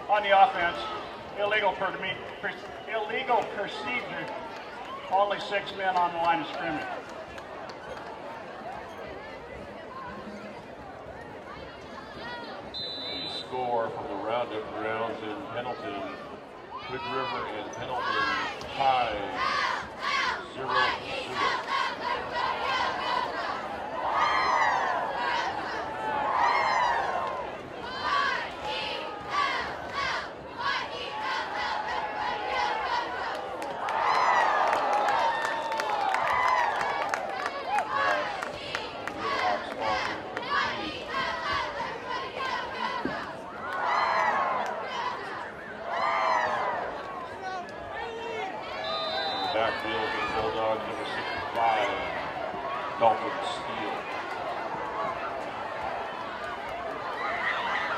On the offense, illegal procedure, only 6 men on the line of scrimmage. The score from the roundup grounds in Pendleton, Hood River and Pendleton tie 0-0. Backfield for the Bulldogs, number 65, Dalton Steele.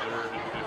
3rd and 15.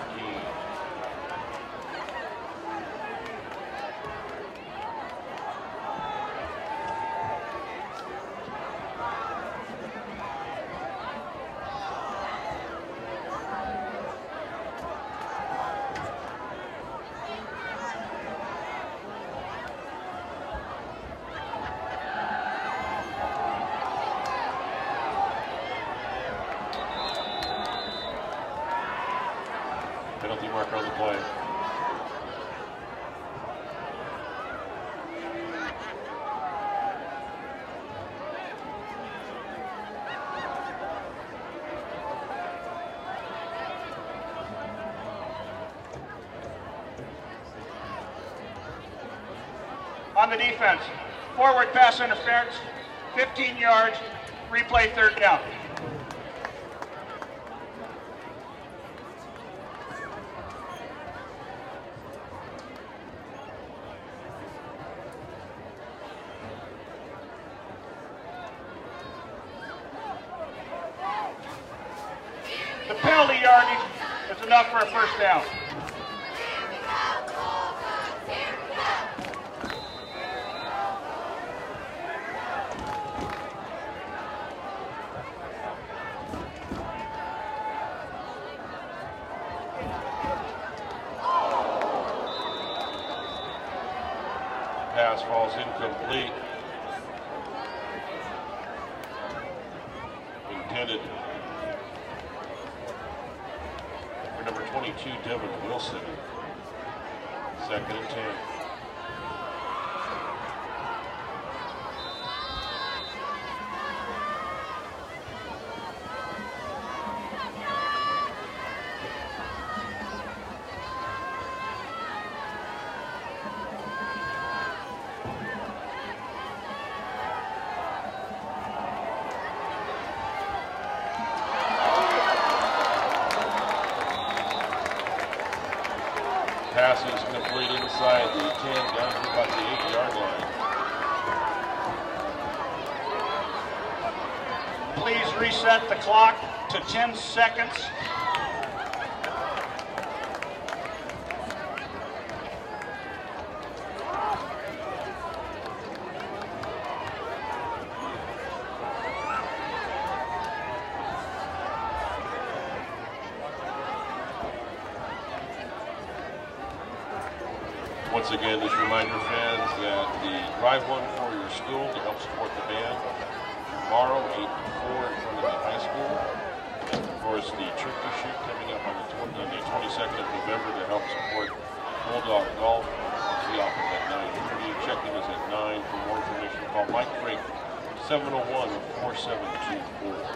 Penalty marker on the play. On the defense, forward pass interference, 15 yards, replay 3rd down. The penalty yardage is enough for a 1st down. Pass falls incomplete. Intended for number 22, Devin Wilson. 2nd and 10. 10 down to about the 8-yard line. Please reset the clock to 10 seconds. Once again, just reminder fans that the drive one for your school to help support the band tomorrow, 8 to 4 in front of the high school. And of course, the turkey shoot coming up on the 22nd of November to help support Bulldog Golf. The office at 9:30. Check-in is at 9. For more information, call Mike Drake, 701-4724.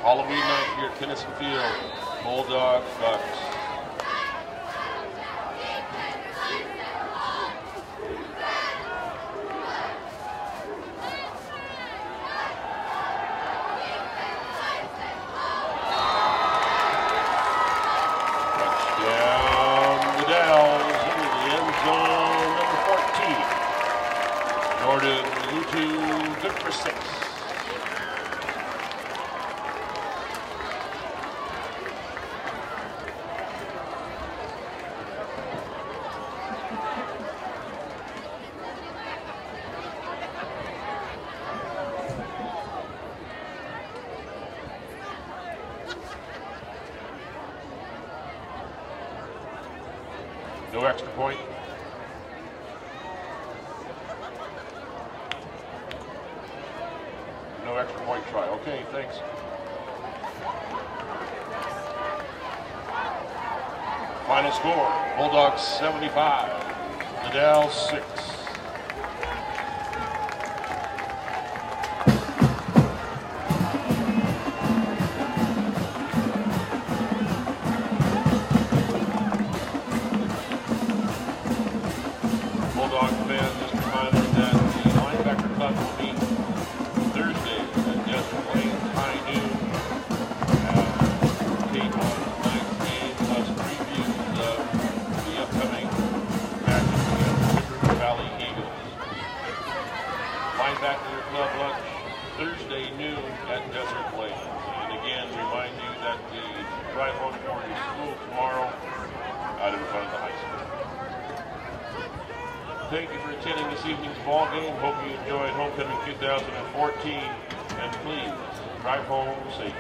Halloween night here at Hermiston Field, Bulldogs, Bucks. Touchdown, the Dalles into the end zone, number 14. Jordan Lutu, good for 6. No extra point. No extra point try. Okay, thanks. Final score, Bulldogs 75, the Dalles 6. Bulldog fans, just a reminder that the linebacker club will meet Thursday at Desert Lane, high noon. Tape on tonight's game, plus previews of the upcoming match against the River Valley Eagles. Linebacker club lunch Thursday noon at Desert Lane. And again, remind you that the drive home for your school tomorrow out in front of the high school. Thank you for attending this evening's ball game. Hope you enjoyed Homecoming 2014. And please, drive home safe.